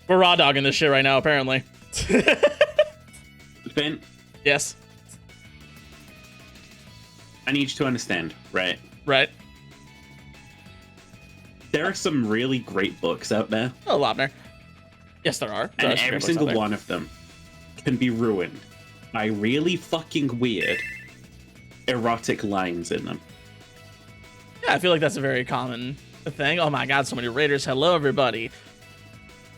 We're raw dogging this shit right now, apparently. Ben, Yes. I need you to understand, right? Right. There are some really great books out there, Oh, Lobner. Yes, there are. and every single one of them can be ruined by really fucking weird erotic lines in them. Yeah, I feel like that's a very common thing. Oh my god, so many raiders. Hello, everybody.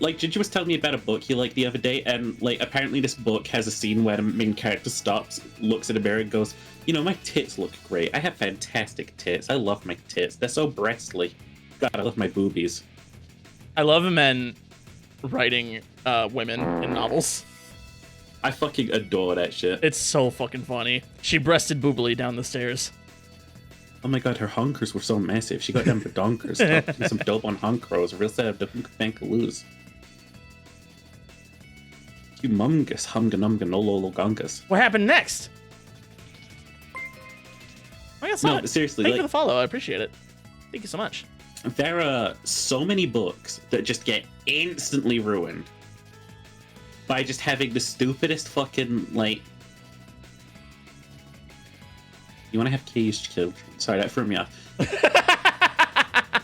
Like, Ginger was telling me about a book he liked the other day, and, like, apparently this book has a scene where the main character stops, looks at a mirror, and goes, you know, my tits look great. I have fantastic tits. I love my tits. They're so breastly. God, I love my boobies. I love men writing women in novels. I fucking adore that shit. It's so fucking funny. She breasted boobily down the stairs. Oh my god, her hunkers were so massive. She got them for donkers. Some dope on hunkros. Real sad of the hunkankaloo's. Humongous humganumganolologungus. What happened next? I got No, but seriously, Thank you like, for the follow. I appreciate it. Thank you so much. there are so many books that just get instantly ruined by just having the stupidest fucking, like... You want to have caged children? Sorry, that threw me off.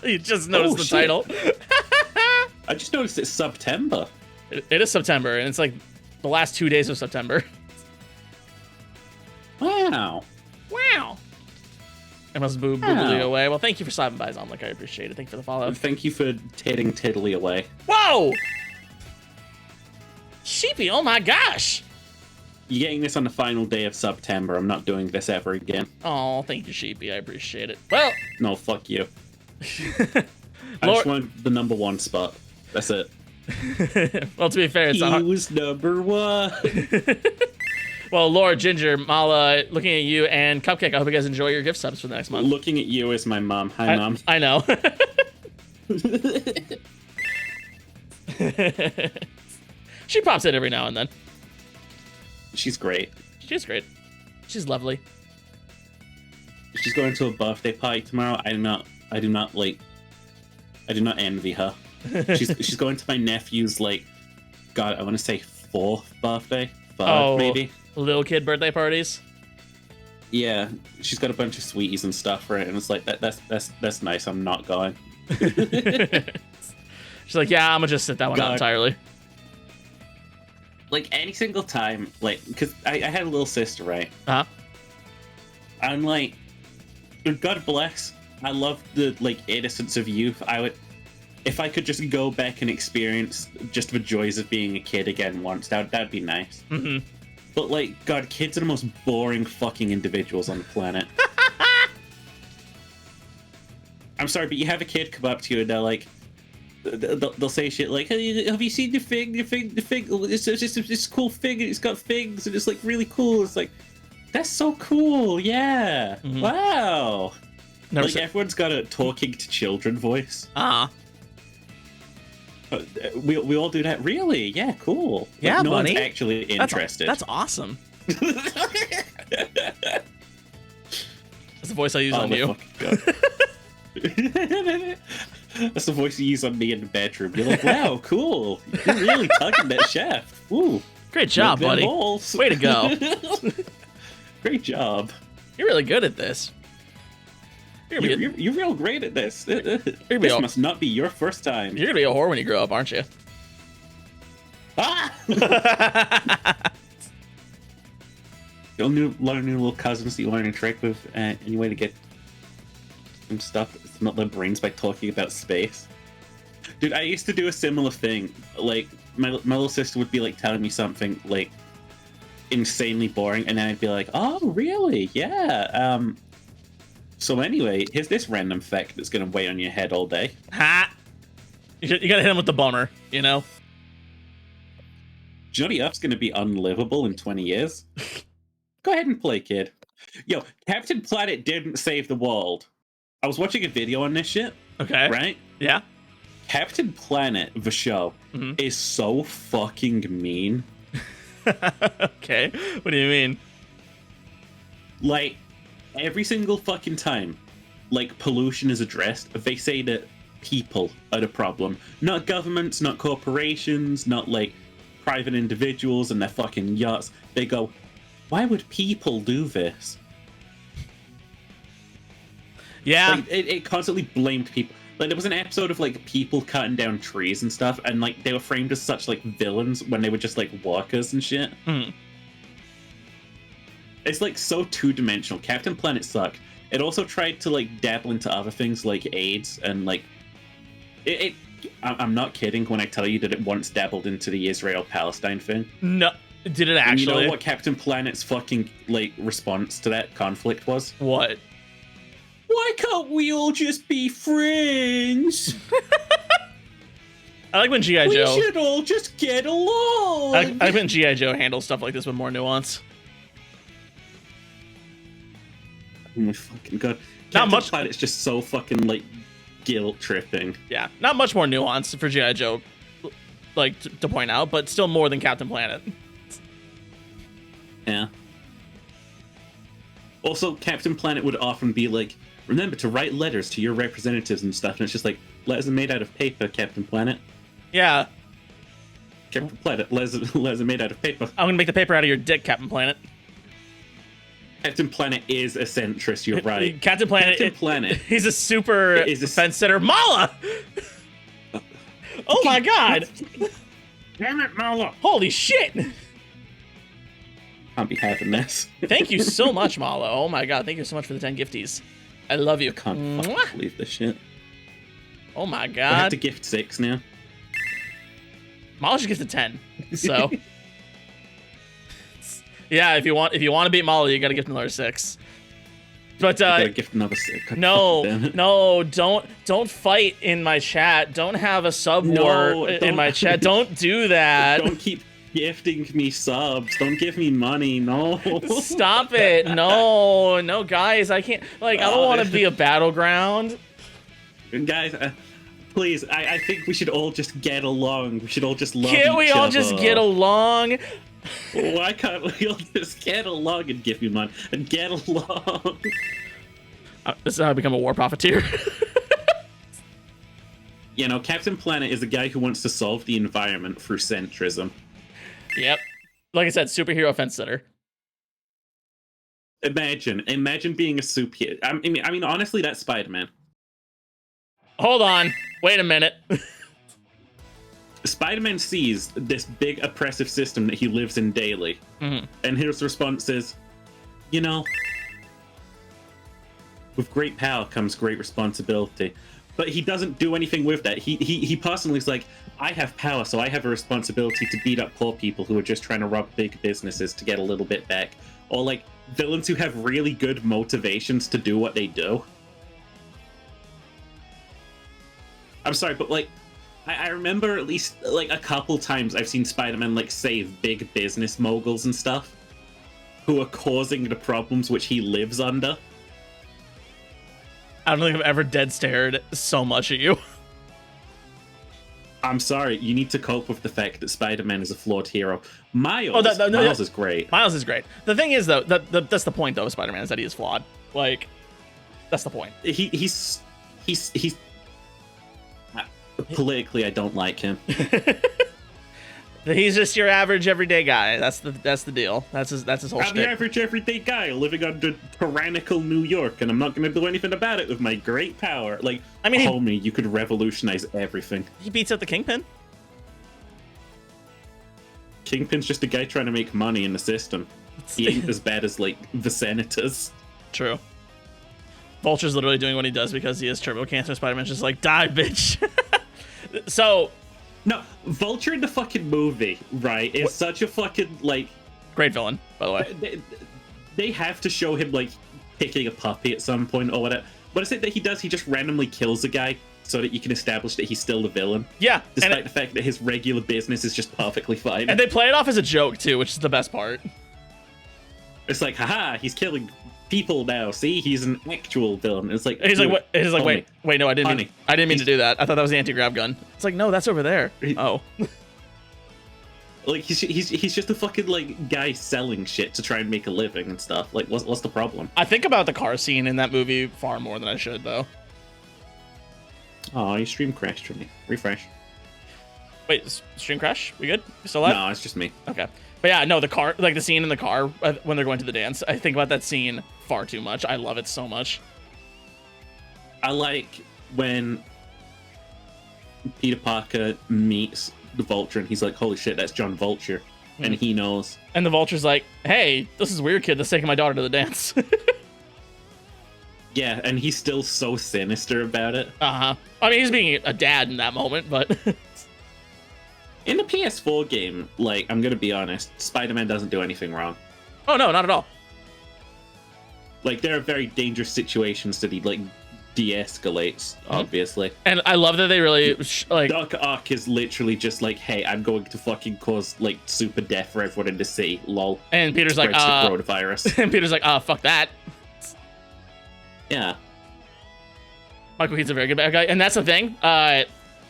You just noticed the shit. title. I just noticed it's September. It is September, and it's like the last 2 days of September. Wow. Wow. I must boo boobily away. Well, thank you for stopping by, Zomlik. I appreciate it. Thank you for the follow. Thank you for titting tiddly away. Whoa! Sheepy, oh my gosh! You're getting this on the final day of September. I'm not doing this ever again. Oh, thank you, Sheepy. I appreciate it. Well, No, fuck you. I just want the number one spot. That's it. well, to be fair, it's He not. was number one. Well, Laura, Ginger, Mala, looking at you, and Cupcake. I hope you guys enjoy your gift subs for the next month. Looking at you is my mom. Hi, Mom. I know. She pops in every now and then. She's great. She's great. She's lovely. She's going to a birthday party tomorrow. I do not envy her. She's going to my nephew's, like, God, I want to say 4th birthday. 3rd, maybe. Little kid birthday parties. Yeah, she's got a bunch of sweeties and stuff for it, and it's like that's nice. I'm not going. She's like, yeah, I'm gonna just sit that one out entirely. Like, any single time, like, because I had a little sister, right? Uh-huh. I'm like, God bless. I love the, like, innocence of youth. I would, if I could just go back and experience just the joys of being a kid again once, that'd be nice. Mm-hmm. But, like, God, kids are the most boring fucking individuals on the planet. I'm sorry, but you have a kid come up to you and they're like, they'll say shit like, hey, have you seen the fig? The fig, it's just this cool fig, and it's got figs, and it's, like, really cool. It's like, that's so cool, yeah. Mm-hmm. Wow. Never like, everyone's got a talking to children voice. Uh-huh. We all do that? Really? Yeah, cool. Like, Yeah, no buddy. one's actually interested. That's awesome. That's the voice I use on you. That's the voice you use on me in the bedroom. You're like, wow, cool. You're really tugging that shaft. Ooh. Great job, buddy. Balls. Way to go. Great job. You're really good at this. You're real great at this. This must not be your first time. You're gonna be a whore when you grow up, aren't you? Ah! You'll learn new little cousins that you want to interact with. Any way to get some stuff that's not their brains by talking about space. Dude, I used to do a similar thing. Like, my little sister would be, like, telling me something, like, insanely boring, and then I'd be like, oh, really? Yeah. So anyway, here's this random fact that's gonna weigh on your head all day. Ha! You gotta hit him with the bummer, you know? Johnny Up's gonna be unlivable in 20 years. Go ahead and play, kid. Yo, Captain Planet didn't save the world. I was watching a video on this shit. Okay. Right? Yeah. Captain Planet, the show, is so fucking mean. Okay. What do you mean? Like, every single fucking time, like, pollution is addressed, they say that people are the problem. Not governments, not corporations, not like private individuals and their fucking yachts. They go, why would people do this? Yeah. Like, it constantly blamed people. Like, there was an episode of like people cutting down trees and stuff, and like they were framed as such like villains when they were just like workers and shit. Mm. It's like so two-dimensional. Captain Planet sucked. It also tried to like dabble into other things like AIDS and like I'm not kidding when I tell you that it once dabbled into the Israel-Palestine thing. No, did it actually? And you know what Captain Planet's fucking like response to that conflict was? What? Why can't we all just be friends? I like when G.I. Joe. We should all just get along. I like when G.I. Joe handles stuff like this with more nuance. Oh my fucking god. Not Captain much. Planet's just so fucking like guilt tripping. Yeah, not much more nuance for G.I. Joe, like to point out, but still more than Captain Planet. Yeah. Also, Captain Planet would often be like, remember to write letters to your representatives and stuff, and it's just like, letters are made out of paper, Captain Planet. Yeah. Captain Planet, letters are made out of paper. I'm gonna make the paper out of your dick, Captain Planet. Captain Planet is a centrist, you're right. Captain Planet. Captain Planet. He's a super defense center. Mala! Oh my god! Damn it, Mala! Holy shit! Can't be having this. Thank you so much, Mala. Oh my god, thank you so much for the 10 gifties. I love you. I can't fucking believe this shit. Oh my I have god. to gift 6 now. Mala should get to 10. So yeah, if you want to beat Mala, you gotta gift another 6. But I gotta gift another 6. God no, don't fight in my chat. Don't have a sub war in my chat. Don't do that. Don't keep gifting me subs. Don't give me money. No. Stop it. No, guys, I can't. Like, I don't want to be a battleground. Guys, please, I think we should all just get along. We should all just love each other. Can't we all just get along? Why can't we all just get along and give me money and get along? This is how I become a war profiteer. You know, Captain Planet is a guy who wants to solve the environment through centrism. Yep. Like I said, superhero fence sitter. Imagine being a superhero. I mean, honestly, that's Spider-Man. Hold on. Wait a minute. Spider-Man sees this big oppressive system that he lives in daily, and his response is, you know, with great power comes great responsibility. But he doesn't do anything with that. He personally is like, I have power, so I have a responsibility to beat up poor people who are just trying to rob big businesses to get a little bit back. Or like villains who have really good motivations to do what they do. I'm sorry, but like, I remember at least like a couple times I've seen Spider-Man like save big business moguls and stuff who are causing the problems which he lives under. I don't think I've ever dead stared so much at you. I'm sorry, you need to cope with the fact that Spider-Man is a flawed hero. Miles is great. Miles is great. The thing is, though, that's the point, though, of Spider-Man, is that he is flawed. Like, that's the point. He's politically, I don't like him. He's just your average everyday guy. That's the deal. That's his whole shtick. I'm the average everyday guy living under tyrannical New York, and I'm not going to do anything about it with my great power. Like, I mean, homie, you could revolutionize everything. He beats out the Kingpin. Kingpin's just a guy trying to make money in the system. He ain't as bad as, like, the senators. True. Vulture's literally doing what he does because he has turbo cancer. Spider-Man's just like, die, bitch. So... No, Vulture in the fucking movie, right, is such a fucking, like... Great villain, by the way. They have to show him, like, picking a puppy at some point or whatever. What is it that he does? He just randomly kills a guy so that you can establish that he's still the villain. Yeah. Despite the fact that his regular business is just perfectly fine. And they play it off as a joke, too, which is the best part. It's like, haha, he's killing people now. See, he's an actual villain. It's like, he's like, wait, no, I didn't mean to do that. I thought that was the anti-grav gun. It's like, no, that's over there. Oh. Like, he's just a fucking, like, guy selling shit to try and make a living and stuff. Like, what's the problem? I think about the car scene in that movie far more than I should, though. Oh, your stream crashed for me. Refresh. Wait, stream crash? We good? We still live? No, it's just me. Okay. But yeah, no, the car, like the scene in the car when they're going to the dance, I think about that scene far too much. I love it so much. I like when Peter Parker meets the Vulture and he's like, holy shit, that's John Vulture. And he knows. And the Vulture's like, hey, this is a weird kid that's taking my daughter to the dance. Yeah, and he's still so sinister about it. Uh-huh. I mean, he's being a dad in that moment, but... In the PS4 game, like, I'm gonna be honest, Spider-Man doesn't do anything wrong. Oh, no, not at all. Like, there are very dangerous situations that he, like, de-escalates, obviously. And I love that they really, like... Doc Ock is literally just like, hey, I'm going to fucking cause, like, super death for everyone in the city, lol. And Peter's like, Spreads the coronavirus. And Peter's like, fuck that. Yeah. Michael Keaton's a very good bad guy. And that's the thing,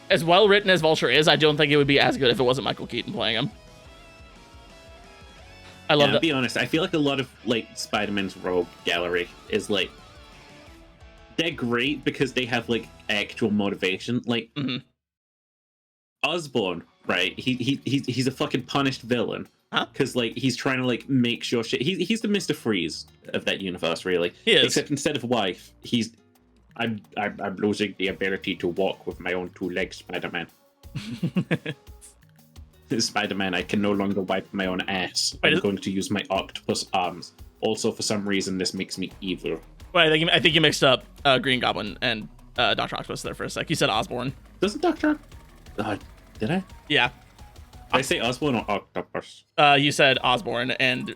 as well written as Vulture is, I don't think it would be as good if it wasn't Michael Keaton playing him. I love that. To be honest, I feel like a lot of, like, Spider-Man's rogue gallery is, like, they're great because they have, like, actual motivation. Like, Osborn, right? He's a fucking punished villain. Because, like, he's trying to, like, make sure shit... He's the Mr. Freeze of that universe, really. He is. Except instead of wife, he's... I'm losing the ability to walk with my own 2 legs, Spider-Man. Spider-Man, I can no longer wipe my own ass. I'm going to use my octopus arms. Also, for some reason, this makes me evil. Well, I think you mixed up Green Goblin and Dr. Octopus there for a sec. You said Osborn. Doesn't Dr. Did I? Yeah. Did I say Osborn or Octopus? You said Osborn, and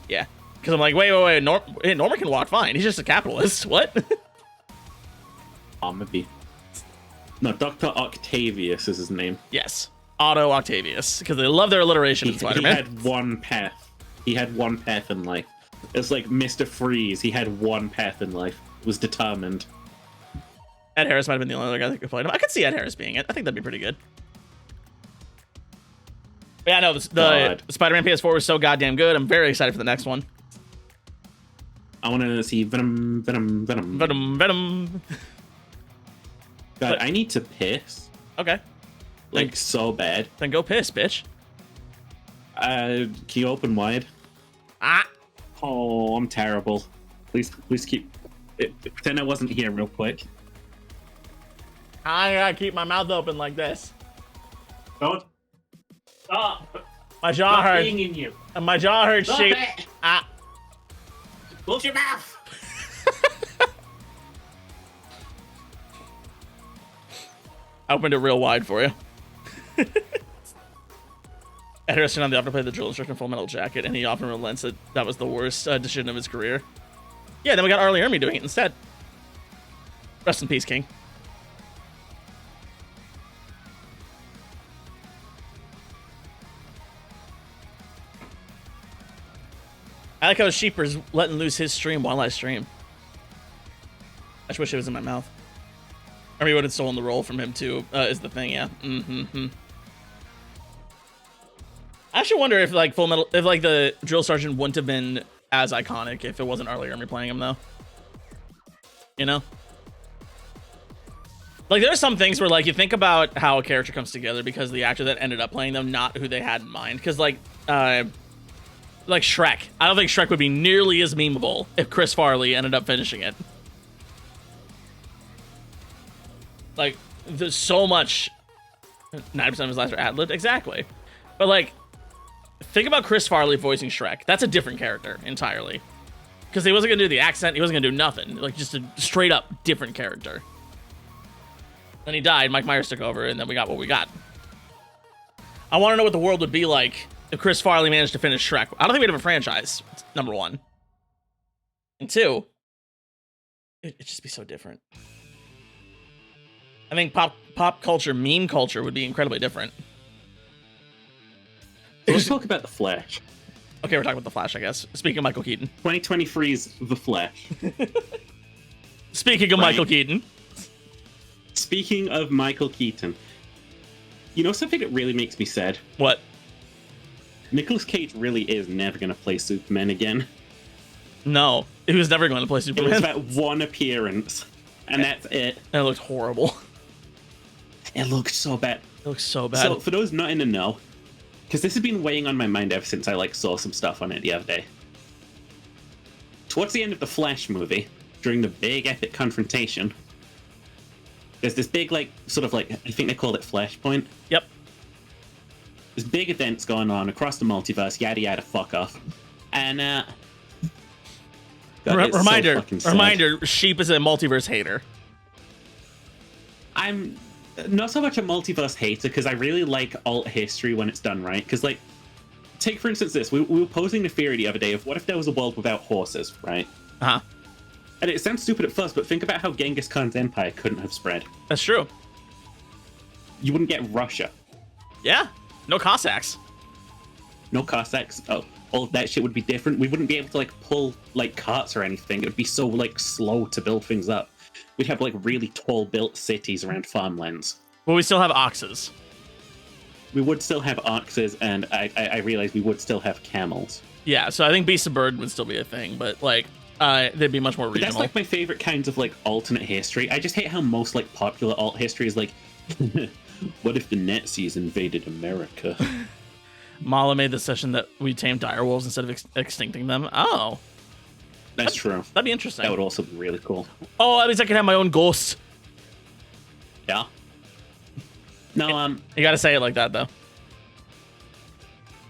yeah. Because I'm like, wait. Norman can walk fine. He's just a capitalist. What? Maybe. No, Dr. Octavius is his name. Yes. Otto Octavius. Because they love their alliteration in Spider-Man. He had one path. He had one path in life. It's like Mr. Freeze. He had one path in life. It was determined. Ed Harris might have been the only other guy that could play him. I could see Ed Harris being it. I think that'd be pretty good. But yeah, no, the Spider-Man PS4 was so goddamn good. I'm very excited for the next one. I want to see Venom. God, I need to piss. Okay. Like, so bad. Then go piss, bitch. Can you open wide? Oh, I'm terrible. Please keep... Pretend I wasn't here real quick. I gotta keep my mouth open like this. Don't. Stop. My jaw hurts. Being in you. My jaw hurts. Stop it. Close your mouth. I opened it real wide for you. Ed Harrison on the offer played the drill instructor in Full Metal Jacket, and he often relents that was the worst decision of his career. Yeah, then we got Arlie Ermey doing it instead. Rest in peace, King. I like how Sheeper's letting loose his stream while I stream. I just wish it was in my mouth. Or we would have stolen the role from him too, is the thing, yeah. I actually wonder if like the drill sergeant wouldn't have been as iconic if it wasn't Arlie Ermey playing him though. You know? Like there's some things where like you think about how a character comes together because the actor that ended up playing them, not who they had in mind. Because like Shrek. I don't think Shrek would be nearly as memeable if Chris Farley ended up finishing it. Like, there's so much... 90% of his lines are ad-libbed. Exactly. But, like, think about Chris Farley voicing Shrek. That's a different character entirely. Because he wasn't going to do the accent. He wasn't going to do nothing. Like, just a straight-up different character. Then he died. Mike Myers took over, and then we got what we got. I want to know what the world would be like if Chris Farley managed to finish Shrek. I don't think we'd have a franchise, number one. And two, it'd just be so different. I think pop culture, meme culture would be incredibly different. Let's talk about The Flash. Okay, we're talking about The Flash, I guess. Speaking of Michael Keaton. 2023's The Flash. Speaking of Michael Keaton. Speaking of Michael Keaton. You know something that really makes me sad? What? Nicolas Cage really is never going to play Superman again. No, he was never going to play Superman. It was about one appearance, and that's it. And it looked horrible. It looked so bad. It looks so bad. So for those not in the know, because this has been weighing on my mind ever since I like saw some stuff on it the other day. Towards the end of the Flash movie, during the big epic confrontation, there's this big like sort of like, I think they called it Flashpoint. Yep. There's big events going on across the multiverse, yada yada, fuck off. And God, reminder, Sheep is a multiverse hater. I'm not so much a multiverse hater because I really like alt history when it's done right. Because, like, take for instance this: we were posing the theory the other day of what if there was a world without horses, right? Uh huh. And it sounds stupid at first, but think about how Genghis Khan's empire couldn't have spread. That's true. You wouldn't get Russia. Yeah. No Cossacks. No Cossacks. Oh, all of that shit would be different. We wouldn't be able to like pull like carts or anything. It would be so like slow to build things up. We'd have like really tall built cities around farmlands. But we still have oxes. We would still have oxes, and I realize we would still have camels. Yeah, so I think Beast of Burden would still be a thing, but like they'd be much more regional. But that's like my favorite kinds of like alternate history. I just hate how most like popular alt history is like, what if the Nazis invaded America? Mala made the session that we tamed direwolves instead of extincting them. Oh. That's true. That'd be interesting. That would also be really cool. Oh, at least I can have my own ghost. Yeah. No, You gotta say it like that, though.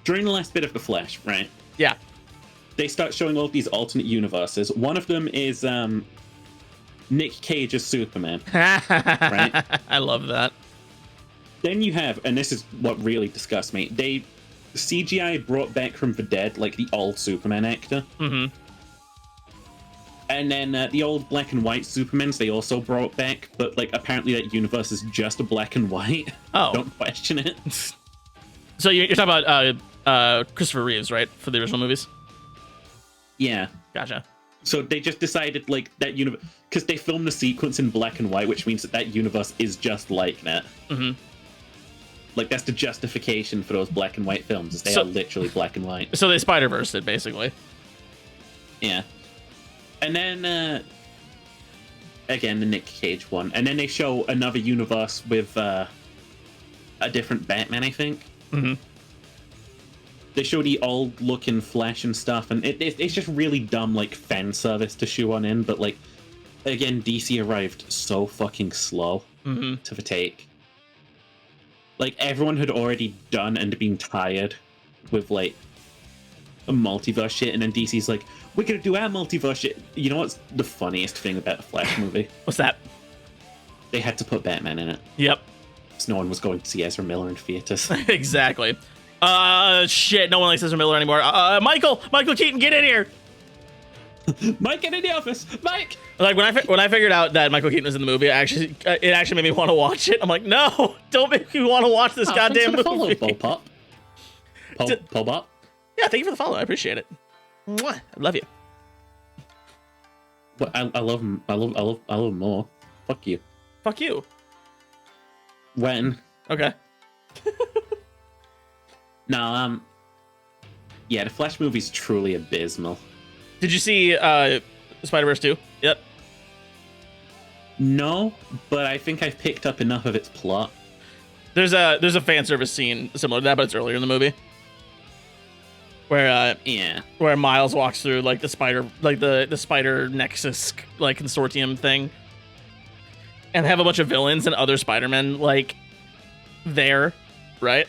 During the last bit of The Flash, right? Yeah. They start showing all of these alternate universes. One of them is Nick Cage as Superman. Right? I love that. Then you have, and this is what really disgusts me, they CGI brought back from the dead, like the old Superman actor. Mm-hmm. And then the old black and white Supermans they also brought back, but like apparently that universe is just a black and white. Oh. Don't question it. So you're talking about Christopher Reeves, right? For the original movies? Yeah. Gotcha. So they just decided like that universe, because they filmed the sequence in black and white, which means that that universe is just like that. Mm-hmm. Like that's the justification for those black and white films, is they are literally black and white. So they Spider-Versed it, basically. Yeah. And then, again, the Nick Cage one. And then they show another universe with a different Batman, I think. Mm-hmm. They show the old-looking Flash and stuff, and it's just really dumb, like, fan service to shoe on in. But, like, again, DC arrived so fucking slow to the take. Like, everyone had already done and been tired with, like, a multiverse shit, and then DC's like, we're gonna do our multiverse shit. You know what's the funniest thing about the Flash movie? What's that? They had to put Batman in it. Yep. So no one was going to see Ezra Miller in theaters. Exactly. Shit, no one likes Ezra Miller anymore. Michael Keaton, get in here! Mike, get in the office! Mike! Like, when I figured out that Michael Keaton was in the movie, it actually made me want to watch it. I'm like, no, don't make me want to watch this goddamn movie. Follow, Pop. Pop. Yeah, thank you for the follow. I appreciate it. Mwah. I love you. But I love him. I love him more. Fuck you. Fuck you. When? Okay. No, yeah, the Flash movie's truly abysmal. Did you see Spider-Verse 2? Yep. No, but I think I've picked up enough of its plot. There's a fan service scene similar to that, but it's earlier in the movie. Where Miles walks through like the spider Nexus like consortium thing, and they have a bunch of villains and other Spider-Men like there, right?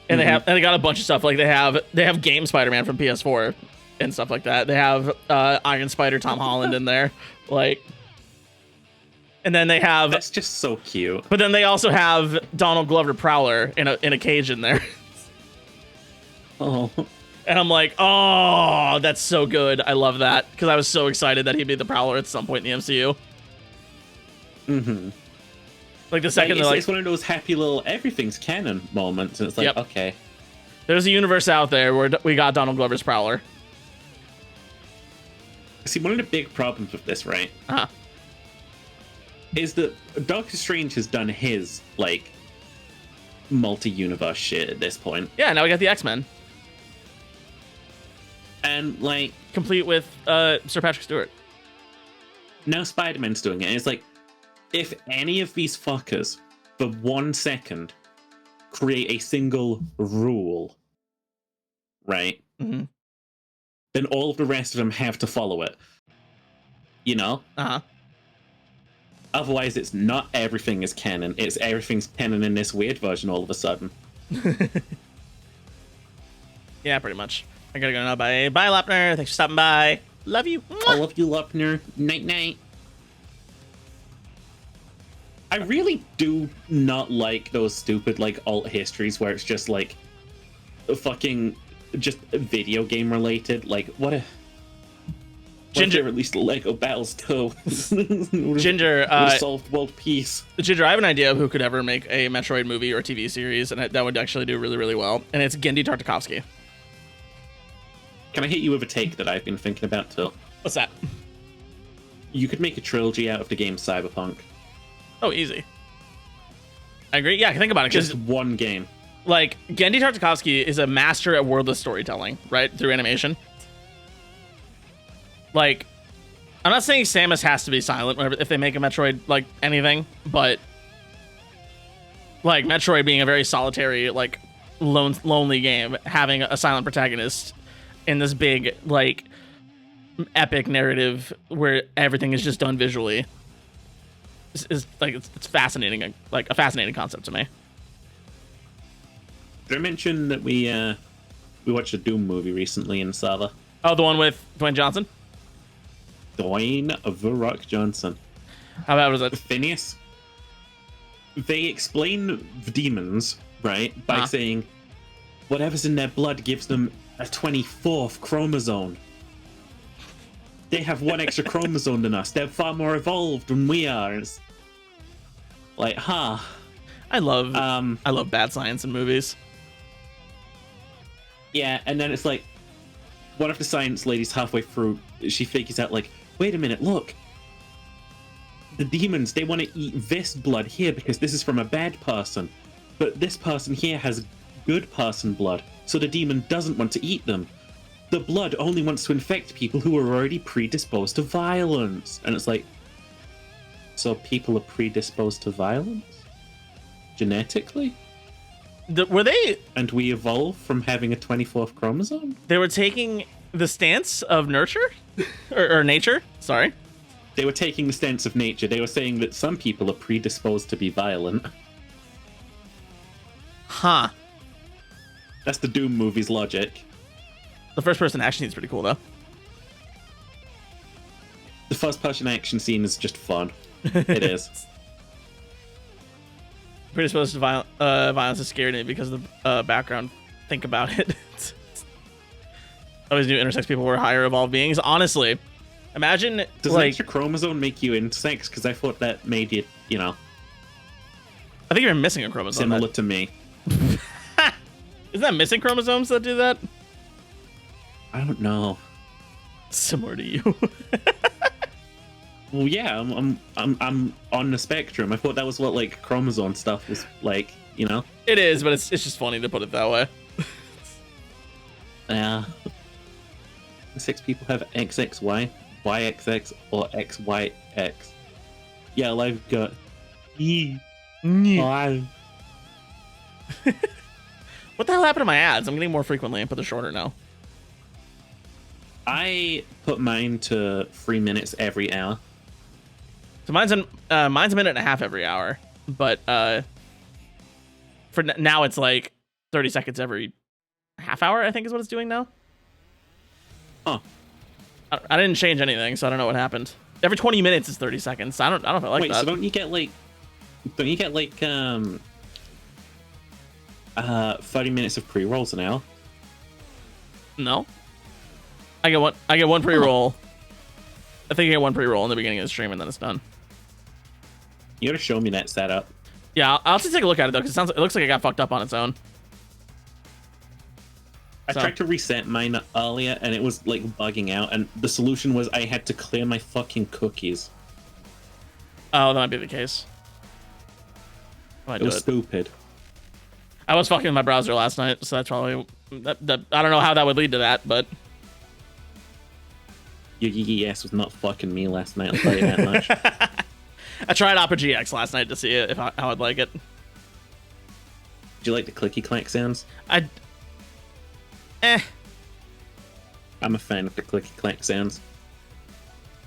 And they got a bunch of stuff like they have Game Spider-Man from PS4 and stuff like that. They have Iron Spider Tom Holland in there, like, and then they have that's just so cute. But then they also have Donald Glover Prowler in a cage in there. Oh. And I'm like, oh, that's so good. I love that because I was so excited that he'd be the Prowler at some point in the MCU. Mm-hmm. Like the second, it's one of those happy little everything's canon moments, and it's like, yep. Okay, there's a universe out there where we got Donald Glover's Prowler. See, one of the big problems with this, right, is that Doctor Strange has done his like multi-universe shit at this point. Yeah, now we got the X-Men. And, like... complete with Sir Patrick Stewart. Now Spider-Man's doing it. And it's like, if any of these fuckers for 1 second, create a single rule, right? Mm-hmm. Then all of the rest of them have to follow it. You know? Uh-huh. Otherwise, it's not everything is canon. It's everything's canon in this weird version all of a sudden. Yeah, pretty much. I gotta go now. Bye, Lappner. Thanks for stopping by. Love you. I love you, Lupner. Night night. I really do not like those stupid like alt histories where it's just like fucking just video game related. Like what a Ginger released Lego Battles 2. Ginger solved world peace. Ginger, I have an idea of who could ever make a Metroid movie or TV series, and that would actually do really, really well. And it's Genndy Tartakovsky. Can I hit you with a take that I've been thinking about too? What's that? You could make a trilogy out of the game Cyberpunk. Oh, easy. I agree. Yeah, I can think about it. Just one game. Like, Genndy Tartakovsky is a master at wordless storytelling, right? Through animation. Like, I'm not saying Samus has to be silent whenever, if they make a Metroid, like, anything, but, like, Metroid being a very solitary, like, lonely game, having a silent protagonist in this big, like, epic narrative where everything is just done visually is like, it's fascinating, like, a fascinating concept to me. Did I mention that we watched a Doom movie recently in Sava? Oh, the one with Dwayne Johnson? Dwayne The Rock Johnson. How bad was it? Phineas. They explain the demons, right, by saying whatever's in their blood gives them a 24th chromosome. They have one extra chromosome than us. They're far more evolved than we are. It's like, huh. I love bad science in movies. Yeah, and then it's like, one of the science ladies halfway through, she figures out, like, wait a minute, look. The demons, they want to eat this blood here because this is from a bad person. But this person here has good person blood, so the demon doesn't want to eat them. The blood only wants to infect people who are already predisposed to violence. And it's like, so people are predisposed to violence? Genetically? Were they... And we evolve from having a 24th chromosome? They were taking the stance of nurture? or nature? Sorry. They were taking the stance of nature. They were saying that some people are predisposed to be violent. Huh. That's the Doom movie's logic. The first person action scene is pretty cool, though. The first person action scene is just fun. It is. Predisposed to violence is scary to me because of the background. Think about it. Always knew intersex people were higher evolved beings. Honestly, imagine does like extra chromosome make you intersex? Because I thought that made you, you know. I think you're missing a chromosome. Similar to me. Isn't that missing chromosomes that do that? I don't know. Similar to you. Well, yeah, I'm on the spectrum. I thought that was what like chromosome stuff was like, you know. It is, but it's just funny to put it that way. Yeah. 6 people have XXY, YXX, or XYX. Yeah, I've got E. Y. What the hell happened to my ads? I'm getting more frequently and put the shorter now. I put mine to 3 minutes every hour. So mine's a minute and a half every hour, but for now it's like 30 seconds every half hour. I think is what it's doing now. Huh. I didn't change anything, so I don't know what happened. Every 20 minutes is 30 seconds. I don't know if I like Wait, that. so don't you get like 30 minutes of pre-rolls an hour? No. I get one pre-roll. I think I get one pre-roll in the beginning of the stream and then it's done. You gotta show me that setup. Yeah, I'll have to take a look at it though, because it looks like it got fucked up on its own. I tried to reset mine earlier and it was like bugging out, and the solution was I had to clear my fucking cookies. Oh, that might be the case. It was stupid. I was fucking with my browser last night, so that's probably I don't know how that would lead to that, but Your geeky ass was not fucking me last night, I'll tell you that much. I tried Opera GX last night to see how I'd like it. Do you like the clicky clank sounds? I'm a fan of the clicky clank sounds.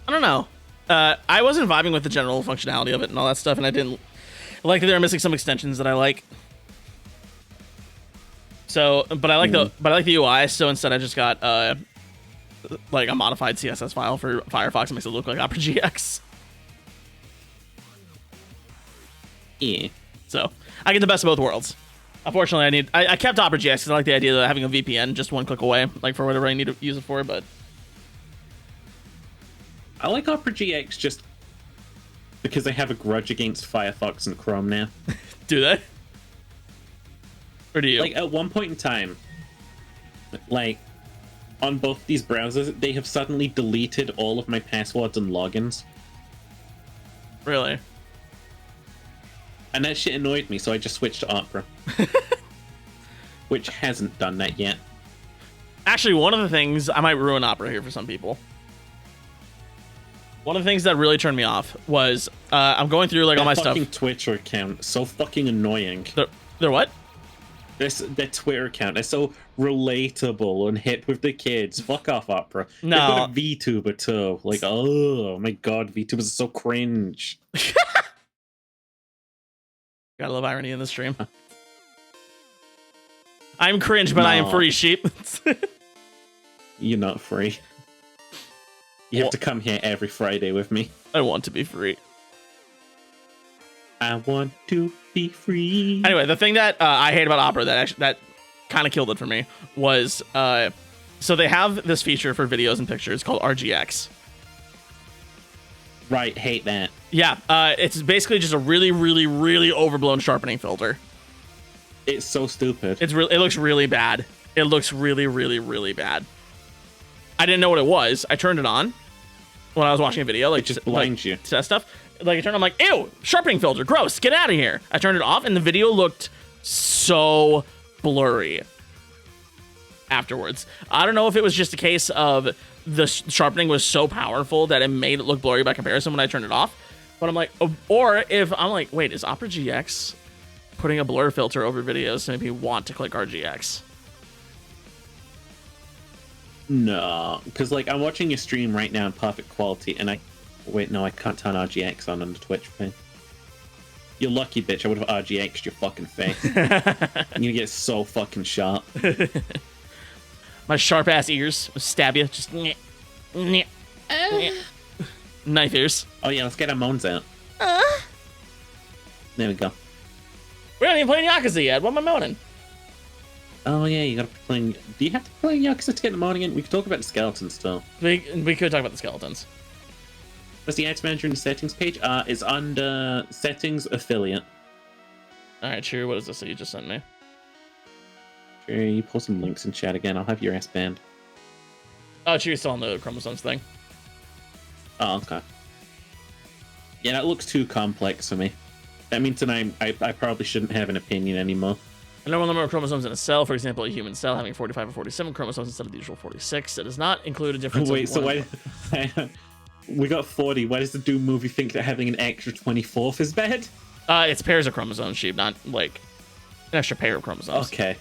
I don't know. I wasn't vibing with the general functionality of it and all that stuff, and I didn't like that they were missing some extensions that I like. So, but I like the UI. So instead, I just got like a modified CSS file for Firefox that makes it look like Opera GX. Yeah. So I get the best of both worlds. Unfortunately, I kept Opera GX because I like the idea of having a VPN just one click away, like for whatever I need to use it for. But I like Opera GX just because I have a grudge against Firefox and Chrome now. Do they? Or do you? Like, at one point in time, like, on both these browsers, they have suddenly deleted all of my passwords and logins. Really? And that shit annoyed me, so I just switched to Opera. Which hasn't done that yet. Actually, one of the things, I might ruin Opera here for some people. One of the things that really turned me off was I'm going through like all my stuff. Fucking Twitter account, so fucking annoying. They're what? Their Twitter account is so relatable and hip with the kids. Fuck off, Opera. No. They've got a VTuber too. Like, oh my god, VTubers are so cringe. Gotta love irony in the stream. I'm cringe, but I am free, sheep. You're not free. You have to come here every Friday with me. I want to be free. I want to be free. Anyway, the thing that I hate about Opera that kind of killed it for me was so they have this feature for videos and pictures called RGX. Right, hate that. Yeah, it's basically just a really, really, really overblown sharpening filter. It's so stupid. It looks really bad. It looks really, really, really bad. I didn't know what it was. I turned it on when I was watching a video, like it just blinds you. To that stuff. Like I turned, I'm like, ew, sharpening filter, gross, get out of here. I turned it off, and the video looked so blurry afterwards. I don't know if it was just a case of the sharpening was so powerful that it made it look blurry by comparison when I turned it off. But I'm like, or if I'm like, wait, is Opera GX putting a blur filter over videos to make me want to click RGX? No, because like I'm watching your stream right now in perfect quality, and I can't turn RGX on the Twitch thing. You're lucky, bitch. I would have RGX'd your fucking face. You're gonna get so fucking sharp. My sharp ass ears will stab you. Just knife ears. Oh yeah, let's get our moans out. There we go. We haven't even played Yakuza yet. What am I moaning? Oh yeah, you gotta be playing. Do you have to play Yakuza to get the moaning in? We could talk about the skeletons still. We could talk about the skeletons. What's the ads manager in the settings page? It's under settings affiliate. Alright, sure. What is this that you just sent me? Sure, you post some links in chat again. I'll have your ass banned. Oh, sure, you're still on the chromosomes thing. Oh, okay. Yeah, that looks too complex for me. That means that I probably shouldn't have an opinion anymore. A normal number of chromosomes in a cell, for example, a human cell having 45 or 47 chromosomes instead of the usual 46. It does not include a difference. Wait, so why? We got 40. Why does the Doom movie think that having an extra 24th is bad? It's pairs of chromosomes, sheep, not like an extra pair of chromosomes. Okay.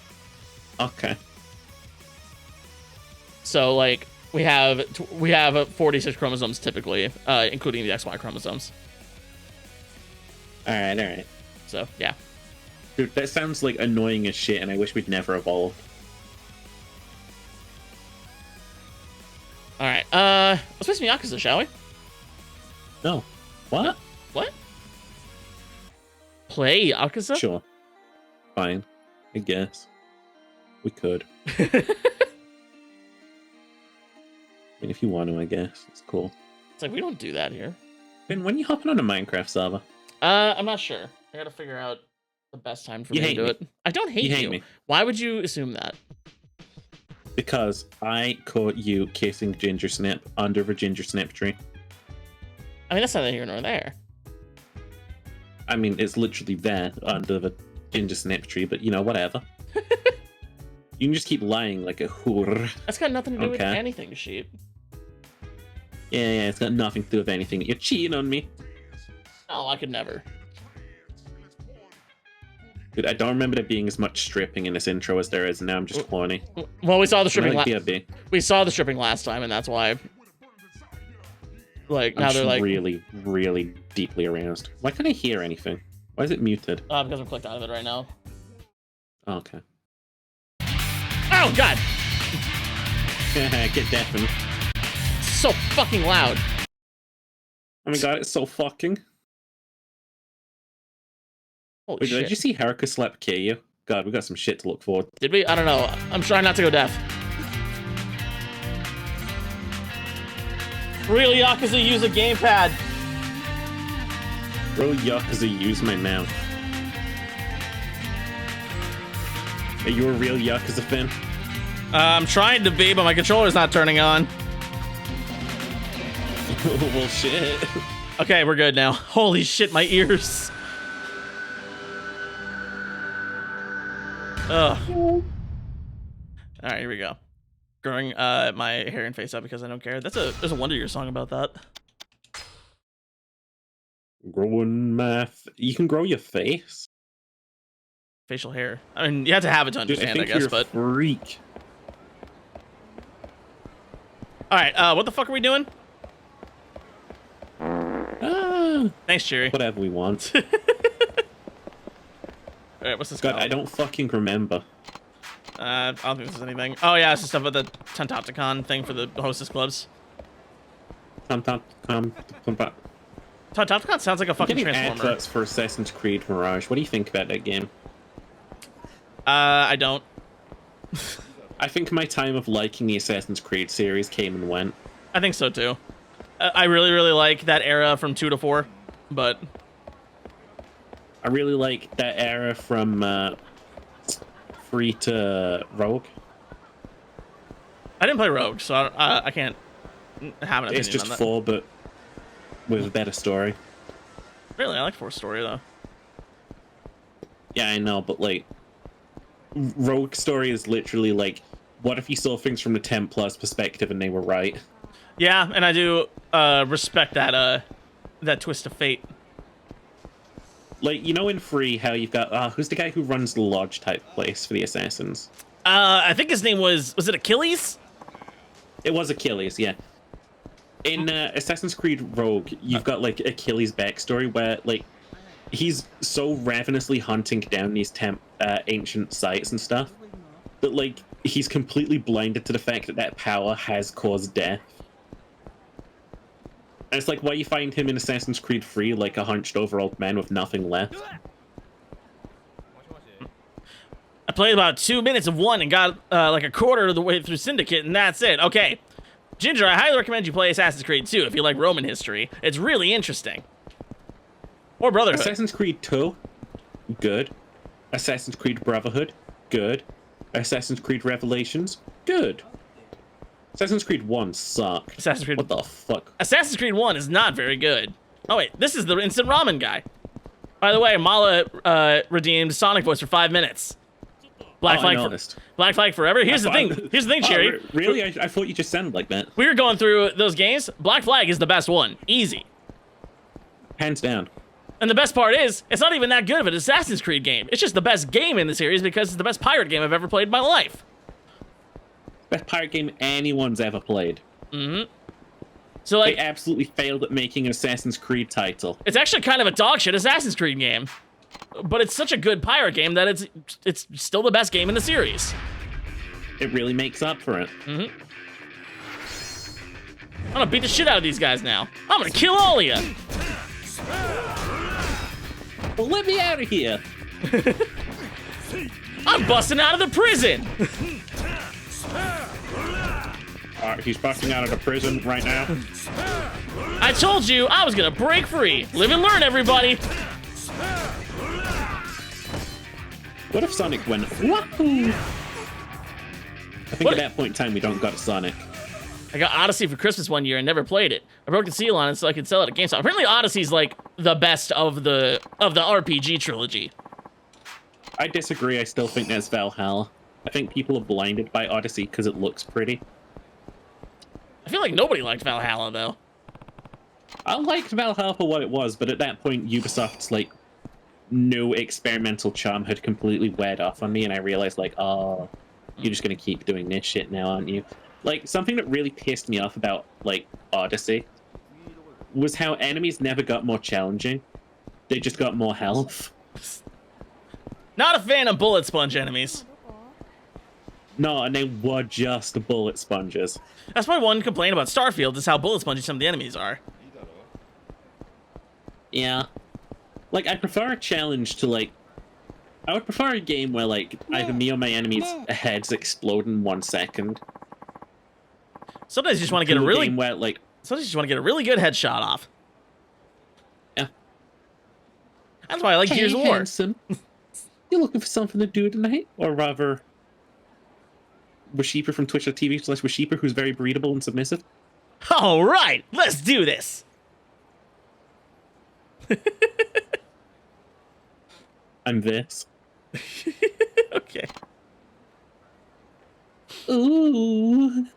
So like we have 46 chromosomes typically, including the XY chromosomes. All right. So yeah. Dude, that sounds like annoying as shit, and I wish we'd never evolved. All right. Let's play some Yakuza, shall we? No. What? What? Play Yakuza? Sure. Fine. I guess. We could. I mean, if you want to, I guess. It's cool. It's like, we don't do that here. Ben, when are you hopping on a Minecraft server? I'm not sure. I gotta figure out the best time for me to do it. I don't hate you. Hate me. Why would you assume that? Because I caught you kissing Ginger Snip under the Ginger Snip tree. I mean, that's neither here nor there. I mean, it's literally there under the Ginger Snip tree, but you know, whatever. You can just keep lying like a whore. That's got nothing to do with anything, sheep. Yeah, it's got nothing to do with anything. You're cheating on me. Oh, I could never. Dude, I don't remember there being as much stripping in this intro as there is now. I'm just horny. Well, we saw the stripping. Like BRB. We saw the stripping last time, and that's why. Like now I'm they're like really, really deeply aroused. Why can't I hear anything? Why is it muted? Because I'm clicked out of it right now. Oh, okay. Oh God! Get deafened. So fucking loud. Oh my god, it's so fucking. Holy Wait, shit! did you see Haruka slap Kiryu? God, we got some shit to look forward to. Did we? I don't know. I'm trying not to go deaf. Real Yakuza use a gamepad. Bro, Yakuza, use my mouth. Are you a real Yakuza fan? I'm trying to be, but my controller's not turning on. Well, shit. Okay, we're good now. Holy shit, my ears. Ugh. All right, here we go. Growing my hair and face up because I don't care. There's a Wonder Years song about that. Growing you can grow your face. Facial hair. I mean, you have to have it to understand, Dude, I guess. You're but a freak. All right, what the fuck are we doing? Thanks, Cherry. Whatever we want. All right, what's this? God, called? I don't fucking remember. I don't think this is anything. Oh yeah, it's the stuff with the Tentopticon thing for the hostess clubs. Tentopticon sounds like a fucking Getting transformer. adverts for Assassin's Creed Mirage. What do you think about that game? I don't. I think my time of liking the Assassin's Creed series came and went. I think so too. I really, really like that era from 2 to 4, but I really like that era from Free to Rogue. I didn't play Rogue, so I can't have an opinion It's just on that. 4, but with a better story. Really, I like 4's story though. Yeah, I know, but like, Rogue story is literally like, what if you saw things from the Templars perspective and they were right? Yeah, and I do respect that that twist of fate. Like, you know in Free how you've got, who's the guy who runs the lodge type place for the Assassins? I think his name was it Achilles? It was Achilles, yeah. In Assassin's Creed Rogue, you've got like Achilles' backstory where like he's so ravenously hunting down these ancient sites and stuff that like he's completely blinded to the fact that that power has caused death. And it's like why you find him in Assassin's Creed 3 like a hunched over old man with nothing left. I played about 2 minutes of one and got like a quarter of the way through Syndicate, and that's it. Okay. Ginger, I highly recommend you play Assassin's Creed 2 if you like Roman history. It's really interesting. Or Brotherhood. Assassin's Creed 2, good. Assassin's Creed Brotherhood, good. Assassin's Creed Revelations, good. Assassin's Creed 1 sucked. Assassin's Creed. What the fuck? Assassin's Creed 1 is not very good. Oh wait, this is the instant ramen guy. By the way, Mala redeemed Sonic voice for 5 minutes. Black Flag forever. Here's the thing. Here's the thing, Cherry. Really? I thought you just sounded like that. We were going through those games. Black Flag is the best one. Easy. Hands down. And the best part is, it's not even that good of an Assassin's Creed game. It's just the best game in the series because it's the best pirate game I've ever played in my life. Best pirate game anyone's ever played. Mm-hmm. So like, they absolutely failed at making an Assassin's Creed title. It's actually kind of a dog shit Assassin's Creed game. But it's such a good pirate game that it's still the best game in the series. It really makes up for it. Mm-hmm. I'm gonna beat the shit out of these guys now. I'm gonna kill all of you. Well, let me out of here. I'm busting out of the prison. Alright, he's busting out of the prison right now. I told you I was gonna break free. Live and learn, everybody. What if Sonic went wahoo? I think at that point in time we don't got Sonic. I got Odyssey for Christmas one year and never played it. I broke the seal on it so I could sell it at GameStop. Apparently Odyssey's like the best of the RPG trilogy. I disagree. I still think there's Valhalla. I think people are blinded by Odyssey because it looks pretty. I feel like nobody liked Valhalla though. I liked Valhalla for what it was, but at that point, Ubisoft's like no experimental charm had completely weared off on me, and I realized like, oh, you're just gonna keep doing this shit now, aren't you? Like something that really pissed me off about like Odyssey was how enemies never got more challenging; they just got more health. Not a fan of bullet sponge enemies. No, and they were just bullet sponges. That's my one complaint about Starfield is how bullet spongy some of the enemies are. Yeah. Like, I prefer a challenge to, like... I would prefer a game where, like, either me or my enemies' heads explode in 1 second. Sometimes you just want to get a really... game where, like... Sometimes you just want to get a really good headshot off. Yeah. That's why I like Gears of War. Handsome. You looking for something to do tonight? Or rather... Washipa from Twitch.tv/Washipa, who's very breedable and submissive. All right, let's do this. I'm this. Okay. Ooh.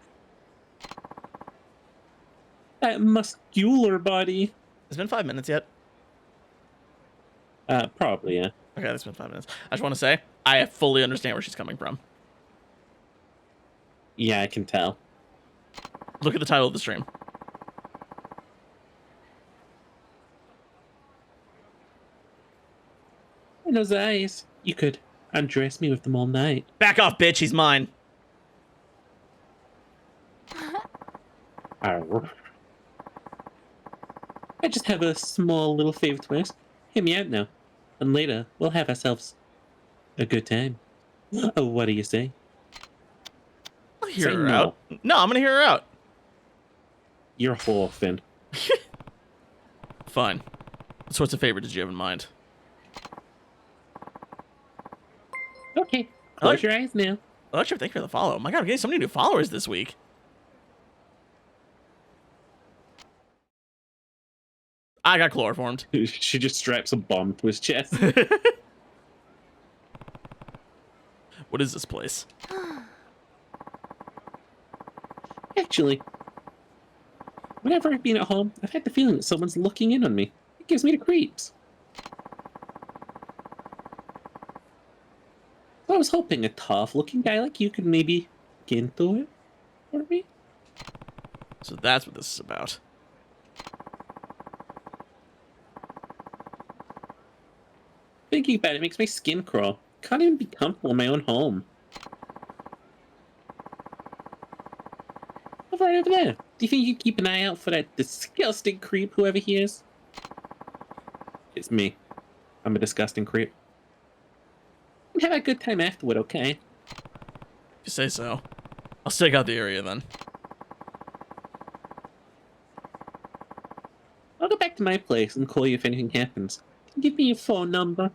That muscular body. It's been 5 minutes yet. Probably, yeah. Okay, it's been 5 minutes. I just want to say, I fully understand where she's coming from. Yeah, I can tell. Look at the title of the stream. And those eyes. You could undress me with them all night. Back off, bitch. He's mine. Arr. I just have a small little favor to ask. Hear me out now. And later, we'll have ourselves a good time. Oh, what do you say? I'll hear Say her no. out. No, I'm going to hear her out. You're a whore, Finn. Fine. What sorts of favor did you have in mind? Okay, close your eyes now. Electra, thank you for the follow. My God, I'm getting so many new followers this week. I got chloroformed. She just straps a bomb to his chest. What is this place? Actually, whenever I've been at home, I've had the feeling that someone's looking in on me. It gives me the creeps. I was hoping a tough-looking guy like you could maybe get into it for me. So that's what this is about. Thinking about it makes my skin crawl. Can't even be comfortable in my own home. Oh, right over there. Do you think you could keep an eye out for that disgusting creep, whoever he is? It's me. I'm a disgusting creep. And have a good time afterward, okay? If you say so. I'll stake out the area then. I'll go back to my place and call you if anything happens. Give me your phone number.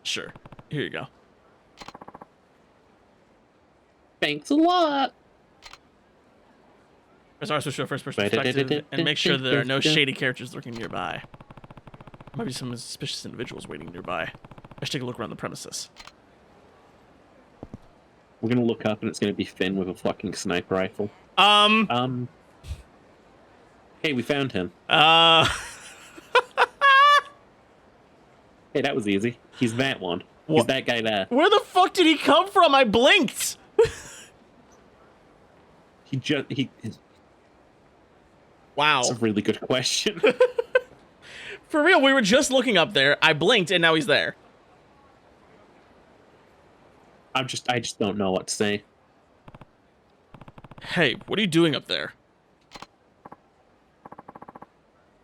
Sure. Here you go. Thanks a lot. Press R to show first person perspective and make sure there are no shady characters lurking nearby. Might be some suspicious individuals waiting nearby. I should take a look around the premises. We're gonna look up and it's gonna be Finn with a fucking sniper rifle. Hey, we found him. Hey, that was easy. He's that one. What? He's that guy there. Where the fuck did he come from? I blinked! He Wow. That's a really good question. For real, we were just looking up there. I blinked and now he's there. I just don't know what to say. Hey, what are you doing up there?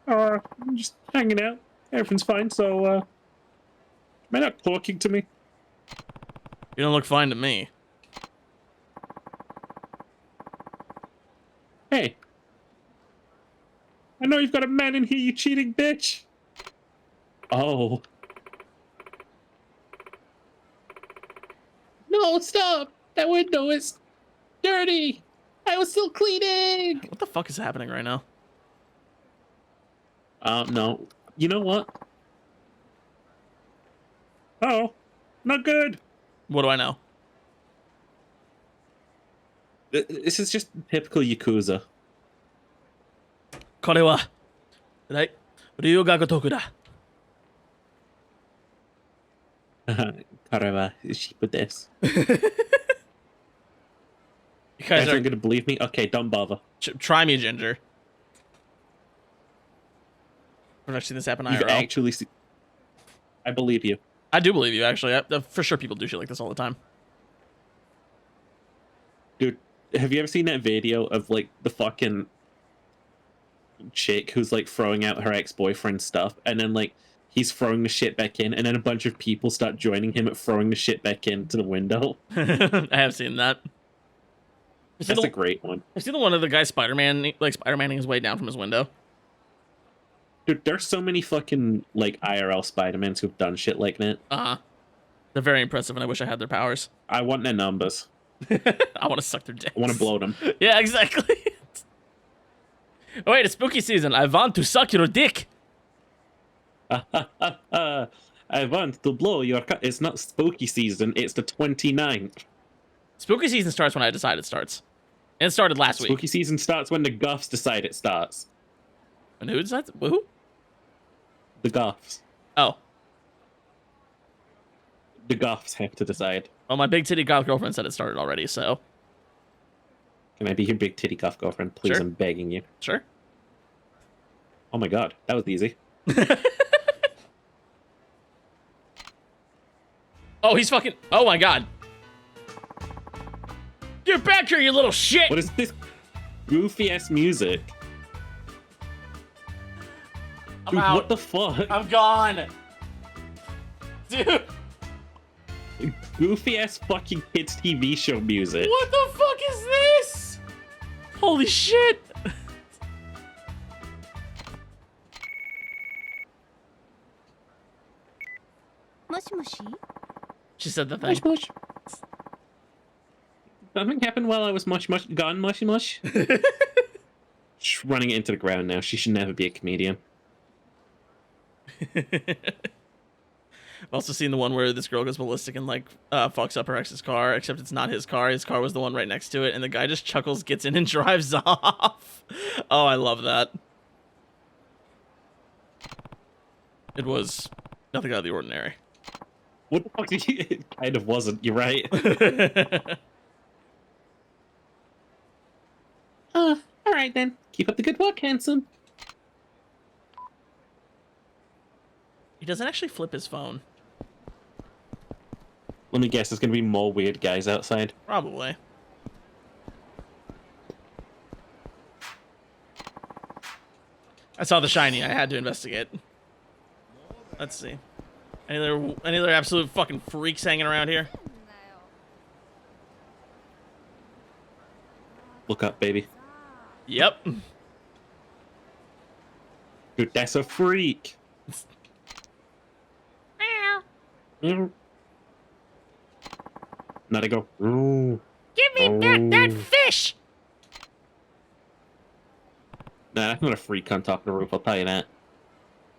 I'm just hanging out. Everything's fine, so, am I not talking to me? You don't look fine to me. Hey. I know you've got a man in here, you cheating bitch. Oh. No, stop! That window is dirty! I was still cleaning! What the fuck is happening right now? No. You know what? Oh, not good. What do I know? This is just typical Yakuza. Korewa Right? Ryu ga gotoku da. 彼はシップです。You You guys guys are aren't gonna believe me? Okay, don't bother. try me, Ginger. I've never seen this happen You've IRL. actually seen... I believe you. I do believe you, actually. For sure, people do shit like this all the time. Dude, have you ever seen that video of, like, the fucking chick who's, like, throwing out her ex-boyfriend's stuff, and then, like, he's throwing the shit back in, and then a bunch of people start joining him at throwing the shit back into the window? I have seen that. That's a great one. I've seen the one of the guy Spider-Maning his way down from his window. Dude, there's so many fucking, like, IRL Spider-Mans who've done shit like that. Uh-huh. They're very impressive, and I wish I had their powers. I want their numbers. I want to suck their dicks. I want to blow them. Yeah, exactly. Oh, wait, it's spooky season. I want to suck your dick. I want to blow your... It's not spooky season, it's the 29th. Spooky season starts when I decide it starts. And it started last week. Spooky season starts when the Goths decide it starts. And who decides? Who? The Goths. Oh. The Goths have to decide. Well, my big titty goth girlfriend said it started already, so... Can I be your big titty Goth girlfriend? Please, Sure. I'm begging you. Sure. Oh my god, that was easy. Oh, he's fucking... Oh my god. Get back here, you little shit! What is this goofy-ass music? I'm Dude, out. what the fuck? I'm gone. Dude, Goofy-ass fucking kids TV show music. what the fuck is this? Holy shit. She said the thing. Mush mush. Something happened while I was gone mushy mush. She's running it into the ground now. She should never be a comedian. I've also seen the one where this girl goes ballistic and like fucks up her ex's car, except it's not his car. His car was the one right next to it, and the guy just chuckles, gets in, and drives off. Oh, I love that. It was nothing out of the ordinary. What the fuck did you... It kind of wasn't. You're right. All right then. Keep up the good work, handsome. He doesn't actually flip his phone. Let me guess, there's gonna be more weird guys outside. Probably. I saw the shiny. I had to investigate. Let's see. Any other absolute fucking freaks hanging around here? Look up, baby. Yep. Dude, that's a freak. Now they go. Ooh. Give me back that fish! Nah, that's not a freak on top of the roof, I'll tell you that.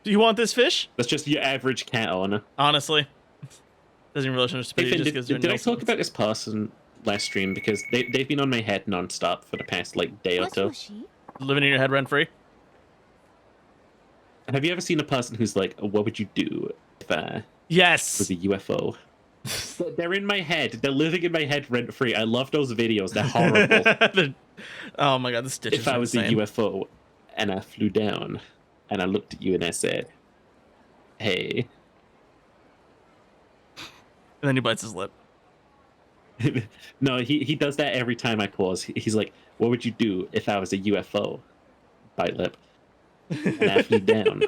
Do you want this fish? That's just your average cat owner. Honestly. Doesn't even really show Hey, stupidity Finn, just because did I talk about this person last stream? Because they've been on my head non-stop for the past, like, day or two. living in your head rent-free? Have you ever seen a person who's like, what would you do if I Yes! was a UFO? They're in my head. They're living in my head rent-free. I love those videos. They're horrible. Oh my god, the stitches If I was insane. a UFO and I flew down and I looked at you and I said, hey. And then he bites his lip. No, he does that every time I pause. He's like, what would you do if I was a UFO? Bite lip. And I flew down.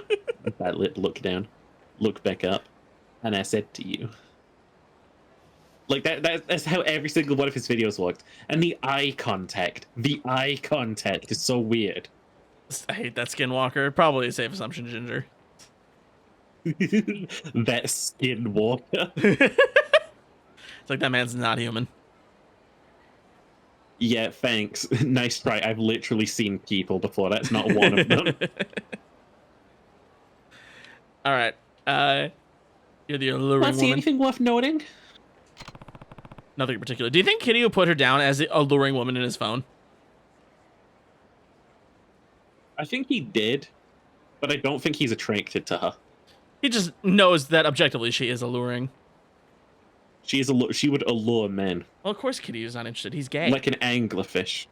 Bite lip, look down. Look back up. And I said to you. Like, that's how every single one of his videos worked. And the eye contact. The eye contact is so weird. I hate that skinwalker. Probably a safe assumption, Ginger. That skinwalker. It's like that man's not human. Yeah, thanks. Nice try. I've literally seen people before. That's not one of them. All right. You're the alluring See woman. anything worth noting? Nothing in particular. Do you think Kiryu put her down as the alluring woman in his phone? I think he did. but I don't think he's attracted to her. He just knows that objectively she is alluring. She would allure men. Well, of course Kiryu's not interested. He's gay. Like an anglerfish.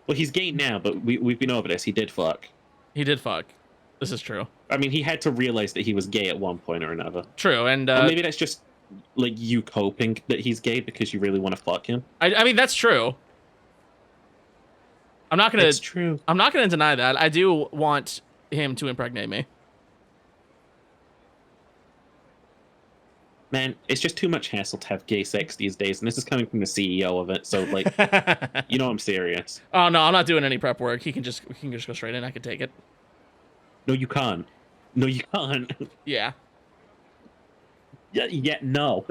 Well, he's gay now, but we've been over this. He did fuck. He did fuck. This is true. I mean, he had to realize that he was gay at one point or another. True, and or maybe that's just like you coping that he's gay because you really want to fuck him. I mean, that's true. I'm not gonna. It's true. I'm not gonna deny that. I do want him to impregnate me. Man, it's just too much hassle to have gay sex these days, and this is coming from the CEO of it, so like, you know I'm serious. Oh no, I'm not doing any prep work. We can just go straight in. I can take it. No, you can't. No, you can't. Yeah. Yeah, no.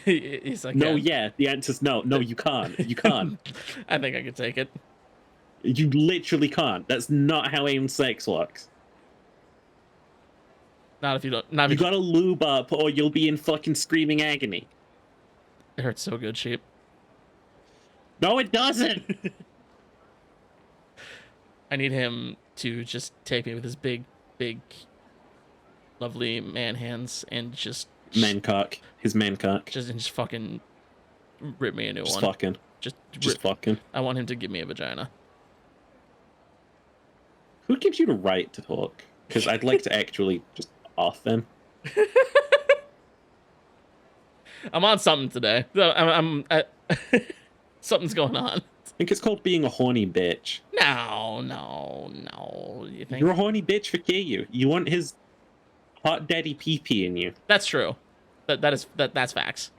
He's like, no, yeah. The answer's no. No, you can't. You can't. I think I could take it. You literally can't. That's not how aim sex works. Not if you don't. Not if You gotta lube up, or you'll be in fucking screaming agony. It hurts so good, sheep. No, it doesn't. I need him to just take me with his big, lovely man hands and just Mancock. His mancock. just fucking rip me a new Just one. fucking. Just rip. Fucking. I want him to give me a vagina. Who gives you the right to talk? Because I'd like to actually just off them. I'm on something today. Something's going on. I think it's called being a horny bitch. No. You think? You're a horny bitch for Kiryu. You want his hot daddy pee-pee in you. That's true. That's facts.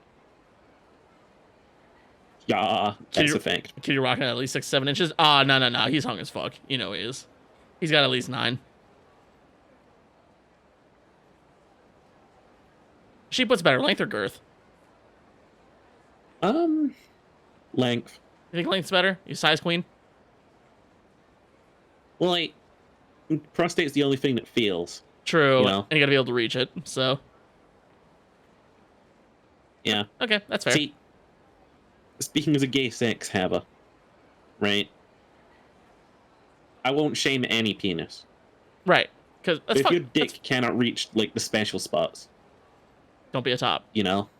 Yeah, that's a fact. Kiryu rocking at least 6-7 inches. Ah, no. He's hung as fuck. You know he is. He's got at least 9. She puts better length or girth. Length. You think length's better? You size queen? Well, like, prostate's the only thing that feels. True. You know? And you gotta be able to reach it, so. Yeah. Okay, that's fair. See, speaking as a gay sex haver, right? I won't shame any penis. Right. Because if your dick cannot reach, like, the special spots. Don't be a top. You know?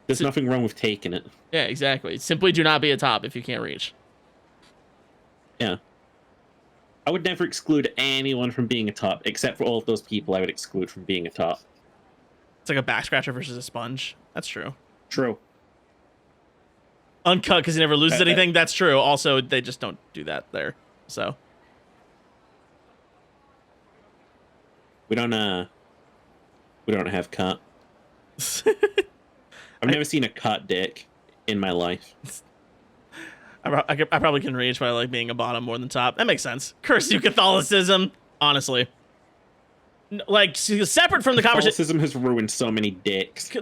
There's nothing wrong with taking it. Yeah, exactly. Simply do not be a top if you can't reach. Yeah. I would never exclude anyone from being a top, except for all of those people I would exclude from being a top. It's like a back scratcher versus a sponge. That's true. True. Uncut because he never loses anything. That's true. Also, they just don't do that there. So. We don't have cut. I've never seen a cut dick in my life. I probably can reach, but I like being a bottom more than top. That makes sense. Curse you, Catholicism. Honestly. Like, separate from the conversation. Catholicism has ruined so many dicks.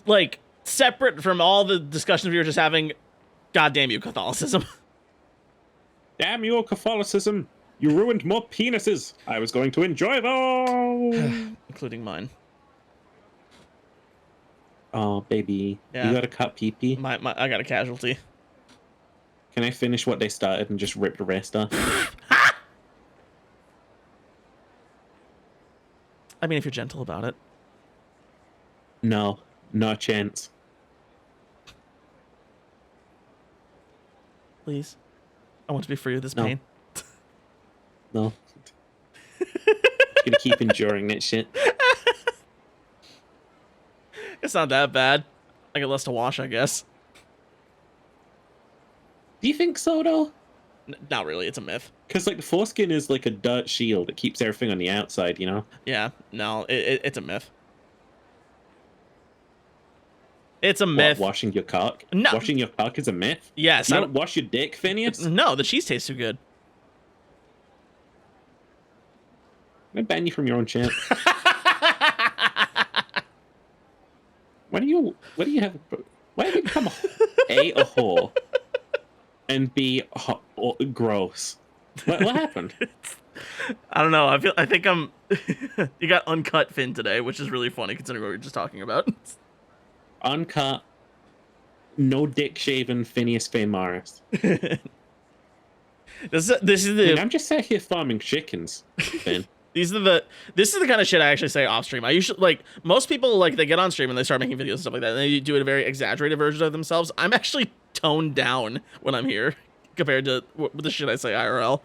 Like, separate from all the discussions we were just having. God damn you, Catholicism. Damn you, Catholicism. You ruined more penises. I was going to enjoy them. Including mine. Oh, baby. Yeah. You got a cut pee-pee? I got a casualty. Can I finish what they started and just rip the rest off? I mean, if you're gentle about it. No. No chance. Please. I want to be free of this No. pain. No. Gonna keep enduring that shit. It's not that bad. I get less to wash, I guess. Do you think so, though? Not really. It's a myth. Because, like, the foreskin is like a dirt shield. It keeps everything on the outside, you know? Yeah. No, it's a myth. It's a myth. What, washing your cock? No. Washing your cock is a myth? Yes. You don't wash your dick, Phineas? No, the cheese tastes too good. I'm gonna ban you from your own channel. Why do you become a whore and B gross? What happened? I don't know. I think I'm. You got uncut Finn today, which is really funny considering what we were just talking about. Uncut, no dick shaven Phineas Finn Morris. This is And the I'm just sat here farming chickens, Ben. These are the this is the kind of shit I actually say off stream. I usually like most people like they get on stream and they start making videos and stuff like that, and they do a very exaggerated version of themselves. I'm actually toned down when I'm here compared to the shit I say IRL.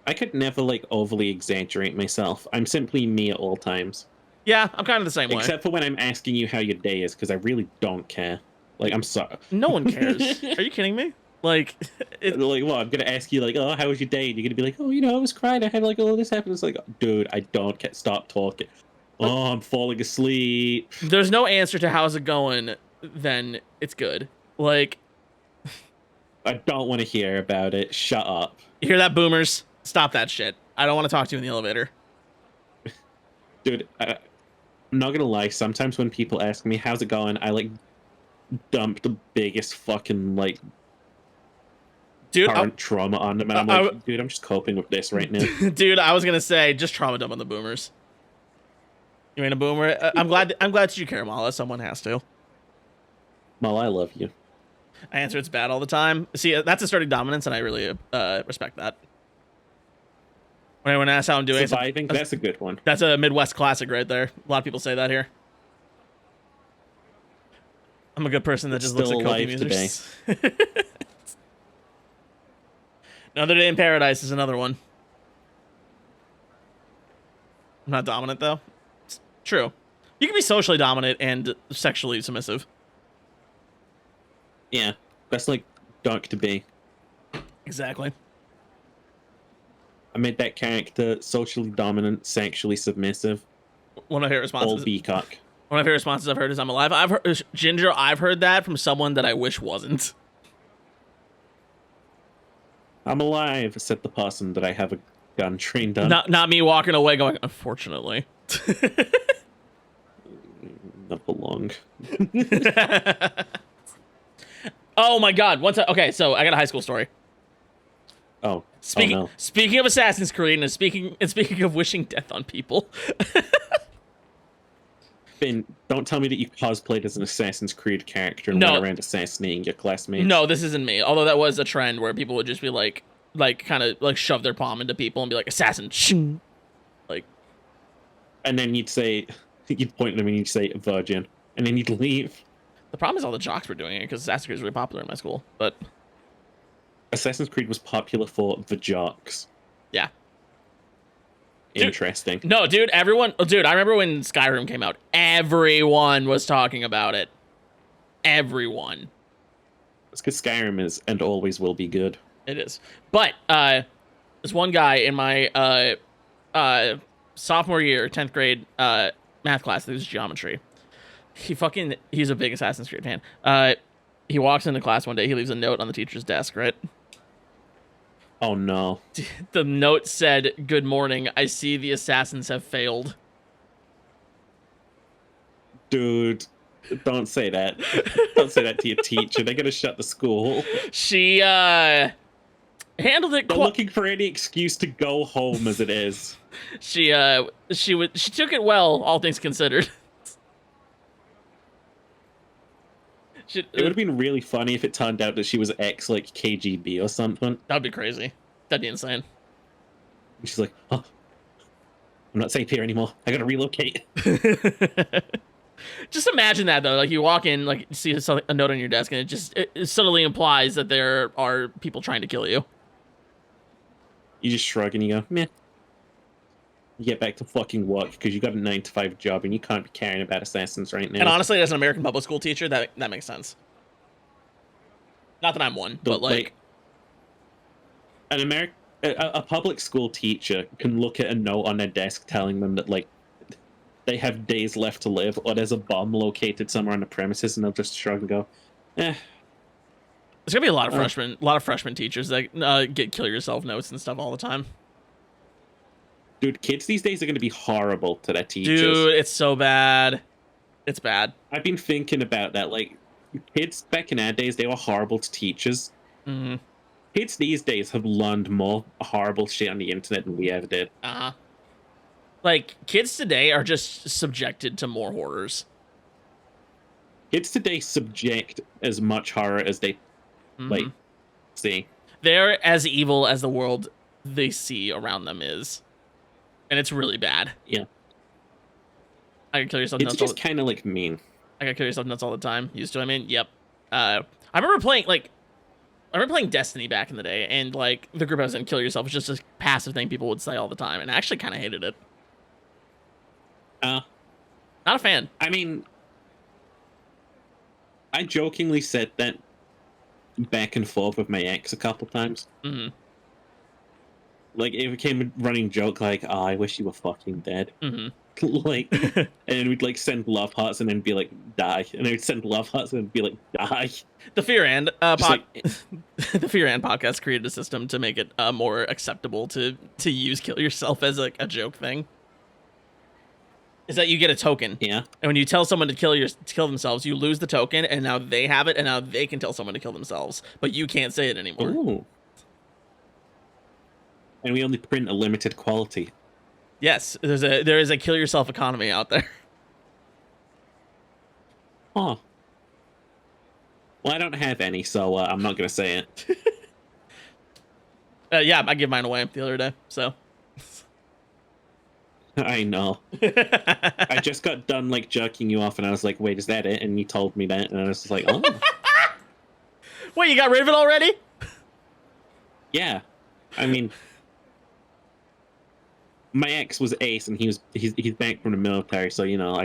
I could never like overly exaggerate myself. I'm simply me at all times. Yeah, I'm kind of the same way. Except for when I'm asking you how your day is, because I really don't care. Like, I'm sorry. No one cares. Are you kidding me? Like, like, well, I'm gonna ask you like, oh, how was your day? And you're gonna be like, oh, I was crying. I had like all this happen. It's like, dude, I don't care. Stop talking. Oh, I'm falling asleep. There's no answer to how's it going. Then it's good. Like, I don't want to hear about it. Shut up. You hear that, boomers? Stop that shit. I don't want to talk to you in the elevator. Dude, I'm not gonna lie. Sometimes when people ask me how's it going, I like dump the biggest fucking like current trauma on them, and I'm like, dude, I'm just coping with this right now. Dude, I was gonna say just trauma dump on the boomers. You ain't a boomer. I'm glad that you care, Mala. Someone has to. Mala, I love you. I answer it's bad all the time. See, that's asserting dominance, and I really respect that. When anyone asks how I'm doing, surviving, that's a good one. That's a Midwest classic right there. A lot of people say that here. I'm a good person that just looks at coping music. Another Day in Paradise is another one. I'm not dominant though. It's true. You can be socially dominant and sexually submissive. Yeah, that's like dark to be. Exactly. I made that character socially dominant, sexually submissive. One of my favorite responses. All B-cock. One of my favorite responses I've heard is "I'm alive." I've heard Ginger. I've heard that from someone that I wish wasn't. I'm alive, said the person that I have a gun trained on. Not me walking away going, unfortunately. Not for long. Oh my god. Okay, so I got a high school story. Oh. Speaking of Assassin's Creed and speaking of wishing death on people. Ben, don't tell me that you cosplayed as an Assassin's Creed character and went around assassinating your classmates. No, this isn't me. Although that was a trend where people would just be like kind of like shove their palm into people and be like, assassin, shing. Like. And then you'd point at them and you'd say virgin, and then you'd leave. The problem is all the jocks were doing it because Assassin's Creed is really popular in my school, but. Assassin's Creed was popular for the jocks. Yeah. Interesting. No, dude, everyone... Oh, dude, I remember when Skyrim came out. Everyone was talking about it. Everyone. It's because Skyrim is and always will be good. It is. But, this one guy in my, sophomore year, 10th grade, math class, this was geometry. He's a big Assassin's Creed fan. He walks into class one day, he leaves a note on the teacher's desk, right? Oh no. The note said, "Good morning. I see the assassins have failed." Dude, don't say that. Don't say that to your teacher. They're gonna shut the school. She handled it. They're looking for any excuse to go home as it is. She took it well, all things considered. It would have been really funny if it turned out that she was ex like KGB or something. That'd be crazy. That'd be insane. And she's like, "Oh, I'm not safe here anymore. I gotta relocate." Just imagine that though. Like you walk in, like you see a note on your desk, and it subtly implies that there are people trying to kill you. You just shrug and you go, "Meh." You get back to fucking work because you got a 9-to-5 job and you can't be caring about assassins right now. And honestly, as an American public school teacher, that makes sense. Not that I'm one, but like a public school teacher can look at a note on their desk telling them that like they have days left to live, or there's a bomb located somewhere on the premises, and they'll just shrug and go, "Eh." There's gonna be a lot of freshman teachers that get kill yourself notes and stuff all the time. Dude, kids these days are going to be horrible to their teachers. Dude, it's so bad. It's bad. I've been thinking about that. Like, kids back in our days, they were horrible to teachers. Mm-hmm. Kids these days have learned more horrible shit on the internet than we ever did. Uh-huh. Like, kids today are just subjected to more horrors. Kids today subject as much horror as they, like, see. They're as evil as the world they see around them is, and it's really bad. Yeah. I can kill yourself It's nuts. just kind of like mean. I can kill yourself nuts all the time. Used to. I mean, yep. I remember playing Destiny back in the day, and like the group I was in, kill yourself was just a passive thing people would say all the time, and I actually kind of hated it. Not a fan. I mean, I jokingly said that back and forth with my ex a couple times. Mm-hmm. Like, it became a running joke, like, oh, I wish you were fucking dead. Mm-hmm. Like, and then we'd, like, send love hearts and then be like, die. And then we'd send love hearts and then be like, die. The Fear and like, the Fear and podcast created a system to make it more acceptable to use kill yourself as like a joke thing. Is that you get a token. Yeah. And when you tell someone to kill themselves, you lose the token, and now they have it, and now they can tell someone to kill themselves, but you can't say it anymore. Ooh. And we only print a limited quality. Yes, there is a kill yourself economy out there. Huh. Well, I don't have any, so I'm not gonna say it. Yeah, I gave mine away the other day, so. I know. I just got done like jerking you off, and I was like, "Wait, is that it?" And you told me that, and I was just like, "Oh." Wait, you got rid of it already? Yeah, I mean, my ex was Ace, and he's back from the military, so you know,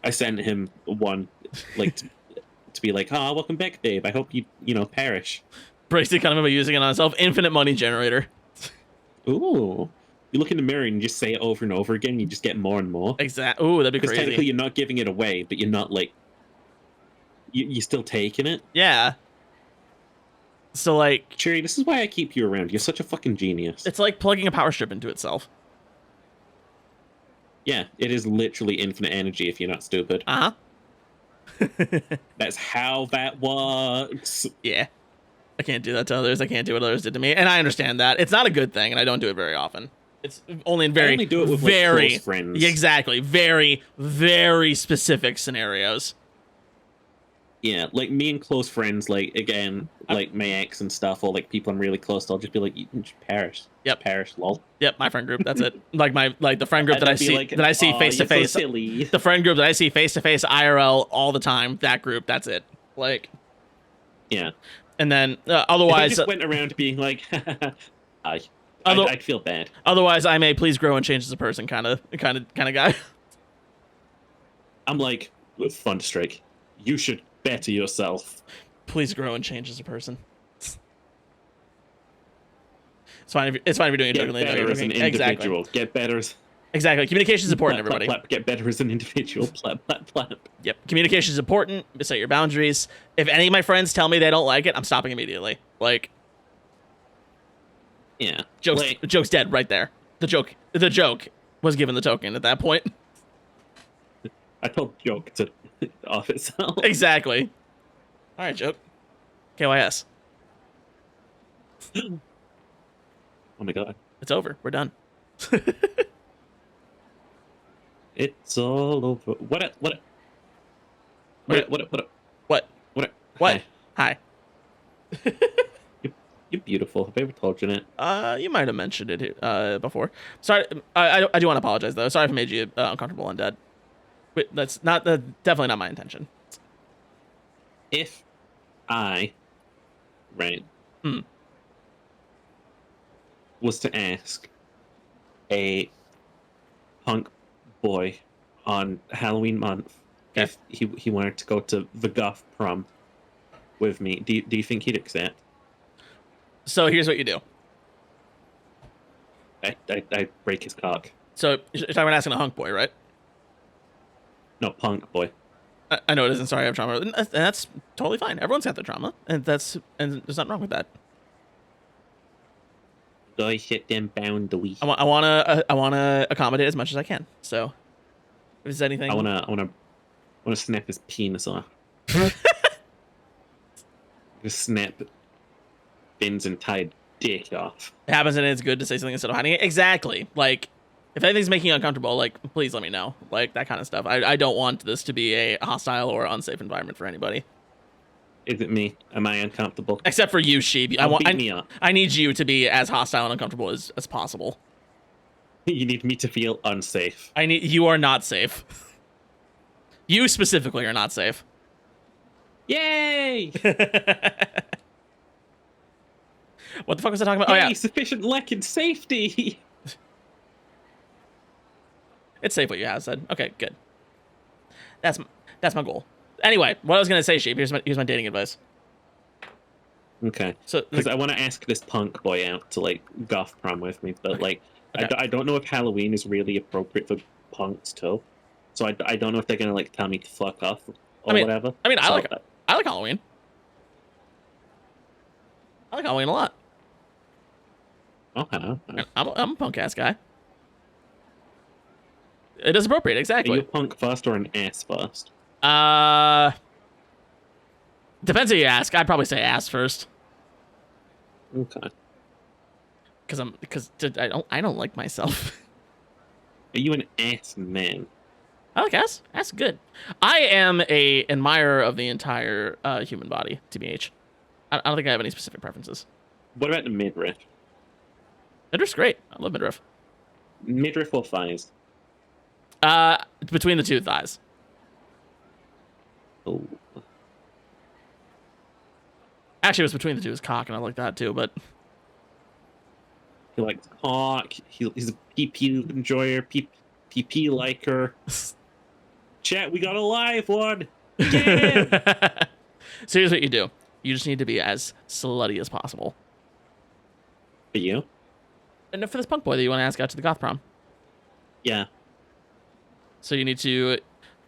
I sent him one like to be like, "Oh, welcome back, Dave. I hope you perish." Brace economy by using it on itself. Infinite money generator. Ooh. You look in the mirror and you just say it over and over again, and you just get more and more. Exactly. Ooh, that'd be Because crazy. technically you're not giving it away, but you're not like... You're still taking it. Yeah. So, like... Cherry, this is why I keep you around. You're such a fucking genius. It's like plugging a power strip into itself. Yeah, it is literally infinite energy if you're not stupid. Uh-huh. That's how that works. Yeah. I can't do that to others. I can't do what others did to me. And I understand that. It's not a good thing, and I don't do it very often. It's only in very, I only do it with very, like, close friends. Yeah, exactly. Very, very specific scenarios. Yeah, like me and close friends, like, again, like my ex and stuff, or like people I'm really close to, I'll just be like, you can just perish. Yep. Perish, lol. Yep, my friend group, that's it. Like the friend group And that I they'll be see like, that I see "Aw, face to you're so face. silly." The friend group that I see face to face IRL all the time, that group, that's it. Like, Yeah. and then If I otherwise just went around being like, I'd feel bad. otherwise I may please grow and change as a person kind of guy. I'm like, with Thunderstrike, you should better yourself. Please grow and change as a person. It's fine if you're doing it Get jokingly. better as an individual. Get better as... Exactly. Communication is important, everybody. Plap, get better as an individual. Plap, plap, plap. Yep. Communication is important. Set your boundaries. If any of my friends tell me they don't like it, I'm stopping immediately. Like, Yeah. joke's dead right there. The joke was given the token at that point. I told joke to off itself. Exactly. All right, joke. KYS. Oh my god. It's over. We're done. It's all over. What? Hi. You're beautiful. Have I ever told you that? You might have mentioned it before. Sorry. I do want to apologize though. Sorry if I made you uncomfortable and dead. But that's not definitely not my intention. If I, right, was to ask a punk boy on Halloween month if he wanted to go to the goth prom with me, do you think he'd accept? So here's what you do. I break his cock. So you're talking about asking a hunk boy, right? No, punk boy. I know it isn't. Sorry, I have trauma, and that's totally fine. Everyone's got their trauma, and there's nothing wrong with that. I hit them boundary. I wanna accommodate as much as I can. So, if there's anything, I wanna snap his penis off. Just snap Ben's entire dick off. It happens, and it's good to say something instead of hiding it. Exactly. Like, if anything's making you uncomfortable, like, please let me know. Like, that kind of stuff. I don't want this to be a hostile or unsafe environment for anybody. Is it me? Am I uncomfortable? Except for you, Sheep. Beat me up. I need you to be as hostile and uncomfortable as possible. You need me to feel unsafe. You are not safe. You specifically are not safe. Yay! What the fuck was I talking about? Hey, Oh yeah, sufficient lack in safety. it's safe what you have said. Okay, good. That's my goal. Anyway, what I was gonna say, Sheep. Here's my dating advice. Okay. So, Because I want to ask this punk boy out to like goth prom with me, but like Okay. I don't know if Halloween is really appropriate for punks too. So I don't know if they're gonna like tell me to fuck off or whatever. I So, like Halloween. I like Halloween a lot. Okay. I'm a punk ass guy. It is appropriate, Are exactly. you a punk first or an ass first? Depends who you ask. I'd probably say ass first. Okay. Because I don't like myself. Are you an ass man? I like ass. Ass is good. I am a admirer of the entire human body. TBH. I don't think I have any specific preferences. What about the midriff? Midriff's great. I love midriff. Midriff or thighs? Between the two thighs. Oh. Actually, it was between the two. His cock, and I like that too. But He likes cock. He's a PP enjoyer. PP liker. Chat, we got a live one. Yeah. So here's what you do. You just need to be as slutty as possible. For you? And for this punk boy that you want to ask out to the goth prom. Yeah. So you need to,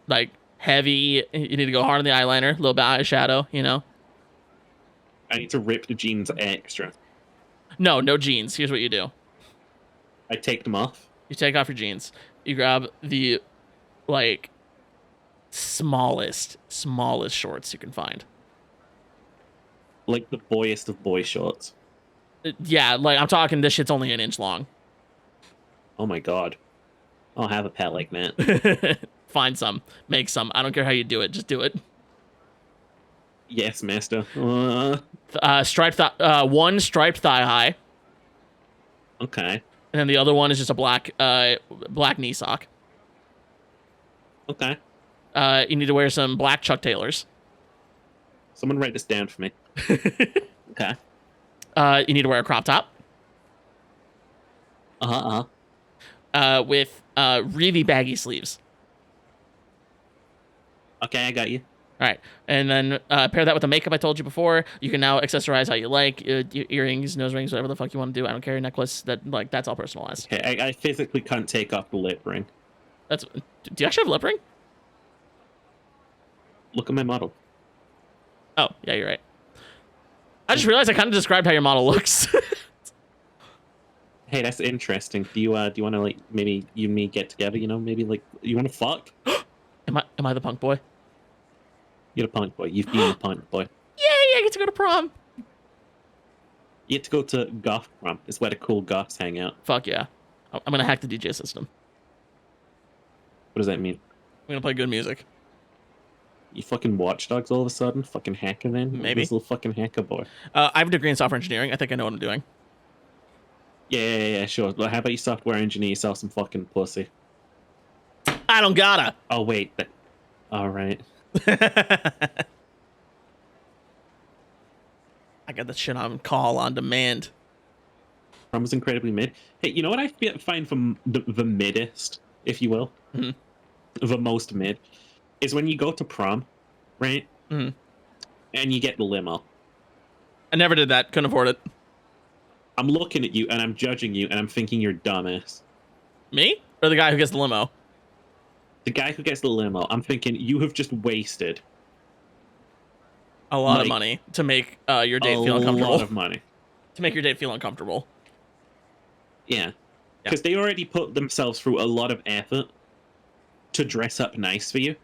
like, heavy. You need to go hard on the eyeliner, a little bit of eyeshadow. You know. I need to rip the jeans extra. No jeans. Here's what you do. I take them off. You take off your jeans. You grab the, like, smallest shorts you can find. Like the boyest of boy shorts. Yeah, like, I'm talking this shit's only an inch long. Oh my god. I'll have a pet like that. Find some. Make some. I don't care how you do it. Just do it. Yes, master. One striped thigh high. Okay. And then the other one is just a black knee sock. Okay. You need to wear some black Chuck Taylors. Someone write this down for me. Okay. You need to wear a crop top. With really baggy sleeves. Okay, I got you. All right, and then pair that with the makeup I told you before. You can now accessorize how you like, earrings, nose rings, whatever the fuck you want to do. I don't care, necklace. That's all personalized. Okay, I physically can't take off the lip ring. Do you actually have a lip ring? Look at my model. Oh, yeah, you're right. I just realized I kind of described how your model looks. Hey, that's interesting. Do you want to like maybe you and me get together? You know, maybe like you want to fuck? Am I the punk boy? You're the punk boy. You've been the punk boy. Yay! I get to go to prom. You get to go to goth prom. It's where the cool goths hang out. Fuck yeah! I'm gonna hack the DJ system. What does that mean? I'm gonna play good music. You fucking watchdogs all of a sudden? Fucking hacker then? Maybe. This little fucking hacker boy. I have a degree in software engineering. I think I know what I'm doing. Yeah, sure. But how about you software engineer yourself some fucking pussy? I don't gotta. Oh, wait. All right. I got that shit on call on demand. Prom was incredibly mid. Hey, you know what I find from the middest, if you will? Mm-hmm. The most mid? Is when you go to prom, right? Mm-hmm. And you get the limo. I never did that. Couldn't afford it. I'm looking at you and I'm judging you and I'm thinking you're dumbass. Me? Or the guy who gets the limo? The guy who gets the limo, I'm thinking you have just wasted a lot of money to make your date feel uncomfortable. A lot of money. To make your date feel uncomfortable. Yeah. Because they already put themselves through a lot of effort to dress up nice for you.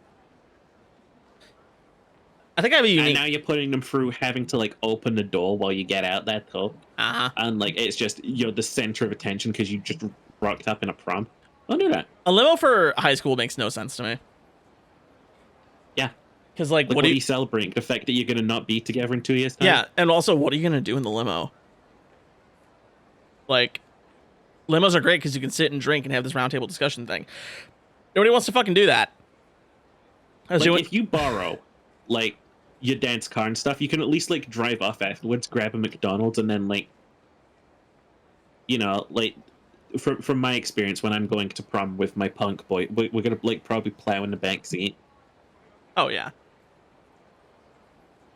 I think I have a unique... And now you're putting them through having to, like, open the door while you get out that tub. Uh-huh. And, like, it's just, you're the center of attention because you just rocked up in a prom. I'll do that. A limo for high school makes no sense to me. Yeah. Because like, Like, what what do are you? you celebrating? The fact that you're gonna not be together in 2 years' time? Yeah, and also, what are you gonna do in the limo? Like, limos are great because you can sit and drink and have this roundtable discussion thing. Nobody wants to fucking do that. Like, if you borrow, like, your dad's car and stuff, you can at least, like, drive off afterwards, grab a McDonald's, and then, like, you know, like, from my experience, when I'm going to prom with my punk boy, we're gonna, like, probably plow in the back seat. Oh yeah.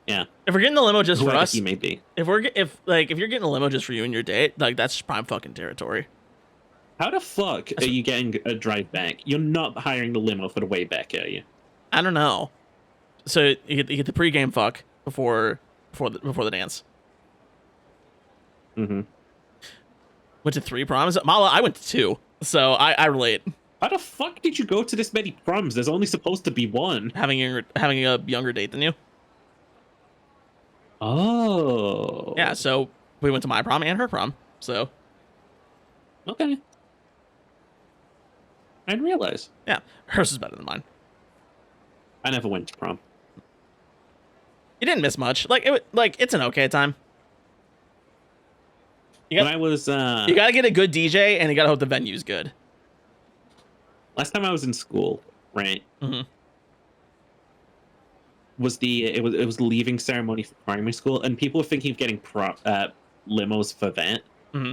Yeah. If we're getting the limo just for Whoever us, he may be. if you're getting a limo just for you and your date, like that's prime fucking territory. How the fuck are you getting a drive back? You're not hiring the limo for the way back, are you? I don't know. So you get the pregame fuck before the dance. Mm-hmm. Went to 3 proms. Mala, I went to 2, so I relate. How the fuck did you go to this many proms? There's only supposed to be one. Having a younger date than you. Oh. Yeah, so we went to my prom and her prom. So Okay. I didn't realize. yeah, hers is better than mine. I never went to prom. You didn't miss much. It's an okay time. When I was You gotta get a good DJ and you gotta hope the venue's good. last time I was in school, right? Mm-hmm. Was it was the leaving ceremony for primary school, and people were thinking of getting limos for that. Mm-hmm.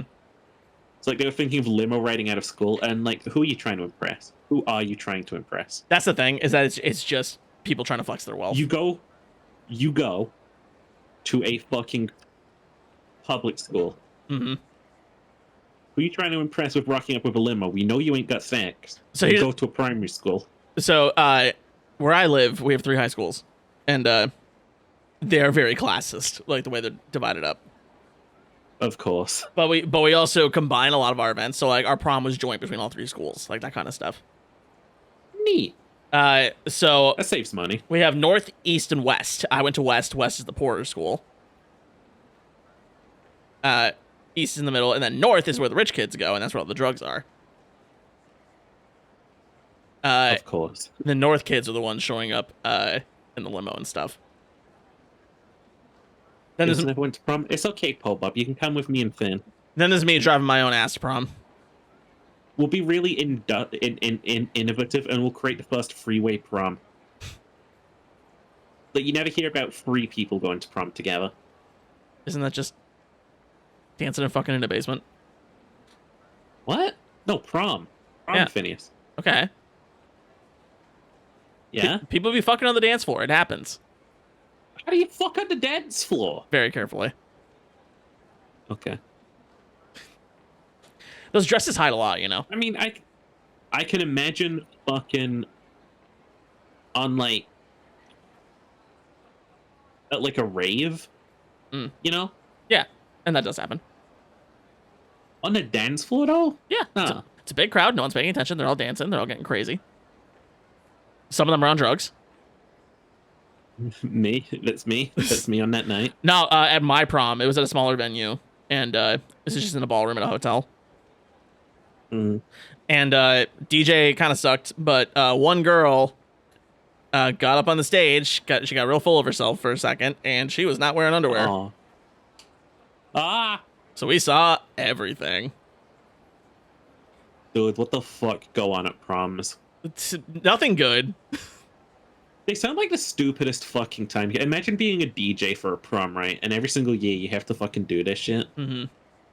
It's like they were thinking of limo riding out of school, and like, who are you trying to impress? Who are you trying to impress? That's the thing, is that it's just people trying to flex their wealth. You go to a fucking public school. Mm-hmm. Who are you trying to impress with rocking up with a limo? We know you ain't got sex. So you here's- go to a primary school. So, where I live, we have 3 high schools, and they are very classist, like the way they're divided up. Of course. But we also combine a lot of our events. So like our prom was joint between all 3 schools, like that kind of stuff. Neat. So That saves money. we have North, East, and West. I went to West. West is the poorer school. East is in the middle, and then North is where the rich kids go, and that's where all the drugs are. Of course. The North kids are the ones showing up in the limo and stuff. Then Isn't everyone to prom? It's okay, Paul Bob. You can come with me and Finn. there's me driving my own ass to prom. We'll be really innovative, and we'll create the first freeway prom. But you never hear about 3 people going to prom together. Isn't that just dancing and fucking in a basement? What? No, prom. Prom, Yeah. Phineas. Okay. Yeah? People be fucking on the dance floor. It happens. How do you fuck on the dance floor? Very carefully. Okay. Those dresses hide a lot, you know? I mean, I can imagine fucking on, like, at, like, a rave, Mm. you know? Yeah, and that does happen. On the dance floor, though? Yeah, Huh. it's a big crowd. No one's paying attention. They're all dancing. They're all getting crazy. Some of them are on drugs. Me? That's me. That's me on that night. No, at my prom, it was at a smaller venue, and this is just in a ballroom at a hotel. Mm. And DJ kind of sucked, but one girl got up on the stage. She got real full of herself for a second, and she was not wearing underwear. Aw. Ah! So we saw everything. Dude, what the fuck go on at proms? It's nothing good. They sound like the stupidest fucking time. Imagine being a DJ for a prom, right? And every single year you have to fucking do this shit. Mm-hmm.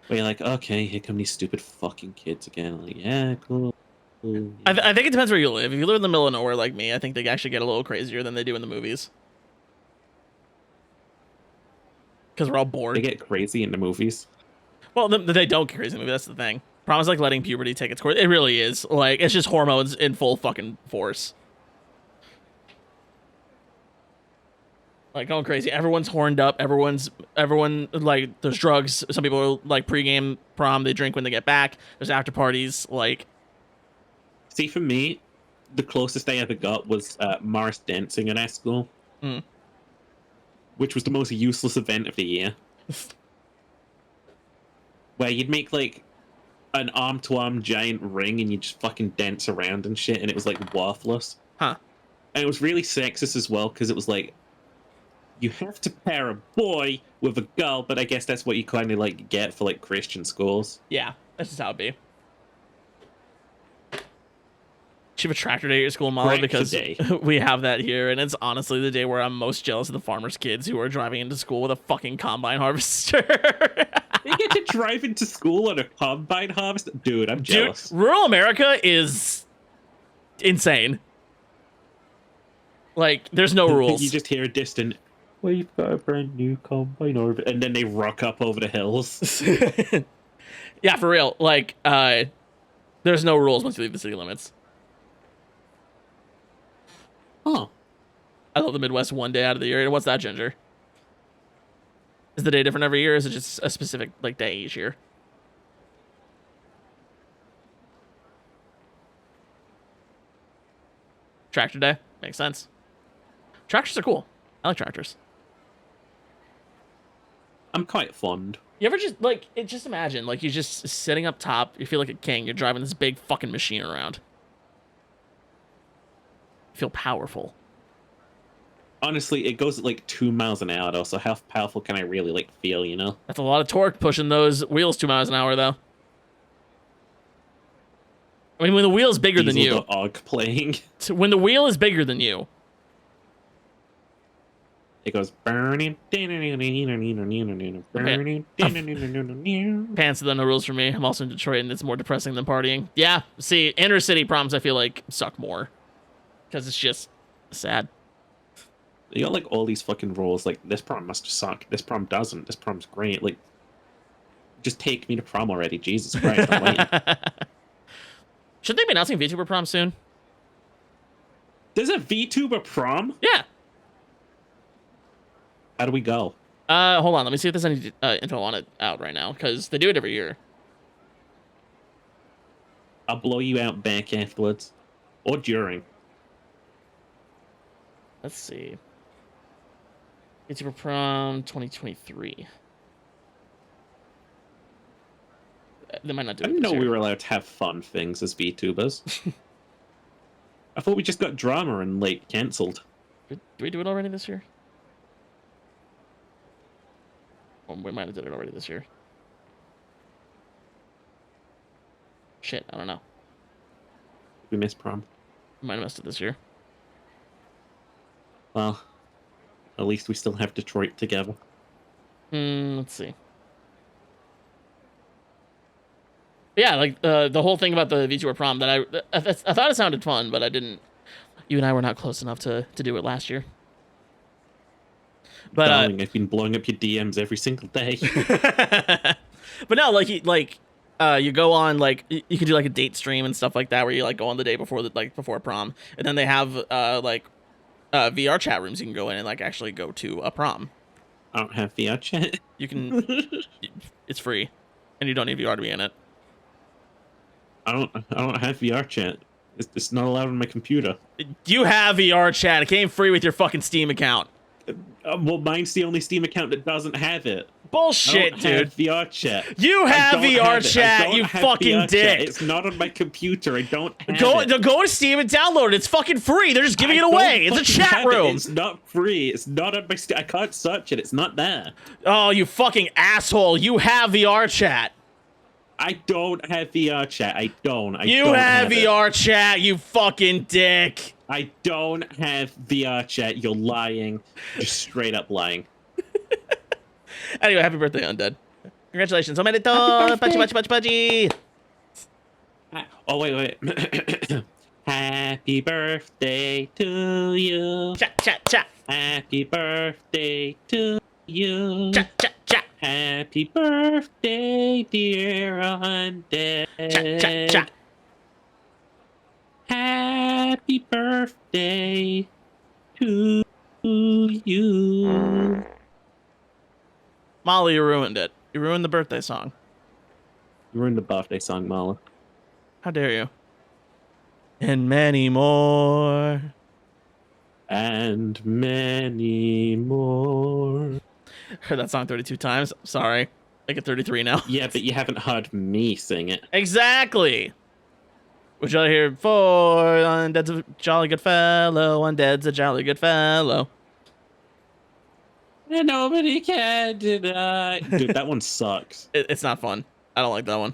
Where you're like, okay, here come these stupid fucking kids again. Like, yeah, cool. Cool. I think it depends where you live. If you live in the middle of nowhere like me, I think they actually get a little crazier than they do in the movies. Because we're all They bored. get crazy in the movies. Well, they don't get crazy in the movie. That's the thing. Prom is like letting puberty take its course. It really is. Like, it's just hormones in full fucking force. Like, going crazy. Everyone's horned up. Everyone, like, there's drugs. Some people are, like, pregame prom. They drink when they get back. There's after parties. Like, See, for me, the closest I ever got was Morris dancing at our school. Mm. Which was the most useless event of the year. Where you'd make, like, an arm-to-arm giant ring and you just fucking dance around and shit, and it was, like, worthless. huh. And it was really sexist as well, because it was like, you have to pair a boy with a girl, but I guess that's what you kind of like get for like Christian schools. Yeah, that's just how it be. You have a tractor day at your school, Mala, because we have that here, and it's honestly the day where I'm most jealous of the farmers' kids who are driving into school with a fucking combine harvester. You get to drive into school on a combine harvester? Dude, I'm jealous. Dude, rural America is insane. Like, there's no rules. You just hear a distant, we've got a brand new combine harvester, and then they rock up over the hills. Yeah, for real. Like, there's no rules once you leave the city limits. Huh. I love the Midwest one day out of the year. And what's that, Ginger? Is the day different every year, or is it just a specific like day each year? Tractor day? Makes sense. Tractors are cool. I like tractors. I'm quite fond. You ever just, like, just imagine, like, you're just sitting up top, you feel like a king, you're driving this big fucking machine around. You feel powerful. Honestly, it goes at like 2 miles an hour though, so how powerful can I really like feel, you know? That's a lot of torque pushing those wheels 2 miles an hour, though. I mean, when the wheel's bigger than you. Playing. When the wheel is bigger than you. It goes burning. Pants are the no rules for me. I'm also in Detroit, and it's more depressing than partying. Yeah, see, inner city proms I feel like suck more. Because it's just sad. You got like all these fucking rules, like this prom must suck, this prom doesn't, this prom's great, like just take me to prom already, Jesus Christ, I'm waiting. Shouldn't they be announcing VTuber prom soon? There's a VTuber prom? Yeah. How do we go? Hold on, let me see if there's any info on it out right now, because they do it every year. I'll blow you out back afterwards. Or during. Let's see. VTuber prom 2023. They might not do it. I didn't know year. we were allowed to have fun things as VTubers. I thought we just got drama and like cancelled. Did we do it already this year? Or we might have did it already this year. Shit, I don't know. We missed prom. We might have missed it this year. Well, at least we still have Detroit together. Let's see. Yeah, like the whole thing about the VTuber prom that I thought it sounded fun, but I didn't. You and I were not close enough to do it last year. But Darling, I've been blowing up your DMs every single day. But no, you go on like you can do like a date stream and stuff like that where you like go on the day before before prom, and then they have VR chat rooms you can go in and like actually go to a prom. I don't have VR chat. You can. It's free, and you don't need VR to be in it. I don't have VR chat. It's not allowed on my computer. You have VR chat. It came free with your fucking Steam account. Well, mine's the only Steam account that doesn't have it. Bullshit, I don't dude. have VR chat. You have VR chat, you fucking VR dick. Chat. It's not on my computer. I don't have it. Go to Steam and download it. It's fucking free. They're just giving it away. It's a chat room. It's not free. It's not on my Steam. I can't search it. It's not there. Oh, you fucking asshole. You have VR chat. I don't have VR chat. I don't. You have VR chat, you fucking dick. I don't have VR chat. You're lying. You're straight up lying. Anyway, happy birthday, Undead. Congratulations. Omerito. Pachi. Oh, wait. Happy birthday to you. Cha. Happy birthday to you. Cha. Happy birthday, dear Undead. Cha. Happy birthday to you. Molly, you ruined it. You ruined the birthday song. You ruined the birthday song, Mala. How dare you? And many more. And many more. Heard that song 32 times. Sorry. I get 33 now. Yeah, but you haven't heard me sing it. Exactly. Would you hear for undead's a jolly good fellow, undead's a jolly good fellow. And nobody can deny. Dude, that one sucks. It's not fun. I don't like that one.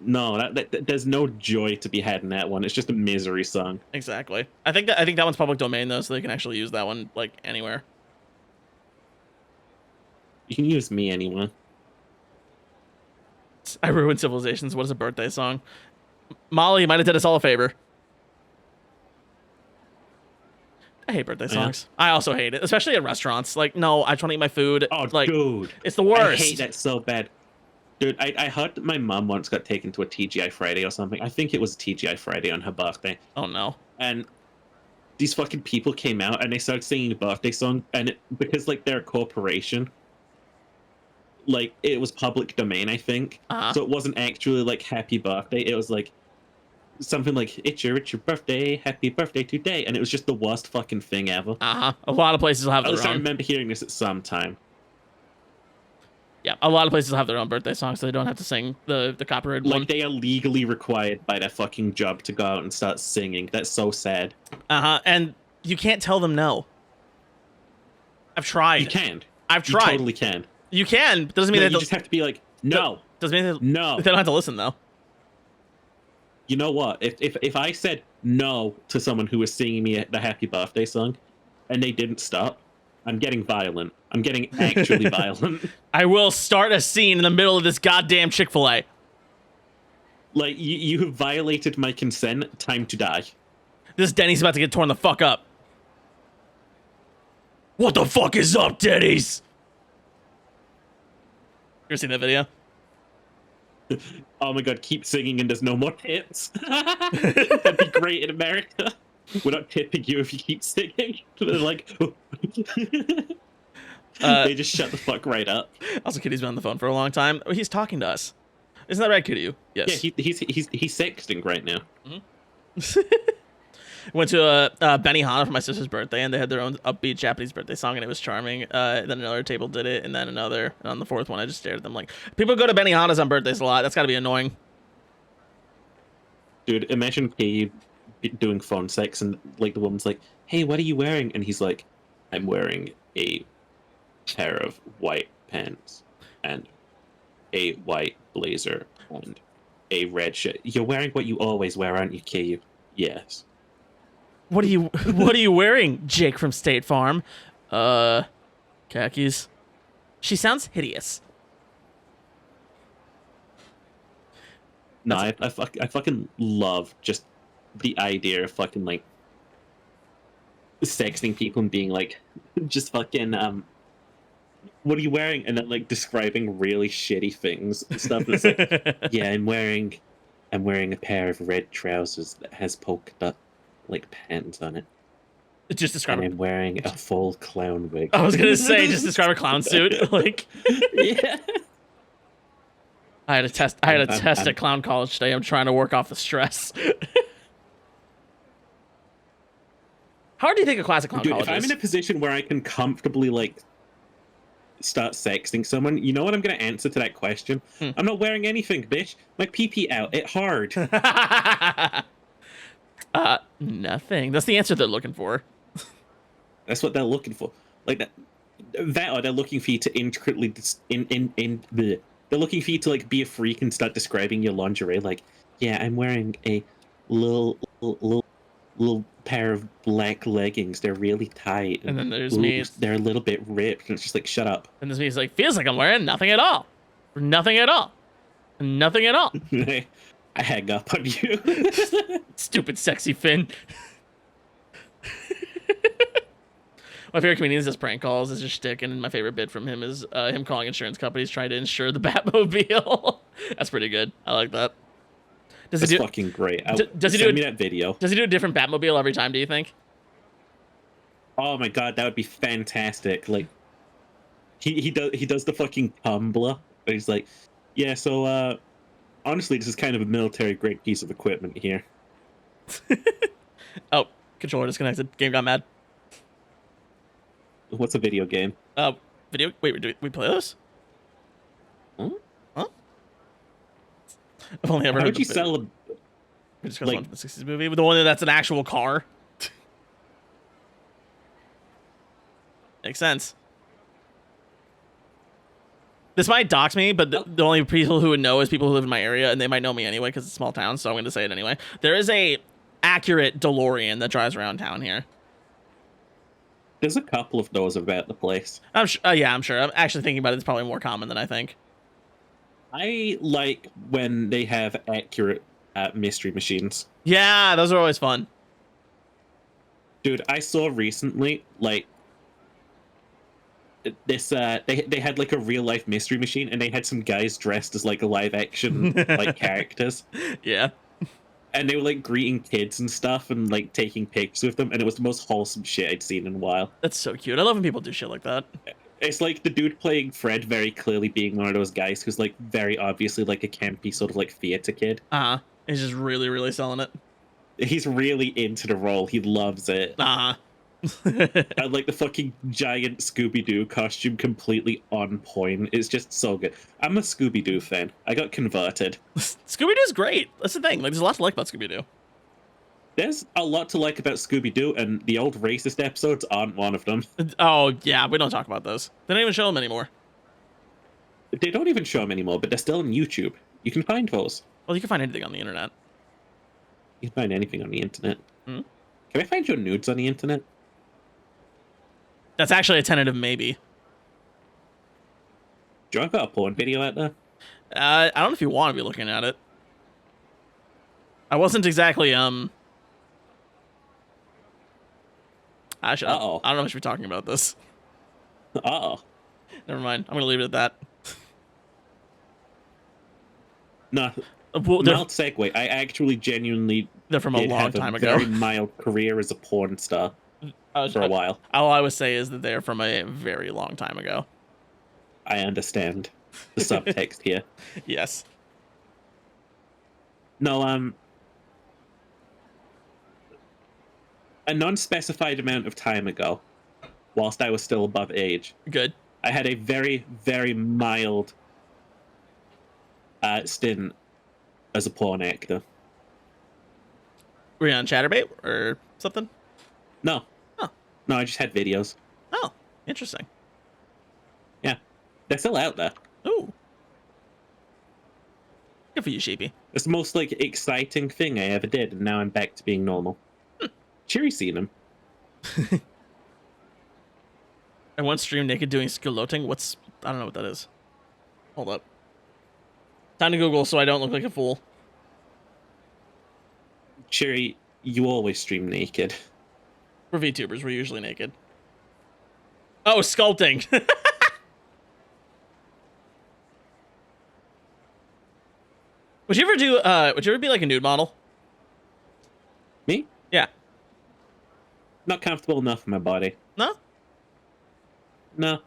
No, there's no joy to be had in that one. It's just a misery song. Exactly. I think that one's public domain though, so they can actually use that one like anywhere. You can use me anywhere. I ruined civilizations. What is a birthday song? Molly, you might have did us all a favor. I hate birthday songs. I also hate it, especially at restaurants. Like, no, I just want to eat my food. Oh, like, dude, it's the worst. I hate that so bad. Dude, I heard that my mom once got taken to a TGI Friday or something. I think it was a TGI Friday on her birthday. Oh no. And these fucking people came out and they started singing a birthday song, and because like they're a corporation, like it was public domain, I think. So it wasn't actually like happy birthday. It was like something like it's your birthday, happy birthday today, and it was just the worst fucking thing ever. A lot of places will have their own. I remember hearing this at some time. Yeah, a lot of places will have their own birthday songs, so they don't have to sing the copyrighted one. Like they are legally required by their fucking job to go out and start singing. That's so sad. And you can't tell them no. I've tried. You can. I've tried. You totally can. You can. But doesn't mean you just have to be like, no. Doesn't mean no. They don't have to listen though. You know what? If I said no to someone who was singing me the happy birthday song, and they didn't stop, I'm getting violent. I'm getting actually violent. I will start a scene in the middle of this goddamn Chick-fil-A. Like, you have violated my consent. Time to die. This Denny's about to get torn the fuck up. What the fuck is up, Denny's? You ever seen that video? Oh my god, keep singing and there's no more tips. That'd be great in America. We're not tipping you if you keep singing. They're like, they just shut the fuck right up. Also, Kitty's been on the phone for a long time. Oh, he's talking to us. Isn't that right, Kiryu? Yes. Yeah, he's sexting right now. Went to Benihana for my sister's birthday, and they had their own upbeat Japanese birthday song, and it was charming. Then another table did it, and then another. And on the fourth one, I just stared at them like, people go to Benihanas on birthdays a lot. That's got to be annoying. Dude, imagine he doing phone sex, and like the woman's like, "Hey, what are you wearing?" And he's like, "I'm wearing a pair of white pants and a white blazer and a red shirt. You're wearing what you always wear, aren't you, Kiryu?" "Yes." What are you wearing, Jake from State Farm? Khakis. She sounds hideous. No, I fucking love just the idea of fucking like sexting people and being like, just fucking what are you wearing? And then like describing really shitty things and stuff. It's like, yeah, I'm wearing a pair of red trousers that has polka dot like pants on it. Just describe. And I'm wearing a full clown wig. I was gonna say, just describe a clown suit. Like, yeah. I had a test at clown college today. I'm trying to work off the stress. How hard do you think a classic clown college if I'm is? in a position where I can comfortably like start sexting someone, you know what I'm gonna answer to that question? I'm not wearing anything, bitch. My pee out. It hard. Nothing. That's the answer they're looking for. That's what they're looking for. Like that or they're looking for you to intricately they're looking for you to like be a freak and start describing your lingerie. Like, yeah, I'm wearing a little pair of black leggings. They're really tight. And then there's me. They're a little bit ripped. And it's just like, shut up. And there's me. It's like, feels like I'm wearing nothing at all. Nothing at all. Nothing at all. I hang up on you. Stupid sexy Finn. My favorite comedian is just prank calls. Is just shtick, and my favorite bit from him is him calling insurance companies trying to insure the Batmobile. That's pretty good. I like that. That's fucking great. Does he send me that video? Does he do a different Batmobile every time? Do you think? Oh my god, that would be fantastic. Like, he does the fucking tumbler. He's like, yeah. So honestly, this is kind of a military grade piece of equipment here. Oh, controller disconnected. Game got mad. What's a video game? Video. Wait, do we play this? Huh? I've only ever. How would you sell a? We discussed Like- one from the 60s movie, the one that's an actual car. Makes sense. This might dox me, but the only people who would know is people who live in my area, and they might know me anyway because it's a small town, so I'm going to say it anyway. There is a accurate DeLorean that drives around town here. There's a couple of those about the place. Yeah, I'm sure. I'm actually thinking about it. It's probably more common than I think. I like when they have accurate mystery machines. Yeah, those are always fun. Dude, I saw recently, like, this they had like a real life mystery machine, and they had some guys dressed as like live action like characters, Yeah. and they were like greeting kids and stuff and like taking pictures with them, and it was the most wholesome shit I'd seen in a while. That's so cute. I love when people do shit like that. It's like the dude playing Fred very clearly being one of those guys who's like very obviously like a campy sort of like theater kid. Uh-huh. He's just really, really selling it. He's really into the role. He loves it. Uh-huh. And like the fucking giant Scooby-Doo costume completely on point. It's just so good. I'm a Scooby-Doo fan. I got converted. Scooby-Doo's great. That's the thing. Like, there's a lot to like about Scooby-Doo. There's a lot to like about Scooby-Doo, and the old racist episodes aren't one of them. Oh, yeah, we don't talk about those. They don't even show them anymore. They don't even show them anymore, but they're still on YouTube. You can find those. Well, you can find anything on the internet. You can find anything on the internet. Hmm? Can I find your nudes on the internet? That's actually a tentative maybe. Do you want to got a porn video out there? I don't know if you want to be looking at it. I wasn't exactly, Actually, Uh-oh. I don't know if we should be talking about this. Uh-oh. Never mind. I'm going to leave it at that. No, Well, they're, mild segue. I actually genuinely they're from a did long have time a ago. very mild career as a porn star for a while. All I would say is that they're from a very long time ago. I understand the subtext here. Yes. No, a non-specified amount of time ago, whilst I was still above age, Good. I had a very, very mild stint as a porn actor. Were you on Chatterbait or something? No. Oh. No, I just had videos. Oh, interesting. Yeah. They're still out there. Ooh. Good for you, Sheepy. It's the most, like, exciting thing I ever did, and now I'm back to being normal. Cheery seen him. I once streamed naked doing skeleting. I don't know what that is. Hold up. Time to Google so I don't look like a fool. Cheery, you always stream naked. For VTubers, we're usually naked. Oh, sculpting. Would you ever be like a nude model? Me? Yeah. Not comfortable enough in my body. No? No.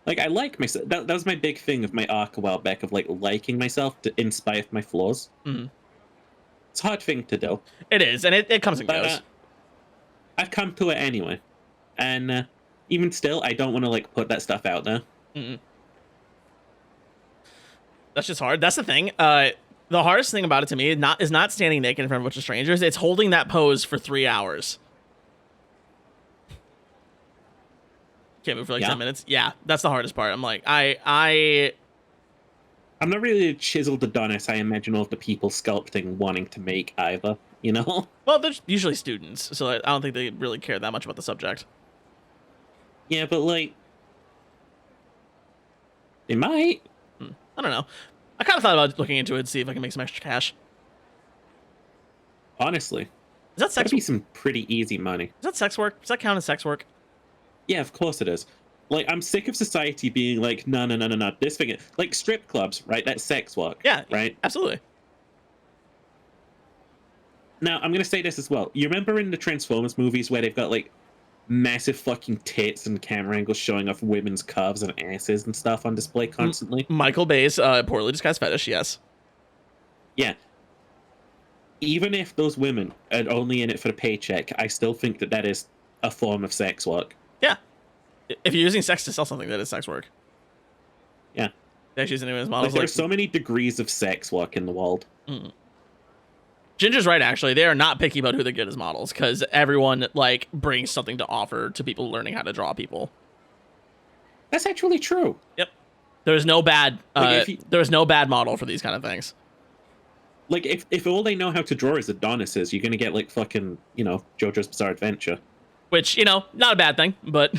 Like, I like myself. That was my big thing of my arc a while back, of, like, liking myself to in spite of my flaws. Mm-hmm. It's a hard thing to do. It is, and it comes and But goes. I've come to it anyway. And even still, I don't want to, like, put that stuff out there. Mm-mm. That's just hard. That's the thing. The hardest thing about it to me is not standing naked in front of a bunch of strangers. It's holding that pose for 3 hours. Can't move for like 10 minutes. Yeah, that's the hardest part. I'm like, I'm not really a chiseled Adonis I imagine all of the people sculpting wanting to make either, you know? Well, they're usually students, so I don't think they really care that much about the subject. Yeah, but, like, they might. I don't know. I kind of thought about looking into it to see if I can make some extra cash. Honestly. Is that sex? That'd be some pretty easy money. Is that sex work? Does that count as sex work? Yeah, of course it is. Like, I'm sick of society being like, no, this thing. Like, strip clubs, right? That's sex work. Yeah, right? Absolutely. Now, I'm going to say this as well. You remember in the Transformers movies where they've got, like, massive fucking tits and camera angles showing off women's calves and asses and stuff on display constantly? Michael Bay's poorly disguised fetish, yes. Yeah. Even if those women are only in it for the paycheck, I still think that is a form of sex work. Yeah. If you're using sex to sell something, that is sex work. Yeah. They're actually using it as models. Like, there are so many degrees of sex work in the world. Mm. Ginger's right, actually. They are not picky about who they get as models because everyone like brings something to offer to people learning how to draw people. That's actually true. Yep. There's no bad. Like there's no bad model for these kind of things. Like if all they know how to draw is Adonises, you're gonna get like fucking JoJo's Bizarre Adventure. Which not a bad thing, but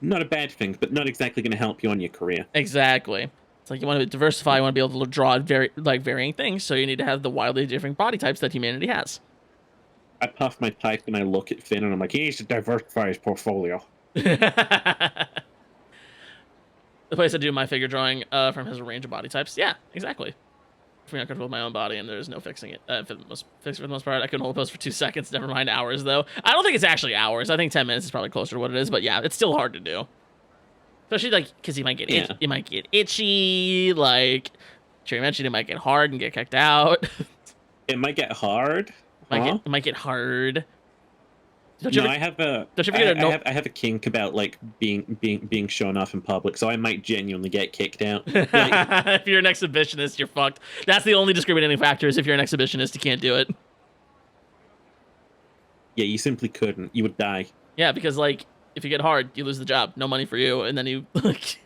not a bad thing, but not exactly gonna help you on your career. Exactly. It's like you want to diversify, you want to be able to draw varying things, so you need to have the wildly different body types that humanity has. I puff my pipe and I look at Finn and I'm like, he needs to diversify his portfolio. The place I do my figure drawing from has a range of body types. Yeah, exactly. If I'm not comfortable with my own body and there's no fixing it, for the most part, I couldn't hold a pose for 2 seconds. Never mind hours, though. I don't think it's actually hours. I think 10 minutes is probably closer to what it is, but yeah, it's still hard to do. Especially like because you might get you might get itchy. Like Cherry mentioned, it might get hard and get kicked out. It might get hard. It might get hard. I have a kink about like being shown off in public, so I might genuinely get kicked out. Like, if you're an exhibitionist, you're fucked. That's the only discriminating factor is if you're an exhibitionist, you can't do it. Yeah, you simply couldn't. You would die. Yeah, because like if you get hard, you lose the job. No money for you, and then you like.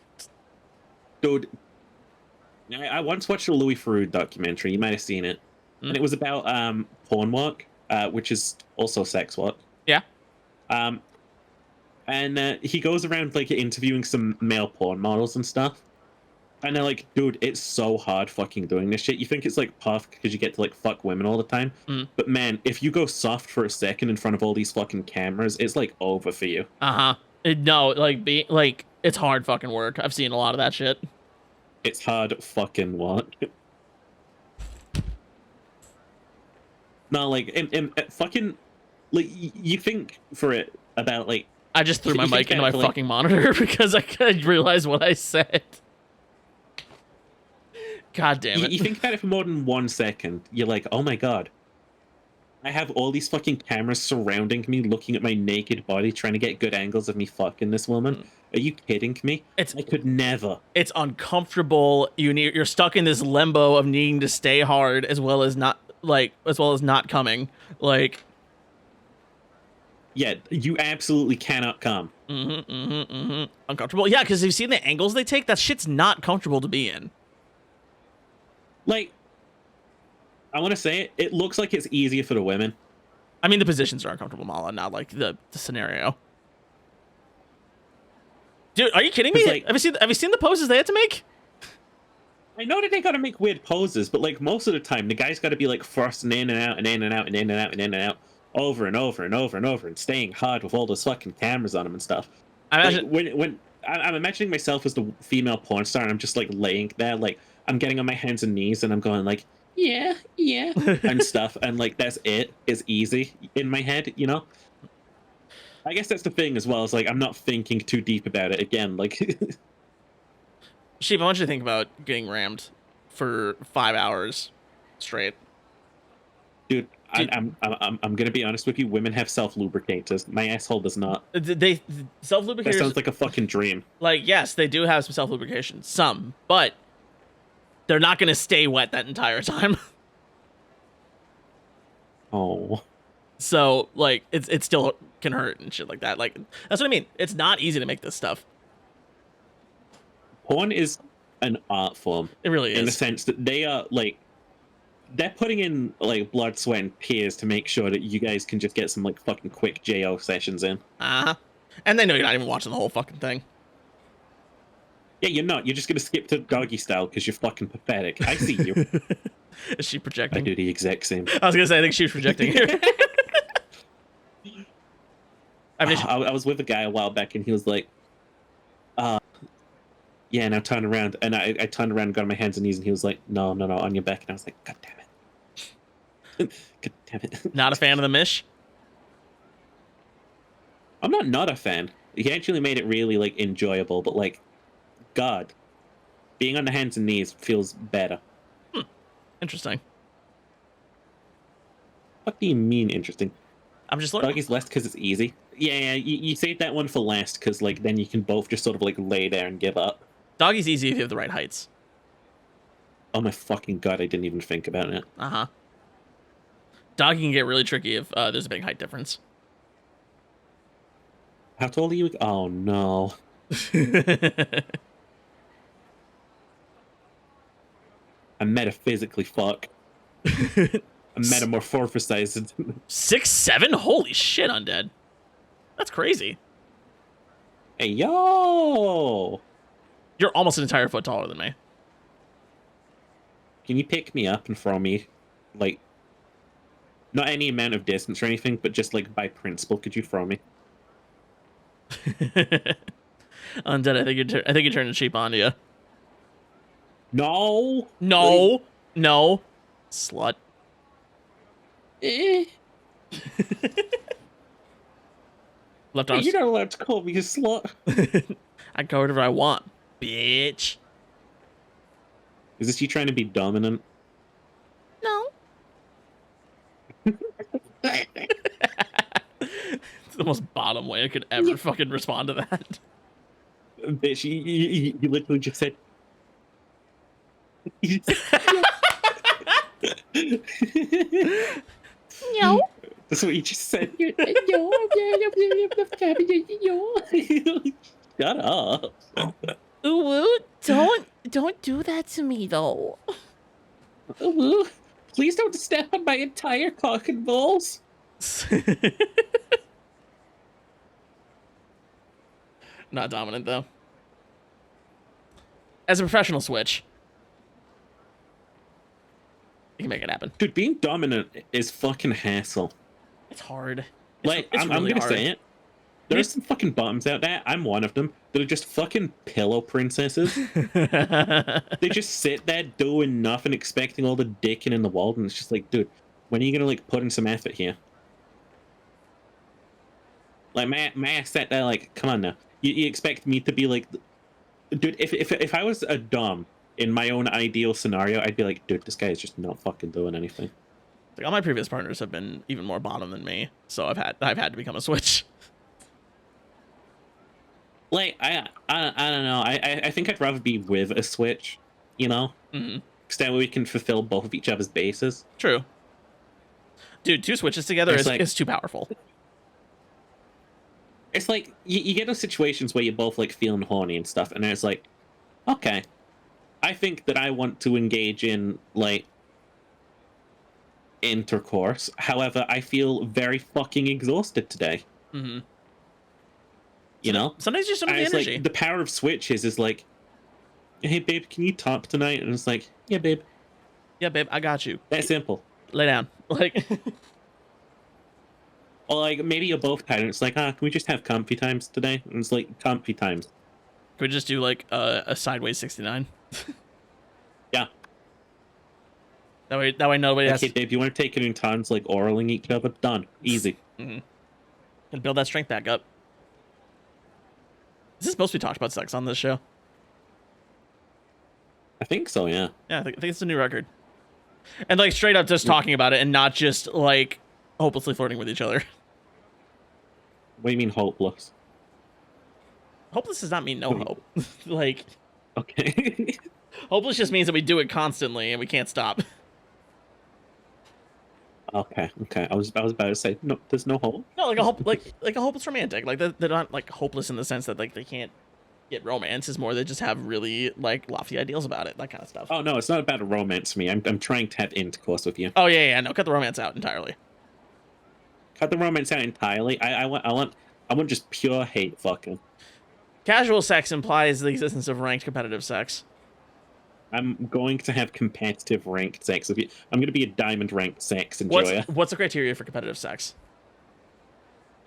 Dude, I once watched a Louis Theroux documentary. You might have seen it, and it was about porn work, which is also sex work. Yeah. And he goes around like interviewing some male porn models and stuff. And they're like, dude, it's so hard fucking doing this shit. You think it's like puff because you get to like fuck women all the time. But man, if you go soft for a second in front of all these fucking cameras, it's like over for you. No, like it's hard fucking work. I've seen a lot of that shit. It's hard fucking work. No, like in fucking like you think for it about like. I just threw my mic into my fucking monitor because I realized what I said. God damn it. You think about it for more than 1 second. You're like, oh my god. I have all these fucking cameras surrounding me, looking at my naked body, trying to get good angles of me fucking this woman. Are you kidding me? I could never. It's uncomfortable. You're stuck in this limbo of needing to stay hard as well as not coming. Like. Yeah, you absolutely cannot come. Uncomfortable. Yeah, because you've seen the angles they take. That shit's not comfortable to be in. Like, I want to say it. It looks like it's easier for the women. I mean, the positions are uncomfortable, Mala, not like the scenario. Dude, are you kidding me? Like, have you seen the poses they had to make? I know that they got to make weird poses, but like most of the time, the guy's got to be like thrusting in and out and in and out and in and out and in and out. Over and over and over and over and staying hard with all those fucking cameras on them and stuff. I imagine when I'm imagining myself as the female porn star and I'm just like laying there, like I'm getting on my hands and knees and I'm going like, yeah, and stuff. And like, that's it. It's easy in my head, I guess that's the thing as well. It's like, I'm not thinking too deep about it again. Like, Sheep, I want you to think about getting rammed for 5 hours straight. Dude, I'm gonna be honest with you. Women have self-lubricators. My asshole does not. They self-lubricators. That sounds like a fucking dream. Like, yes, they do have some self-lubrication, but they're not gonna stay wet that entire time. Oh. So like, it still can hurt and shit like that. Like, that's what I mean. It's not easy to make this stuff. Porn is an art form. It really is. In the sense that they are like. They're putting in like blood, sweat, and tears to make sure that you guys can just get some like fucking quick JO sessions in. And they know you're not even watching the whole fucking thing. Yeah, you're not. You're just gonna skip to doggy style because you're fucking pathetic. I see you. Is she projecting? I do the exact same. I was gonna say I think she was projecting here. I was with a guy a while back and he was like, yeah, and I turned around and I turned around and got on my hands and knees and he was like, no, on your back. And I was like, God damn it. God damn it. Not a fan of the Mish? I'm not a fan. He actually made it really like enjoyable, but like, God, being on the hands and knees feels better. Interesting. What do you mean interesting? I'm just looking. Doggy's less because it's easy. Yeah, you save that one for last because like then you can both just sort of like lay there and give up. Doggy's easy if you have the right heights. Oh my fucking god, I didn't even think about it. Doggy can get really tricky if there's a big height difference. How tall are you? Oh no. I'm metaphysically fucked. I'm metamorphosized. 6'7"? Holy shit, Undead. That's crazy. Hey, yo! You're almost an entire foot taller than me. Can you pick me up and throw me, like, not any amount of distance or anything, but just, like, by principle, could you throw me? Undead, I think you're turning sheep onto you. No! No! No! Slut. Eh. Left arm. You're not allowed to call me a slut. I can go whatever I want, bitch. Is this you trying to be dominant? No. It's the most bottom way I could ever fucking respond to that. Bitch, you literally just said... No. That's what you just said. Shut up. Ooh, don't do that to me though. Ooh, please don't step on my entire cock and balls. Not dominant though. As a professional switch, you can make it happen. Dude, being dominant is fucking hassle. It's hard. Like, It's I'm really gonna hard. say it. There's some fucking bottoms out there. I'm one of them. That are just fucking pillow princesses. They just sit there doing nothing, expecting all the dicking in the world, and it's just like, dude, when are you gonna like put in some effort here? Like, may I sit there like, come on now. You expect me to be like, dude? If I was a dom in my own ideal scenario, I'd be like, dude, this guy is just not fucking doing anything. Like, all my previous partners have been even more bottom than me, so I've had to become a switch. Like, I don't know. I think I'd rather be with a switch, you know? Mm-hmm. Because that way we can fulfill both of each other's bases. True. Dude, two switches together is too powerful. It's like, you get those situations where you're both, like, feeling horny and stuff, and it's like, okay, I think that I want to engage in, like, intercourse. However, I feel very fucking exhausted today. Mm-hmm. You know? Sometimes you just don't have the energy. Like, the power of switches is like, hey, babe, can you talk tonight? And it's like, yeah, babe. Yeah, babe, I got you. That simple. Lay down. Like, or like, maybe you're both tired, and it's like, can we just have comfy times today? And it's like, comfy times. Could we just do, like, a sideways 69? Yeah. That way nobody has to... babe, you want to take it in times, like, oraling each other? Done. Easy. Mm-hmm. And build that strength back up. Is this supposed to be talked about sex on this show? I think so, yeah. Yeah, I think it's a new record. And, like, straight up just talking about it and not just, like, hopelessly flirting with each other. What do you mean, hopeless? Hopeless does not mean no hope. Like... Okay. Hopeless just means that we do it constantly and we can't stop. Okay. I was about to say, no, there's no hope. No, like a hopeless romantic. Like they're not like hopeless in the sense that like they can't get romance. It's more they just have really like lofty ideals about it, that kind of stuff. Oh no, it's not about a romance for me. I'm trying to have intercourse with you. Oh yeah, no, cut the romance out entirely. Cut the romance out entirely. I want just pure hate fucking. Casual sex implies the existence of ranked competitive sex. I'm going to have competitive ranked sex with you. I'm going to be a diamond ranked sex enjoyer. What's the criteria for competitive sex?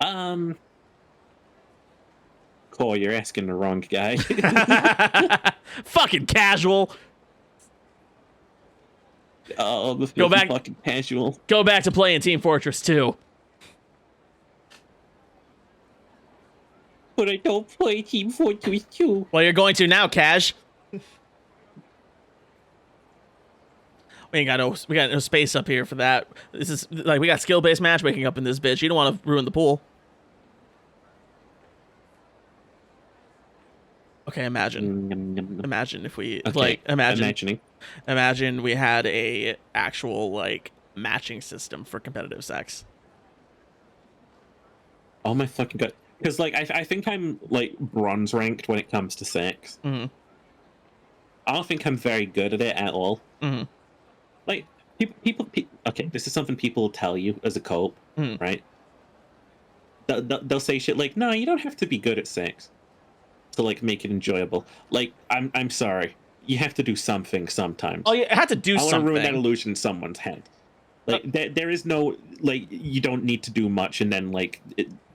Core, you're asking the wrong guy. Fucking casual. Oh, go back. Fucking casual. Go back to playing Team Fortress 2. But I don't play Team Fortress 2. Well, you're going to now, Cash. We got no space up here for that. This is like we got skill-based matchmaking up in this bitch. You don't want to ruin the pool. Okay, imagine if we imagine we had a actual like matching system for competitive sex. Oh my fucking god! Because like I think I'm like bronze ranked when it comes to sex. Mm-hmm. I don't think I'm very good at it at all. Mm-hmm. Like okay, this is something people will tell you as a cope, Mm-hmm. right? They'll say shit like, "No, you don't have to be good at sex to like make it enjoyable." Like, I'm sorry, you have to do something sometimes. Oh, yeah, I had to do I want to something. ruin that illusion in someone's head. Like, there is no like you don't need to do much, and then like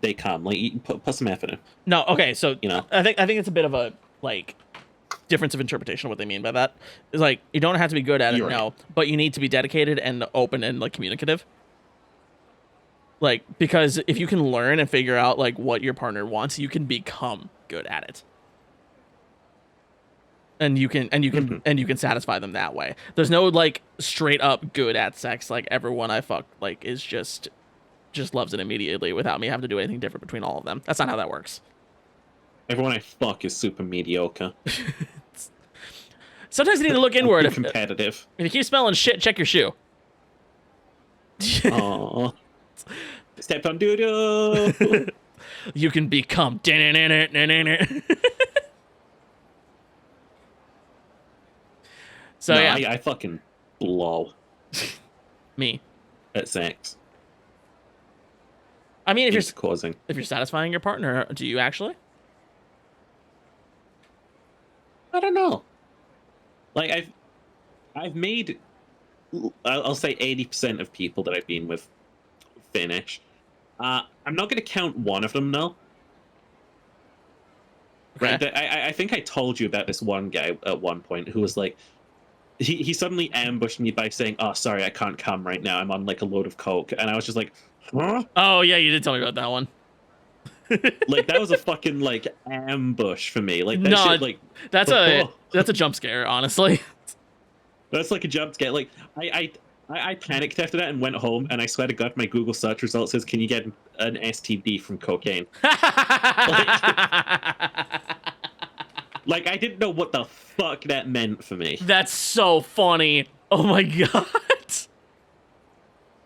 they come. Like, you put some effort in. No, okay, so You know, I think it's a bit of a like difference of interpretation of what they mean by that. Is like you don't have to be good at it, You're right. no, but you need to be dedicated and open and like communicative. Like, because if you can learn and figure out like what your partner wants, you can become good at it. And you can satisfy them that way. There's no like straight up good at sex. Like everyone I fuck like is just loves it immediately without me having to do anything different between all of them. That's not how that works. everyone I fuck is super mediocre. Sometimes you need to look inward. Too competitive. If you keep smelling shit, check your shoe. Oh, stepped on doo-doo. You can become. So No, yeah, I fucking blow me. at sex. I mean, It's causing. if you're satisfying your partner, do you actually? I don't know. Like I've made, I'll say 80% of people that I've been with finish. I'm not going to count one of them now. Okay. Right? I think I told you about this one guy at one point who was like, he suddenly ambushed me by saying, "Oh, sorry, I can't come right now. I'm on like a load of coke," and I was just like, "Huh?" Oh yeah, you did tell me about that one. Like that was a fucking like ambush for me. Like that No, shit. Like that's a jump scare, honestly. that's like a jump scare. Like I panicked after that and went home, and I swear to God, my Google search result says, "Can you get an STD from cocaine?" Like I didn't know what the fuck that meant for me. That's so funny. Oh my god.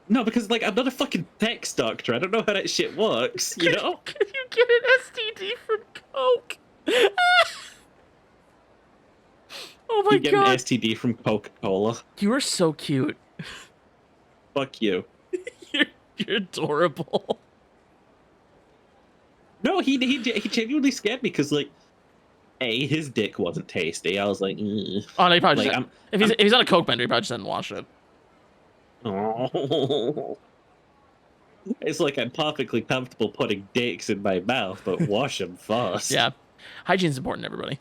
No, because like I'm not a fucking sex doctor. I don't know how that shit works. You know? Can you get an STD from coke? Oh my You get an god. STD from Coca-Cola. You are so cute. Fuck you. You're adorable. No, he genuinely scared me because like, his dick wasn't tasty. I was like, "Ugh." Oh no, he probably Like, just, if he's on a coke bender, he probably just didn't watch it. Oh. It's like I'm perfectly comfortable putting dicks in my mouth, but wash them first. Yeah, hygiene's important, everybody.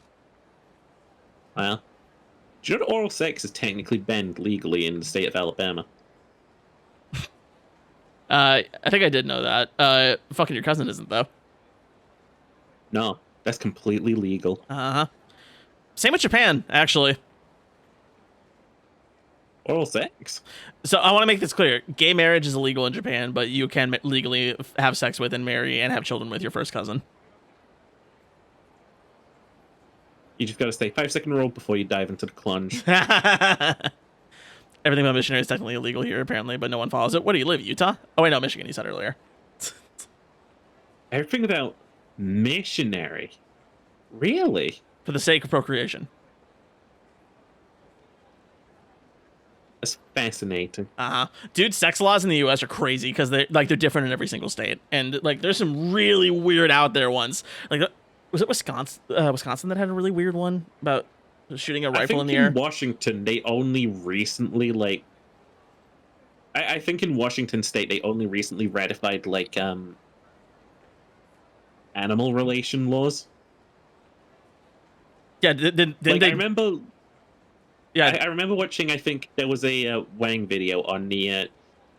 Well, do you know that oral sex is technically banned legally in the state of Alabama? I think I did know that. Fucking your cousin isn't though. No, that's completely legal. Uh-huh. Same with Japan, actually. Oral sex? So I want to make this clear. Gay marriage is illegal in Japan, but you can legally have sex with and marry and have children with your first cousin. You just gotta stay 5-second rule before you dive into the plunge. Everything about missionary is technically illegal here, apparently, but no one follows it. Where do you live, Utah? Oh, wait, no, Michigan, you said earlier. Everything about missionary? Really? For the sake of procreation. That's fascinating. Uh-huh. Dude, sex laws in the U.S. are crazy because they're different in every single state. And, like, there's some really weird out there ones. Like, was it Wisconsin that had a really weird one about shooting a rifle in the air? In Washington, they only recently, like... I think in Washington State, they only recently ratified, like, animal relation laws. Yeah, didn't Like, they... I remember... Yeah, I remember watching, I think there was a Wang video on the...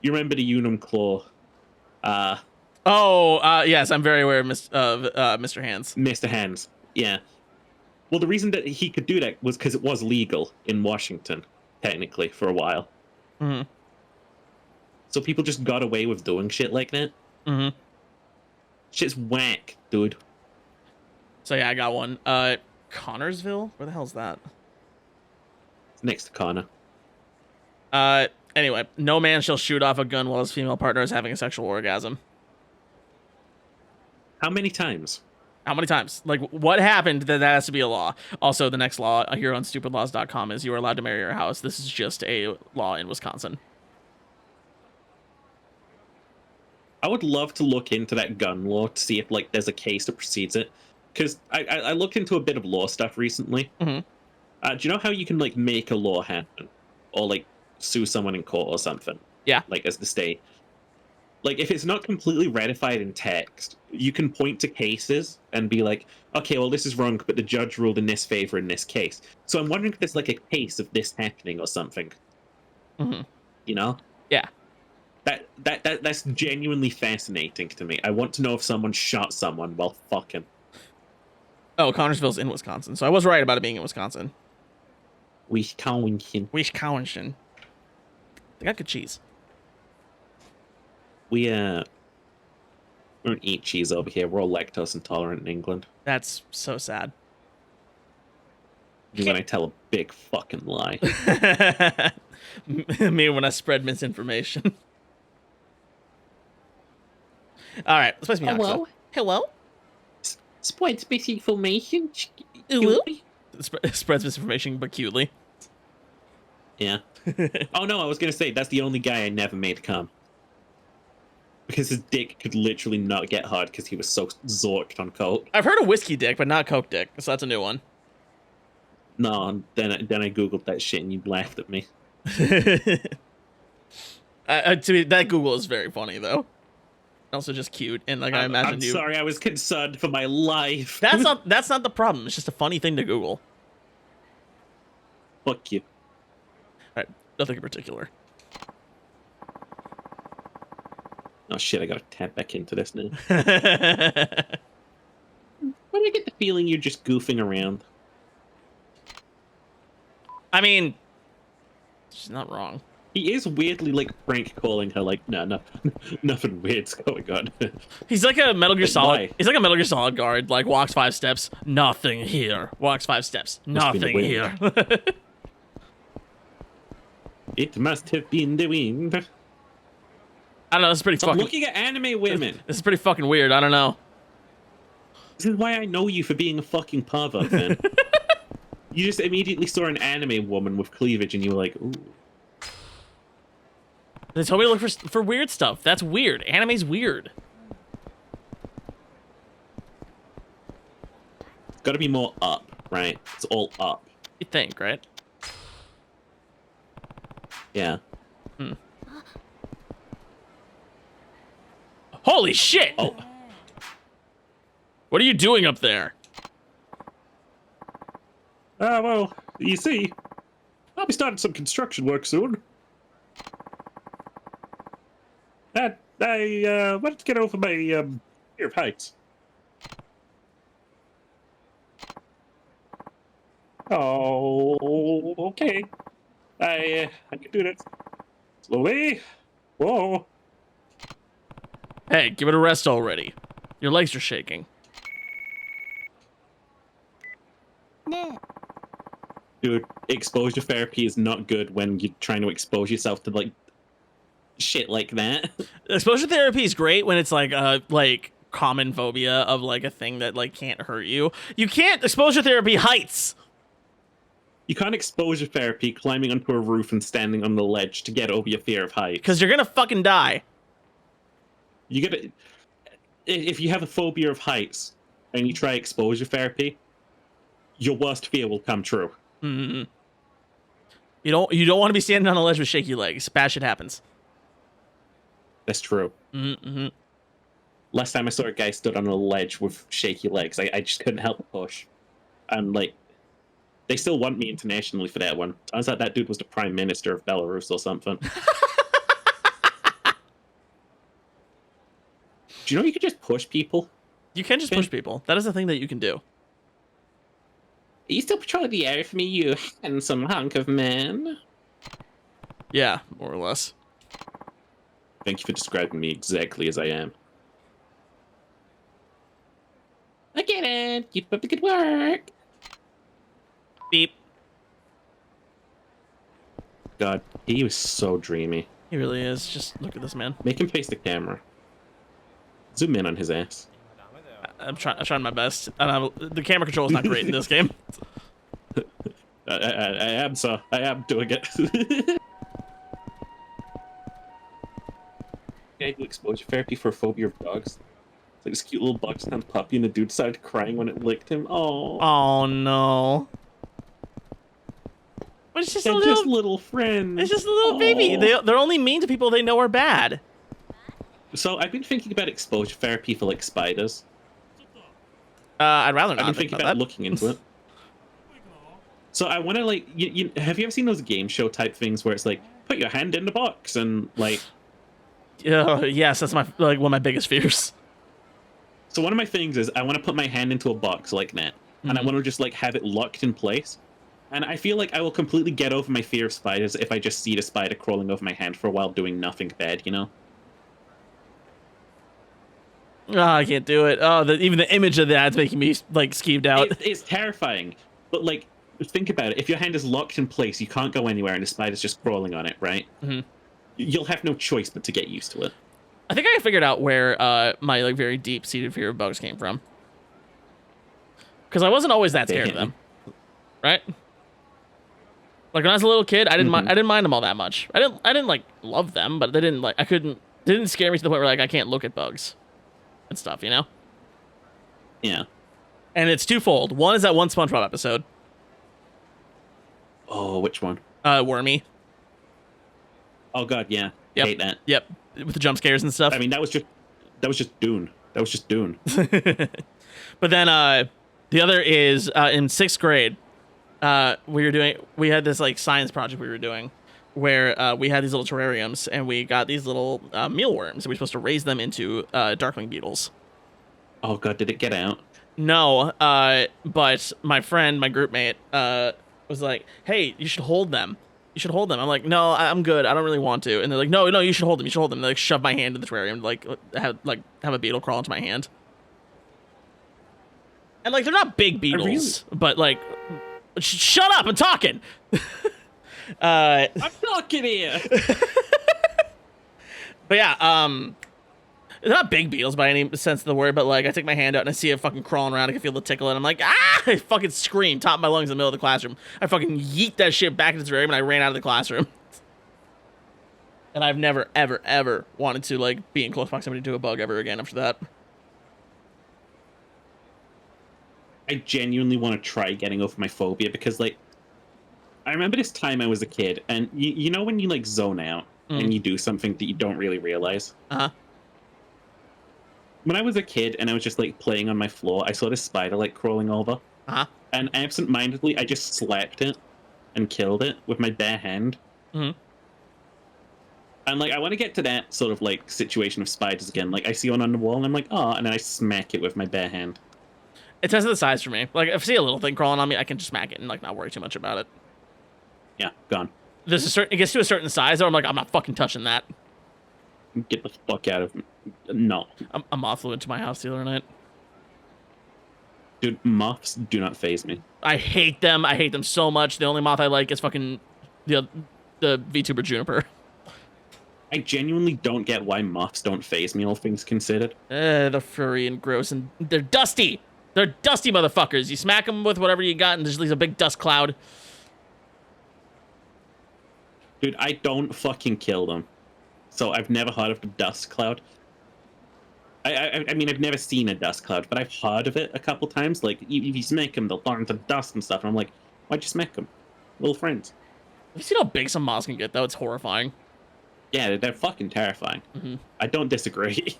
you remember the Unum Claw? Yes, I'm very aware of Mr. Hands. Mr. Hands, yeah. Well, the reason that he could do that was because it was legal in Washington, technically, for a while. Mm-hmm. So people just got away with doing shit like that. Mm-hmm. Shit's whack, dude. So yeah, I got one. Connorsville? Where the hell's that? It's next to Connor. Anyway, no man shall shoot off a gun while his female partner is having a sexual orgasm. How many times? How many times? Like, what happened that has to be a law? Also, the next law here on stupidlaws.com is you are allowed to marry your house. This is just a law in Wisconsin. I would love to look into that gun law to see if like there's a case that precedes it. Because I looked into a bit of law stuff recently. Mm-hmm. Do you know how you can like make a law happen? Or like sue someone in court or something? Yeah. Like as the state. Like if it's not completely ratified in text, you can point to cases and be like, okay, well this is wrong, but the judge ruled in this favor in this case. So I'm wondering if there's like a case of this happening or something. Mm-hmm. You know? Yeah. That's genuinely fascinating to me. I want to know if someone shot someone while fucking. Oh, Connorsville's in Wisconsin, so I was right about it being in Wisconsin. Wisconsin. Wisconsin. They got good cheese. We don't eat cheese over here. We're all lactose intolerant in England. That's so sad. When I tell a big fucking lie. Me when I spread misinformation. All right, let's play some Yakuza. Hello? Spreads misinformation. Hello? Spreads misinformation, but cutely. Yeah. Oh no, I was gonna say that's the only guy I never made come. Because his dick could literally not get hard because he was so zorked on coke. I've heard of whiskey dick, but not coke dick, so that's a new one. No, then I googled that shit and you laughed at me. To me, that Google is very funny though. Also just cute, and like I imagine I'm you. sorry, I was concerned for my life. That's not the problem. It's just a funny thing to Google. Fuck you. All right, nothing in particular. Oh shit, I gotta tap back into this now. Why do I get the feeling you're just goofing around? I mean, she's not wrong. He is weirdly like prank calling her like, no, nothing weird's going on. He's like a Metal Gear Solid. Why? He's like a Metal Gear Solid guard. Like walks 5 steps, nothing here. Walks 5 steps, nothing here. It must have been the wind. I don't know. This is pretty Stop fucking. looking at anime women. This is pretty fucking weird. I don't know. This is why I know you for being a fucking pervert, man. You just immediately saw an anime woman with cleavage and you were like, ooh. They told me to look for weird stuff. That's weird. Anime's weird. It's gotta be more up, right? It's all up. You think, right? Yeah. Holy shit! Oh. What are you doing up there? Well, you see, I'll be starting some construction work soon. I wanted to get over my fear of heights. Oh, okay. I can do that. Slowly. Whoa. Hey, give it a rest already. Your legs are shaking. Dude, exposure therapy is not good when you're trying to expose yourself to like shit like that. Exposure therapy is great when it's like common phobia of like a thing that like can't hurt you. You can't exposure therapy heights. You can't exposure therapy climbing onto a roof and standing on the ledge to get over your fear of heights. Because you're gonna fucking die. You gotta, if you have a phobia of heights and you try exposure therapy, your worst fear will come true. Mm-hmm. You don't want to be standing on a ledge with shaky legs. Bad shit happens. That's true. Mm-hmm. Last time I saw a guy stood on a ledge with shaky legs, I just couldn't help but push. And like, they still want me internationally for that one. Turns out that dude was the prime minister of Belarus or something. Do you know you can just push people? You can just push people. That is a thing that you can do. Are you still patrolling the area for me, you handsome hunk of man? Yeah, more or less. Thank you for describing me exactly as I am. I get it. Keep up the good work. Beep. God, He was so dreamy. He really is. Just look at this man. Make him face the camera. Zoom in on his ass. I'm trying my best. The camera control is not great in this game. I am, sir. I am doing it. I do exposure therapy for phobia of dogs. It's like this cute little box stand puppy, and the dude started crying when it licked him. Oh. Oh no. But it's just They're a little, just little friends. It's just a little baby. They're only mean to people they know are bad. So I've been thinking about exposure therapy for like spiders. I'd rather not. I've been thinking about that. looking into it. So I want to like, have you ever seen those game show type things where it's like, put your hand in the box and like. Yes, that's one of my biggest fears. So one of my things is I want to put my hand into a box like that, and I want to just like have it locked in place. And I feel like I will completely get over my fear of spiders if I just see the spider crawling over my hand for a while doing nothing bad, you know? Oh, I can't do it. Oh, even the image of that's making me like skeeved out. It's terrifying. But like, think about it. If your hand is locked in place, you can't go anywhere, and the spider's just crawling on it, right? Mm-hmm. You'll have no choice but to get used to it. I think I figured out where my like very deep-seated fear of bugs came from. Because I wasn't always that scared of them, right? Like when I was a little kid, I didn't mind them all that much. I didn't like love them, but they didn't they didn't scare me to the point where like I can't look at bugs and stuff, you know? Yeah. And it's twofold. One is that one SpongeBob episode. Oh, which one? Wormy. Oh god, yeah. Yep. Hate that. Yep. With the jump scares and stuff. I mean, that was just Dune. That was just Dune. But then the other is in 6th grade. We had this like science project we were doing where we had these little terrariums and we got these little mealworms and we were supposed to raise them into darkling beetles. Oh god, did it get out? No, but my friend, my group mate, was like, "Hey, you should hold them. You should hold them." I'm like, "No, I'm good. I don't really want to." And they're like, "No, you should hold them. You should hold them." And they like shove my hand in the terrarium, like have a beetle crawl into my hand. And like they're not big beetles, but like, shut up! I'm talking. I'm talking here. But yeah, they're not big beetles by any sense of the word, but like I take my hand out and I see it fucking crawling around. I can feel the tickle, and I'm like, ah! I fucking scream, top of my lungs in the middle of the classroom. I fucking yeet that shit back into the terrarium, and I ran out of the classroom. And I've never, ever, ever wanted to like be in close proximity to a bug ever again after that. I genuinely want to try getting over my phobia because, like, I remember this time I was a kid, and you know when you like zone out and you do something that you don't really realize. When I was a kid and I was just like playing on my floor, I saw this spider like crawling over, and absent-mindedly I just slapped it and killed it with my bare hand. And like I want to get to that sort of like situation of spiders again. Like I see one on the wall and I'm like, oh, and then I smack it with my bare hand. It tested the size for me. Like if I see a little thing crawling on me, I can just smack it and like not worry too much about it. Yeah, gone. It gets to a certain size, or I'm like, I'm not fucking touching that. Get the fuck out of me. No. A moth flew into my house the other night. Dude, moths do not faze me. I hate them. I hate them so much. The only moth I like is fucking the VTuber Juniper. I genuinely don't get why moths don't faze me, all things considered. They're furry and gross, and they're dusty. They're dusty motherfuckers. You smack them with whatever you got, and there's leaves a big dust cloud. Dude, I don't fucking kill them. So I've never heard of the dust cloud. I mean, I've never seen a dust cloud, but I've heard of it a couple times. Like, if you smack them, they'll turn into dust and stuff. And I'm like, why'd you smack them? Little friends. Have you seen how big some moths can get, though? It's horrifying. Yeah, they're fucking terrifying. I don't disagree.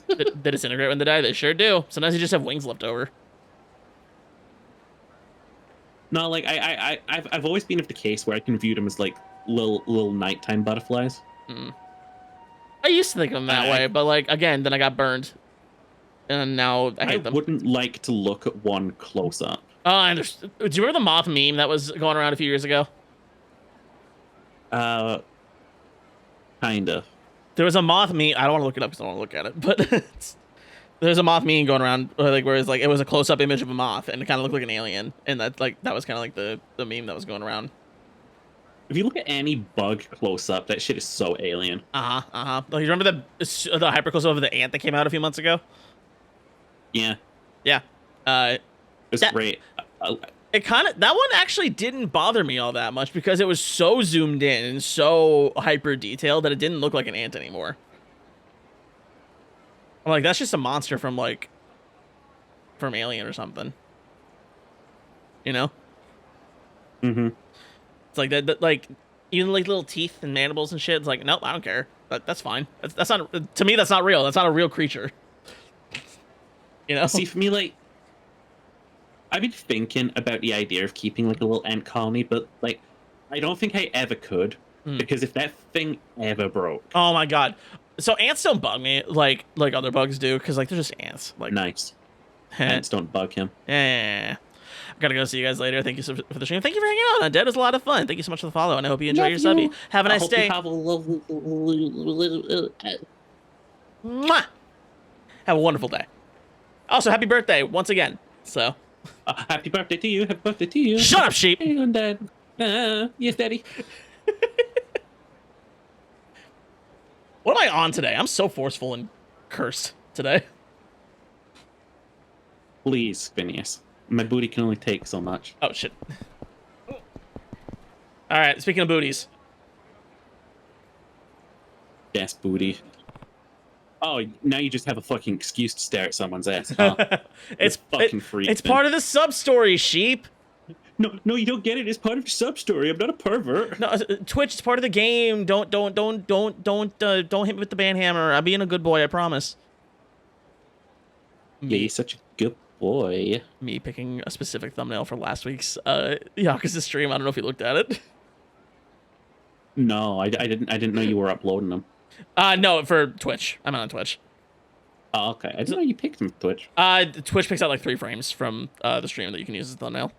They disintegrate when they die. They sure do. Sometimes you just have wings left over. No, like, I've always been of the case where I can view them as, like, little nighttime butterflies. I used to think of them that way, but like again, then I got burned, and now I hate them. I wouldn't like to look at one close up. Oh, I understand. Do you remember the moth meme that was going around a few years ago? Kind of. There was a moth meme. I don't want to look it up because I don't want to look at it, but there's a moth meme going around, like where it's like it was a close up image of a moth, and it kind of looked like an alien, and that was kind of like the meme that was going around. If you look at any bug close up, that shit is so alien. Like, you remember the hyper close over the ant that came out a few months ago? Yeah, Yeah. it's That- great. It that one actually didn't bother me all that much because it was so zoomed in and so hyper detailed that it didn't look like an ant anymore. I'm like, that's just a monster from Alien or something. You know? Mm-hmm. It's like that like even like little teeth and mandibles and shit. It's like, nope, I don't care. That's fine. That's not, to me, that's not real. That's not a real creature. You know? See, for me, like, I've been thinking about the idea of keeping like a little ant colony, but like, I don't think I ever could because if that thing ever broke, Oh my god. So ants don't bug me like other bugs do because like they're just ants. Like nice. Ants don't bug him. Yeah. I gotta go see you guys later. Thank you so for the stream. Thank you for hanging out. Dead was a lot of fun. Thank you so much for the follow, and I hope you enjoy your subby. Have a nice day. Mwah! Have a wonderful day. Also, happy birthday once again. So. Happy birthday to you. Happy birthday to you. Shut up, sheep. Hey, on Dad. Yes, Daddy. What am I on today? I'm so forceful and cursed today. Please, Phineas. My booty can only take so much. Oh, shit. Alright, speaking of booties. Yes, booty. Oh, now you just have a fucking excuse to stare at someone's ass, huh? It's fucking freak. It's part of the sub-story, sheep. No, you don't get it. It's part of your sub-story. I'm not a pervert. No, Twitch is part of the game. Don't hit me with the banhammer. I'm being a good boy, I promise. Yeah, you're such a good boy. Me picking a specific thumbnail for last week's Yakuza stream. I don't know if you looked at it. No, I didn't know you were uploading them. No, for Twitch. I'm on Twitch. Oh, okay. I didn't know you picked them for Twitch. Twitch picks out like 3 frames from the stream that you can use as a thumbnail.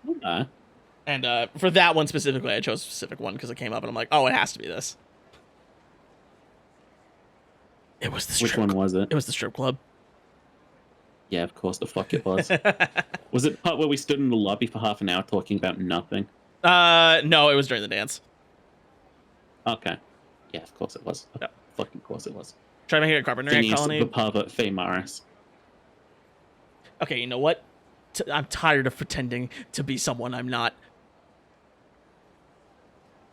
Okay. And for that one specifically, I chose a specific one because it came up and I'm like, oh, it has to be this. It was the strip Which one was it? It was the strip club. Yeah, of course the fuck it was. Was it the part where we stood in the lobby for half an hour talking about nothing? No, it was during the dance. Okay. Yeah, of course it was. Yep. Fucking course it was. Try to make it a carpenter ant colony. The pervert Faye Morris. Okay, you know what? I'm tired of pretending to be someone I'm not.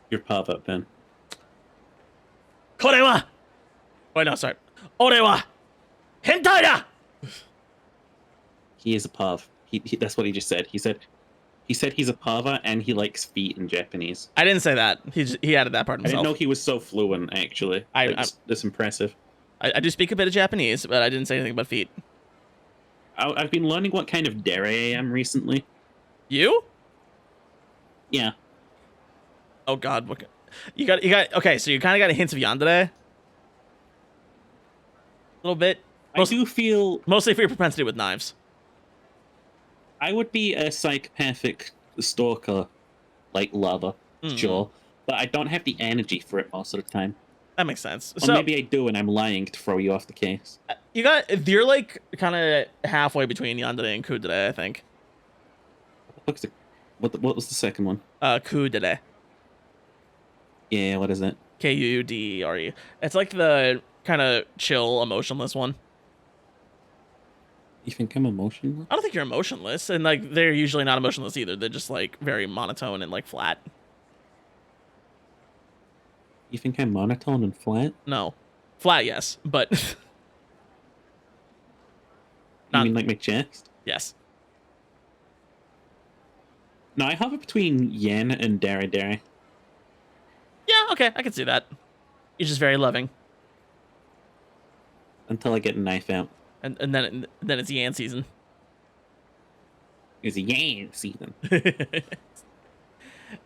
You're pervert, Ben. Korewa! Wait, no, sorry. Orewa! Hentai da! He is a perv. That's what he just said. He said he's a pervert and he likes feet in Japanese. I didn't say that. He added that part I himself. didn't know he was so fluent, actually. That's impressive. I do speak a bit of Japanese, but I didn't say anything about feet. I've been learning what kind of dere I am recently. You? Yeah. Oh God, what? You got? Okay, so you kind of got a hint of yandere. A little bit. I do feel mostly for your propensity with knives. I would be a psychopathic stalker, like lover, sure, but I don't have the energy for it most of the time. That makes sense. Or so maybe I do, and I'm lying to throw you off the case. You're like kind of halfway between yandere and kudere, I think. What was the second one? Kudere. Yeah, what is it? Kudere. It's like the kind of chill, emotionless one. You think I'm emotionless? I don't think you're emotionless, and like they're usually not emotionless either. They're just like very monotone and like flat. You think I'm monotone and flat? No, flat, yes, but You mean like my chest? Yes. No, I hover between yen and dere. Yeah, okay, I can see that. You're just very loving. Until I get a knife out. And then it's yan season. It's a yen season.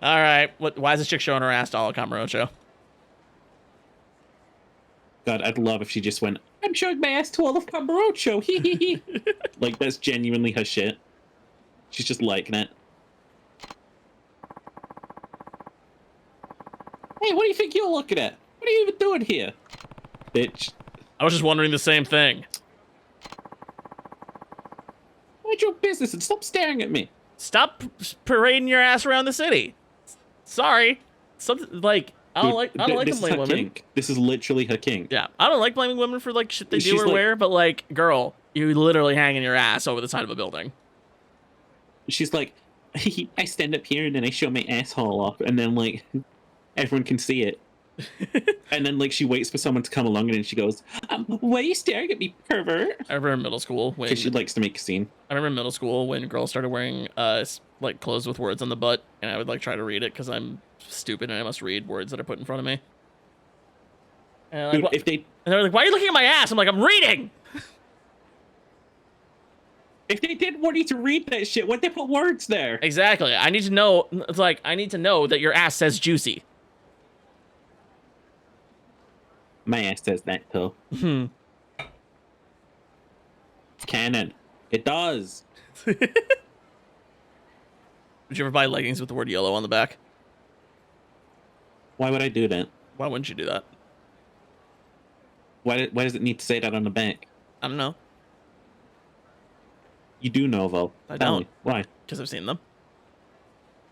All right. Why is this chick showing her ass to all Kamurocho? God, I'd love if she just went, I'm showing my ass to all of Kamurocho. Hee hee hee. Like, that's genuinely her shit. She's just liking it. Hey, what do you think you're looking at? What are you even doing here? Bitch. I was just wondering the same thing. Mind your business and stop staring at me. Stop parading your ass around the city. Sorry. Something like I don't like to This is blame her women. kink. This is literally her kink. Yeah, I don't like blaming women for like shit they do She's or like- wear, but like, girl, you literally hanging your ass over the side of a building. She's like, I stand up here and then I show my asshole off, and then like everyone can see it. And then like she waits for someone to come along, and then she goes, "Why are you staring at me, pervert?" I remember in middle school when Because she likes to make a scene. I remember in middle school when girls started wearing like clothes with words on the butt, and I would like try to read it because I'm stupid and I must read words that are put in front of me. And, like, Dude, if they and they're like, "Why are you looking at my ass?" I'm like, "I'm reading." if they did want you to read that shit, why'd they put words there? Exactly. I need to know. It's like I need to know that your ass says juicy. My ass says that too. Hmm. It's canon. It does. Would you ever buy leggings with the word yellow on the back? Why would I do that? Why wouldn't you do that? Why does it need to say that on the back? I don't know. You do know though. I Tell don't. me. Why? Because I've seen them.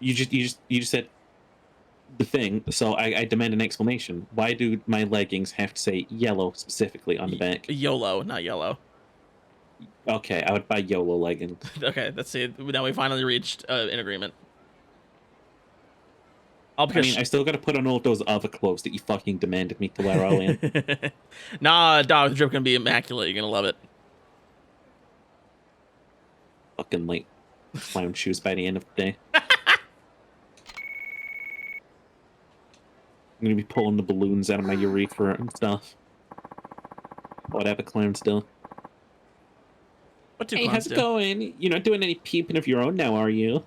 You just said the thing, so I demand an explanation. Why do my leggings have to say yellow specifically on the back? YOLO, not yellow. Okay, I would buy YOLO leggings. Okay, let's see. Now we finally reached an agreement. I'll I pick mean, I still gotta put on all those other clothes that you fucking demanded me to wear earlier. Nah, dog, the drip gonna be immaculate. You're gonna love it. Fucking like clown shoes by the end of the day. I'm gonna be pulling the balloons out of my urethra and stuff. Whatever clowns do. What do Hey, clowns how's it do? going? You're not doing any peeping of your own now, are you?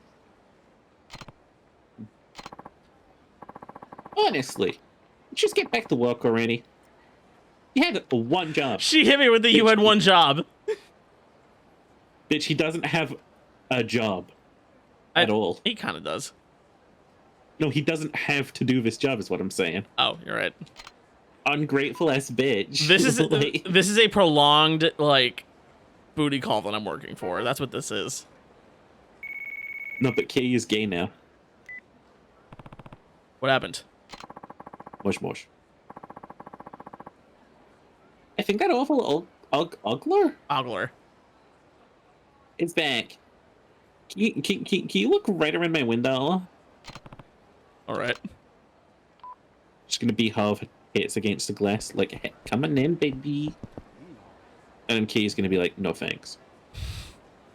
Honestly, just get back to work already. You had one job. She hit me with the "you had one job." Bitch, he doesn't have a job at all. He kind of does. No, he doesn't have to do this job, is what I'm saying. Oh, you're right. Ungrateful ass bitch. This is Like, this is a prolonged like booty call that I'm working for. That's what this is. no, but Kiryu is gay now. What happened? Mush mush. I think that awful Ugler Ogler. is back. Can you look right around my window? All right. Just gonna be how it hits against the glass, like, hey, come on in, baby. And then Kiryu's gonna be like, no thanks.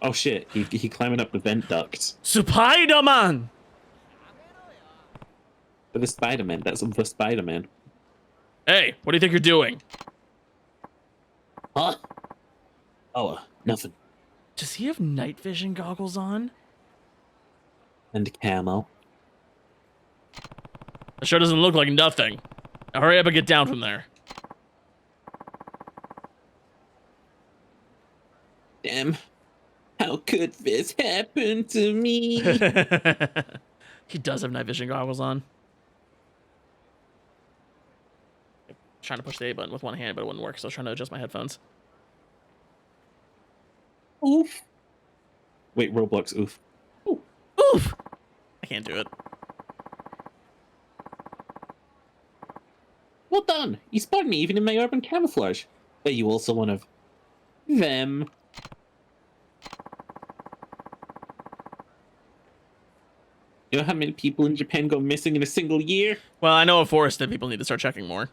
Oh shit, he climbing up the vent ducts. Spider-Man. But the Spider-Man, that's the Spider-Man. Hey, what do you think you're doing? Huh? Oh, nothing. Does he have night vision goggles on? And camo. It sure doesn't look like nothing. Now hurry up and get down from there. Damn. How could this happen to me? He does have night vision goggles on. I'm trying to push the A button with one hand, but it wouldn't work, so I was trying to adjust my headphones. Oof. Wait, Roblox, oof. Ooh. Oof! I can't do it. Well done. You spotted me even in my urban camouflage. Are you also one of them? You know how many people in Japan go missing in a single year? Well, I know a forest that people need to start checking more.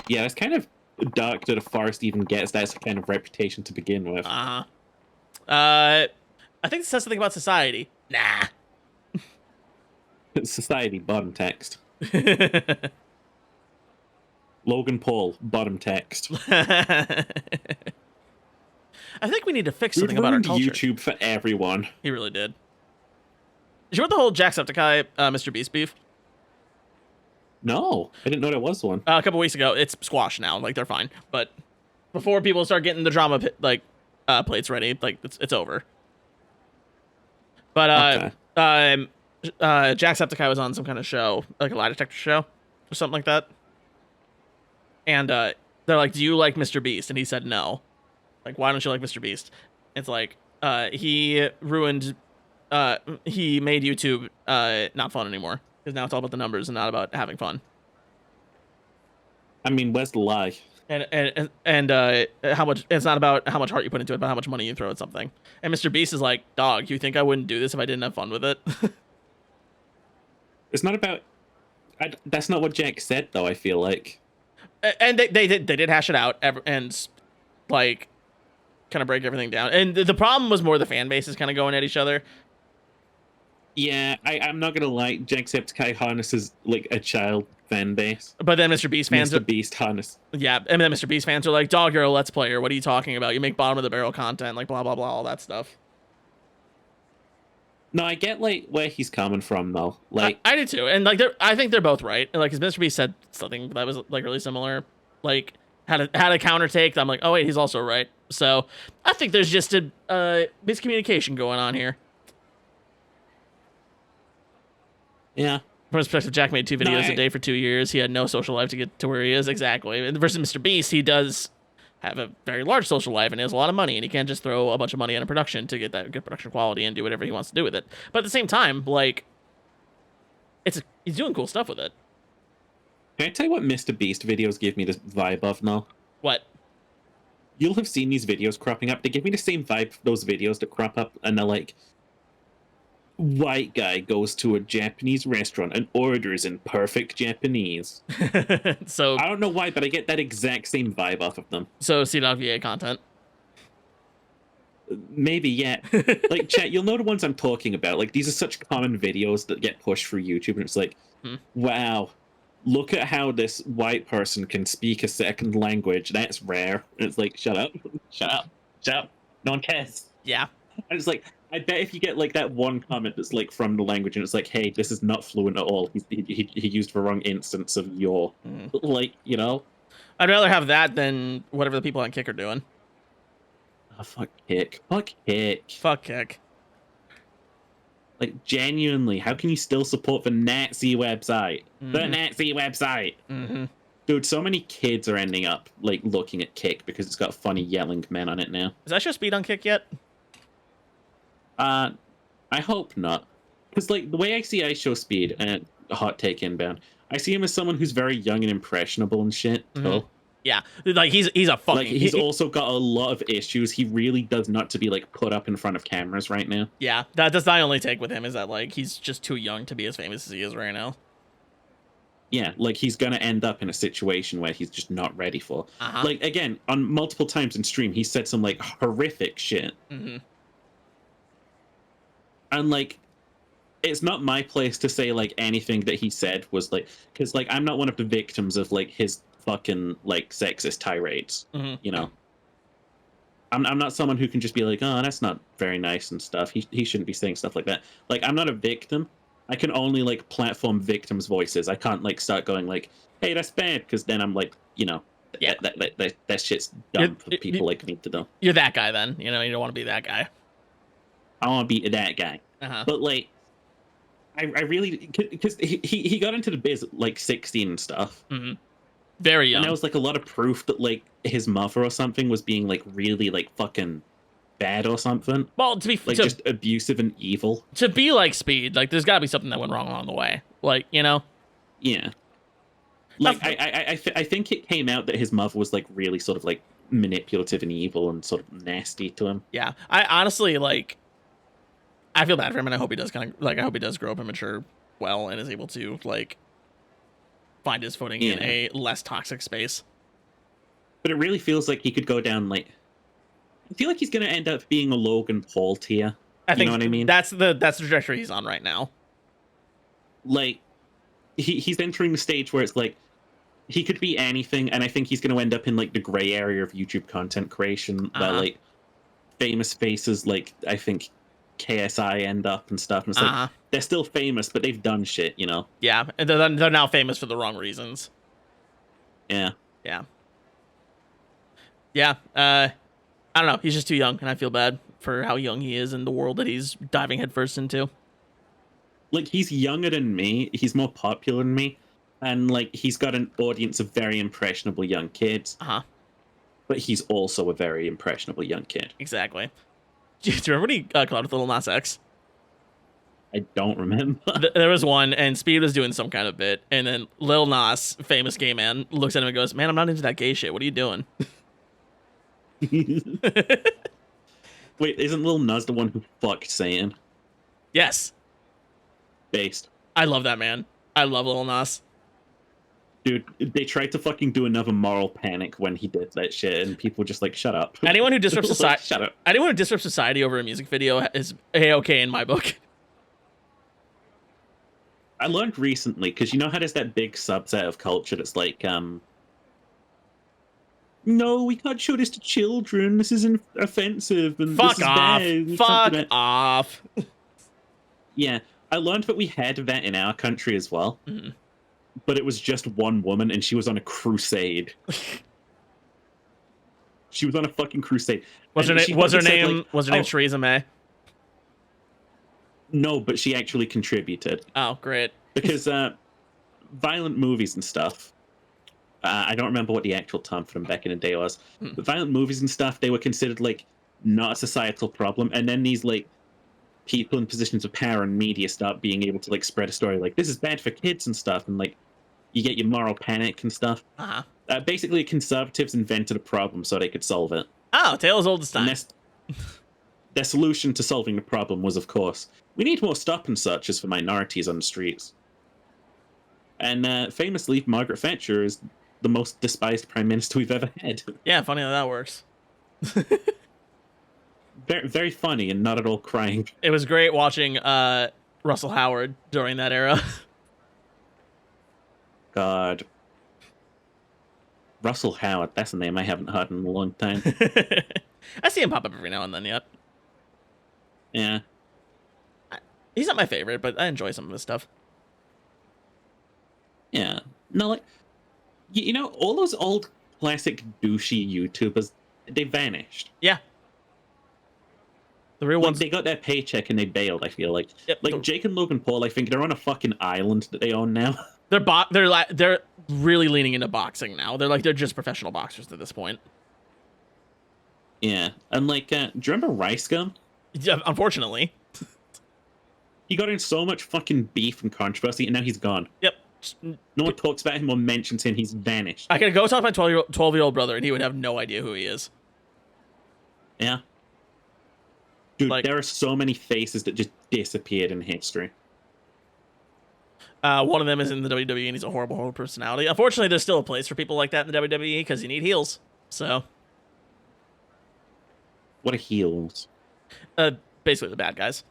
Yeah, it's kind of dark that a forest even gets that kind of reputation to begin with. Uh-huh. I think it says something about society. Nah. Society, bottom text. Logan Paul, bottom text. I think we need to fix something Dude about our ruined culture. YouTube for everyone. He really did. Did you want the whole Jacksepticeye, Mr. Beast beef? No, I didn't know there was one. A couple weeks ago. It's squashed now. Like, they're fine. But before people start getting the drama, plates ready, like, it's over. But, Jacksepticeye was on some kind of show, like a lie detector show or something like that. And, they're like, do you like Mr. Beast? And he said no. Like, why don't you like Mr. Beast? It's like, he ruined he made YouTube not fun anymore because now it's all about the numbers and not about having fun. I mean, where's the lie? And how much it's not about how much heart you put into it, but how much money you throw at something. And Mr. Beast is like, dog, you think I wouldn't do this if I didn't have fun with it? It's not about. That's not what Jack said, though. I feel like. And they did hash it out and like kind of break everything down. And the problem was more the fan bases kind of going at each other. Yeah, I'm not gonna lie. Jacksepticeye harnesses like a child fan base. But then Mr. Beast fans, Mr. Beast harness. yeah, and then Mr. Beast fans are like, dog, you're a Let's Player. What are you talking about? You make bottom of the barrel content, like blah blah blah, all that stuff. No, I get like where he's coming from though. Like I do too, and like I think they're both right. Like, because Mr. Beast said something that was like really similar, like had a counter take. I'm like, oh wait, he's also right. So I think there's just a miscommunication going on here. yeah, From his perspective, Jack made 2 videos a day for 2 years. He had no social life to get to where he is. Exactly. And versus Mr. Beast, he does have a very large social life and he has a lot of money, and he can't just throw a bunch of money in a production to get that good production quality and do whatever he wants to do with it. But at the same time, like, he's doing cool stuff with it. can I tell you what Mr. Beast videos give me this vibe of now? What? You'll have seen these videos cropping up. They give me the same vibe for those videos that crop up, and they're like, white guy goes to a Japanese restaurant and orders in perfect Japanese. So I don't know why, but I get that exact same vibe off of them. so CWA content. Maybe, yeah. Like, chat, you'll know the ones I'm talking about. Like, these are such common videos that get pushed through YouTube, and it's like, wow, look at how this white person can speak a second language. That's rare. And it's like, shut up, shut up, shut up. No one cares. Yeah. And it's like, I bet if you get like that one comment that's like from the language and it's like, hey, this is not fluent at all. He used the wrong instance of your, like, you know. I'd rather have that than whatever the people on Kick are doing. Oh, fuck Kick. Fuck Kick. Fuck Kick. Like, genuinely, how can you still support the Nazi website? The Nazi website! Dude, so many kids are ending up, like, looking at Kick because it's got funny yelling men on it now. Is that show Speed on Kick yet? I hope not. Because, like, the way I see Ice Show Speed, and Hot Take Inbound, I see him as someone who's very young and impressionable and shit. So. Yeah, like he's a fucking. Like, he's also got a lot of issues. He really does not to be, like, put up in front of cameras right now. Yeah, that's my only take with him, is that, like, he's just too young to be as famous as he is right now. Yeah, like, he's gonna end up in a situation where he's just not ready for. Like, again, on multiple times in stream, he said some, like, horrific shit. And, like, it's not my place to say, like, anything that he said was, like... Because, like, I'm not one of the victims of, like, his fucking, like, sexist tirades, you know? I'm not someone who can just be like, oh, that's not very nice and stuff. He shouldn't be saying stuff like that. Like, I'm not a victim. I can only, like, platform victims' voices. I can't, like, start going, like, hey, that's bad, because then I'm, like, you know, Yeah. that shit's dumb for people like me to do. You're that guy then. You know, you don't want to be that guy. I want to be that guy. But, like, I really... Because he got into the biz at, like, 16 and stuff. Very young. And that was, like, a lot of proof that, like, his mother or something was being, like, really, like, fucking bad or something. Well, to be... Like, just abusive and evil. To be like Speed, like, there's got to be something that went wrong along the way. Like, you know? Yeah. Like, I think it came out that his mother was, like, really sort of, like, manipulative and evil and sort of nasty to him. Yeah. I honestly, like... I feel bad for him, and I hope he does I hope he does grow up and mature well and is able to, like... find his footing in a less toxic space. But it really feels like he could go down, like... I feel like he's going to end up being a Logan Paul tier. I think you know what I mean? That's the trajectory he's on right now. Like, he's entering the stage where it's like, he could be anything, and I think he's going to end up in, like, the gray area of YouTube content creation, where, like, famous faces, like, I think KSI end up and stuff, and it's like, they're still famous, but they've done shit, you know? Yeah, and they're now famous for the wrong reasons. Yeah. I don't know, he's just too young, and I feel bad for how young he is in the world that he's diving headfirst into. Like, he's younger than me, he's more popular than me, and, like, he's got an audience of very impressionable young kids. But he's also a very impressionable young kid. Exactly. Do you remember when he collabed with Lil Nas X? I don't remember. There was one, and Speed was doing some kind of bit, and then Lil Nas, famous gay man, looks at him and goes, "Man, I'm not into that gay shit. What are you doing?" Wait, isn't Lil Nas the one who fucked Satan? Yes, Based. I love that man. I love Lil Nas. Dude, they tried to fucking do another moral panic when he did that shit, and people were just like, shut up. Anyone who disrupts Like, society, shut up. anyone who disrupts society over a music video is A-okay in my book. I learned recently, because you know how there's that big subset of culture that's like, no, we can't show this to children. This isn't offensive, and Fuck this is off. bad. We can't do Fuck that." off. Yeah, I learned that we had that in our country as well. Mhm. But it was just one woman, and she was on a crusade. She was on a fucking crusade. Was her And name? she Was her fucking said, name? like, Was her name "Oh, Theresa May? no, but she actually contributed. Oh, great. Because violent movies and stuff, I don't remember what the actual term for them back in the day was, but violent movies and stuff, they were considered like not a societal problem, and then these like people in positions of power and media start being able to like spread a story like this is bad for kids and stuff, and like you get your moral panic and stuff. Basically, conservatives invented a problem so they could solve it. Oh, tale as old as time. Their solution to solving the problem was, of course, we need more stop and searches for minorities on the streets. And famously, Margaret Thatcher is the most despised prime minister we've ever had. Yeah, funny how that works. Very, very funny and not at all crying. It was great watching Russell Howard during that era. God. Russell Howard, that's a name I haven't heard in a long time. I see him pop up every now and then. Yet Yeah. he's not my favorite, but I enjoy some of his stuff. Yeah. No, like, you know, all those old classic douchey YouTubers, they vanished. Yeah. The real Like, ones. they got their paycheck and they bailed, I feel like. Yep, Like, Jake and Logan Paul, I think they're on a fucking island that they own now. They're really leaning into boxing now. They're just professional boxers at this point. Yeah. And, like, do you remember Rice Gum? Yeah, unfortunately. He got in so much fucking beef and controversy, and now he's gone. Yep. No one talks about him or mentions him. He's vanished. I could go talk to my 12-year-old brother, and he would have no idea who he is. Yeah. Dude, Like- there are so many faces that just disappeared in history. One of them is in the WWE, and he's a horrible personality. Unfortunately, there's still a place for people like that in the WWE because you need heels. So, What are heels? basically the bad guys.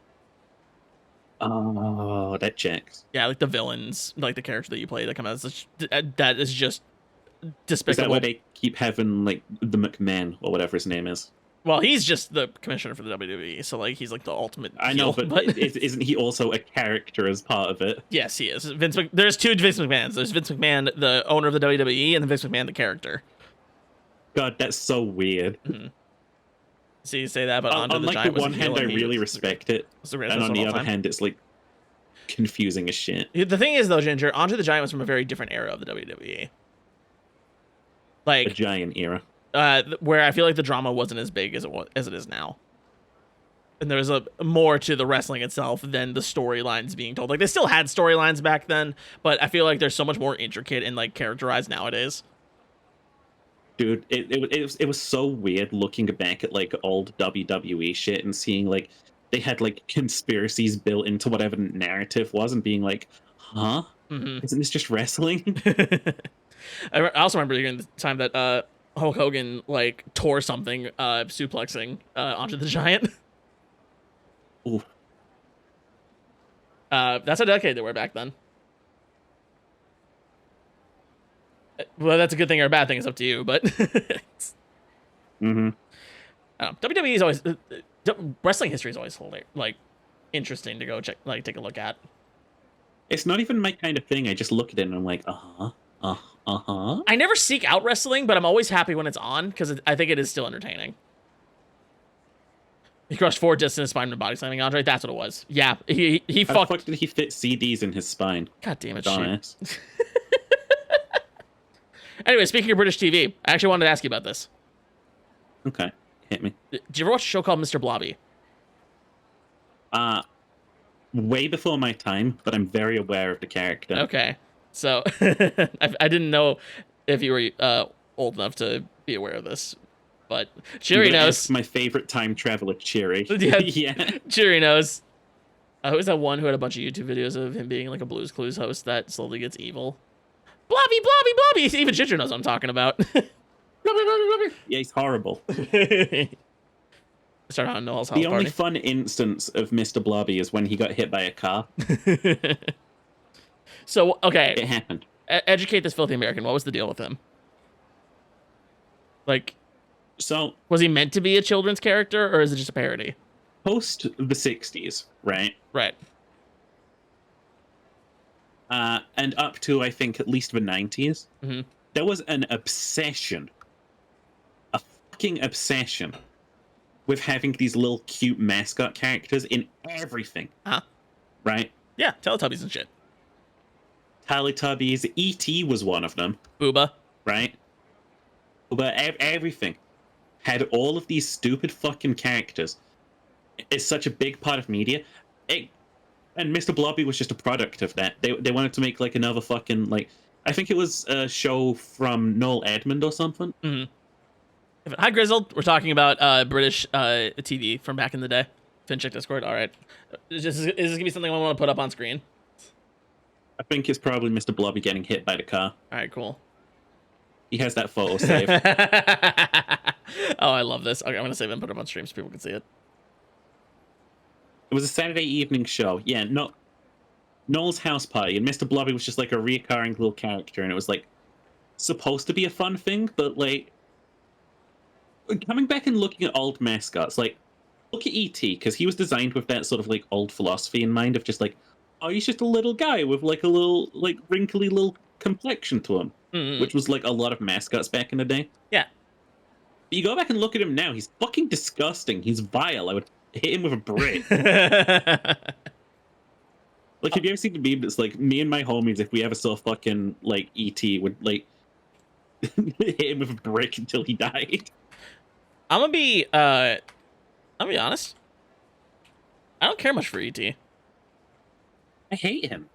Oh, that checks. Yeah, like the villains, like the character that you play that come out. That is just despicable. Is that why they keep having, like, the McMahon, or whatever his name is? Well, he's just the commissioner for the WWE, so like he's like the ultimate. I know, heel, but isn't he also a character as part of it? Yes, he is. There's two Vince McMahons. There's Vince McMahon, the owner of the WWE, and then Vince McMahon, the character. God, that's so weird. Mm-hmm. So you say that, but Andre On the like Giant the was one a heel hand, I and he really was respect it, the greatest and on wrestler the of all other time. hand, it's like confusing as shit. The thing is, though, Ginger, Andre the Giant was from a very different era of the WWE. A Like, giant era. where I feel like the drama wasn't as big as it is now. And there was a more to the wrestling itself than the storylines being told. Like, they still had storylines back then, but I feel like they're so much more intricate and like characterized nowadays. Dude, it was so weird looking back at like old WWE shit and seeing like they had like conspiracies built into whatever the narrative was and being like, huh? Mm-hmm. Isn't this just wrestling? I also remember during the time that Hulk Hogan like tore something suplexing onto the Giant. Ooh. That's a decade that we're back then. Well, that's a good thing or a bad thing. It's up to you, but Mm-hmm. WWE is always wrestling history is always like interesting to go check, like take a look at. It's not even my kind of thing. I just look at it and I'm like, uh-huh. Uh-huh. I never seek out wrestling, but I'm always happy when it's on because I think it is still entertaining. He crushed 4 discs in his spine with body slamming Andre. That's what it was. Yeah, he How fucked. the fuck did he fit CDs in his spine? God damn it, shit. Dumbass. Anyway, speaking of British TV, I actually wanted to ask you about this. Okay, hit me. Did you ever watch a show called Mr. Blobby? way before my time, but I'm very aware of the character. Okay, so I didn't know if you were old enough to be aware of this, but I'm Cheery gonna ask knows. my favorite time traveler, Cheery. Yeah, Yeah. Cheery knows. Who was that one who had a bunch of YouTube videos of him being like a Blue's Clues host that slowly gets evil? Blobby, blobby, blobby. Even Ginger knows what I'm talking about. Yeah, he's horrible. Start on Noel's house The only party. fun instance of Mr. Blobby is when he got hit by a car. So, okay, It happened. Educate this filthy American. What was the deal with him? Like, So, was he meant to be a children's character, or is it just a parody? post the 60s, right? Right. And up to, I think, at least the 90s, Mm-hmm. there was an obsession, a fucking obsession, with having these little cute mascot characters in everything. Huh? Right? Yeah, Teletubbies and shit. Teletubbies, E.T. was one of them, Booba. right? But everything had all of these stupid fucking characters. It's such a big part of media. And Mr. Blobby was just a product of that. They wanted to make like another fucking like I think it was a show from Noel Edmond or something. Mm-hmm. Hi, Grizzled. We're talking about British TV from back in the day. FinCheck Discord. All right. Is this gonna be something I want to put up on screen? I think it's probably Mr. Blobby getting hit by the car. All right, cool. He has that photo saved. Oh, I love this. Okay, I'm gonna save it and put it up on stream so people can see it. It was a Saturday evening show. Yeah, no, Noel's house party, and Mr. Blobby was just like a recurring little character, and it was like supposed to be a fun thing, but like coming back and looking at old mascots, like look at E.T. because he was designed with that sort of like old philosophy in mind of just like, oh, he's just a little guy with like a little like wrinkly little complexion to him, which was like a lot of mascots back in the day. Yeah. But you go back and look at him now, he's fucking disgusting. He's vile. I would hit him with a brick. Like, have you ever seen the meme that's like, me and my homies, if we ever saw fucking, like, E.T., would, like, hit him with a brick until he died? I'm gonna be honest. I don't care much for E.T. I hate him.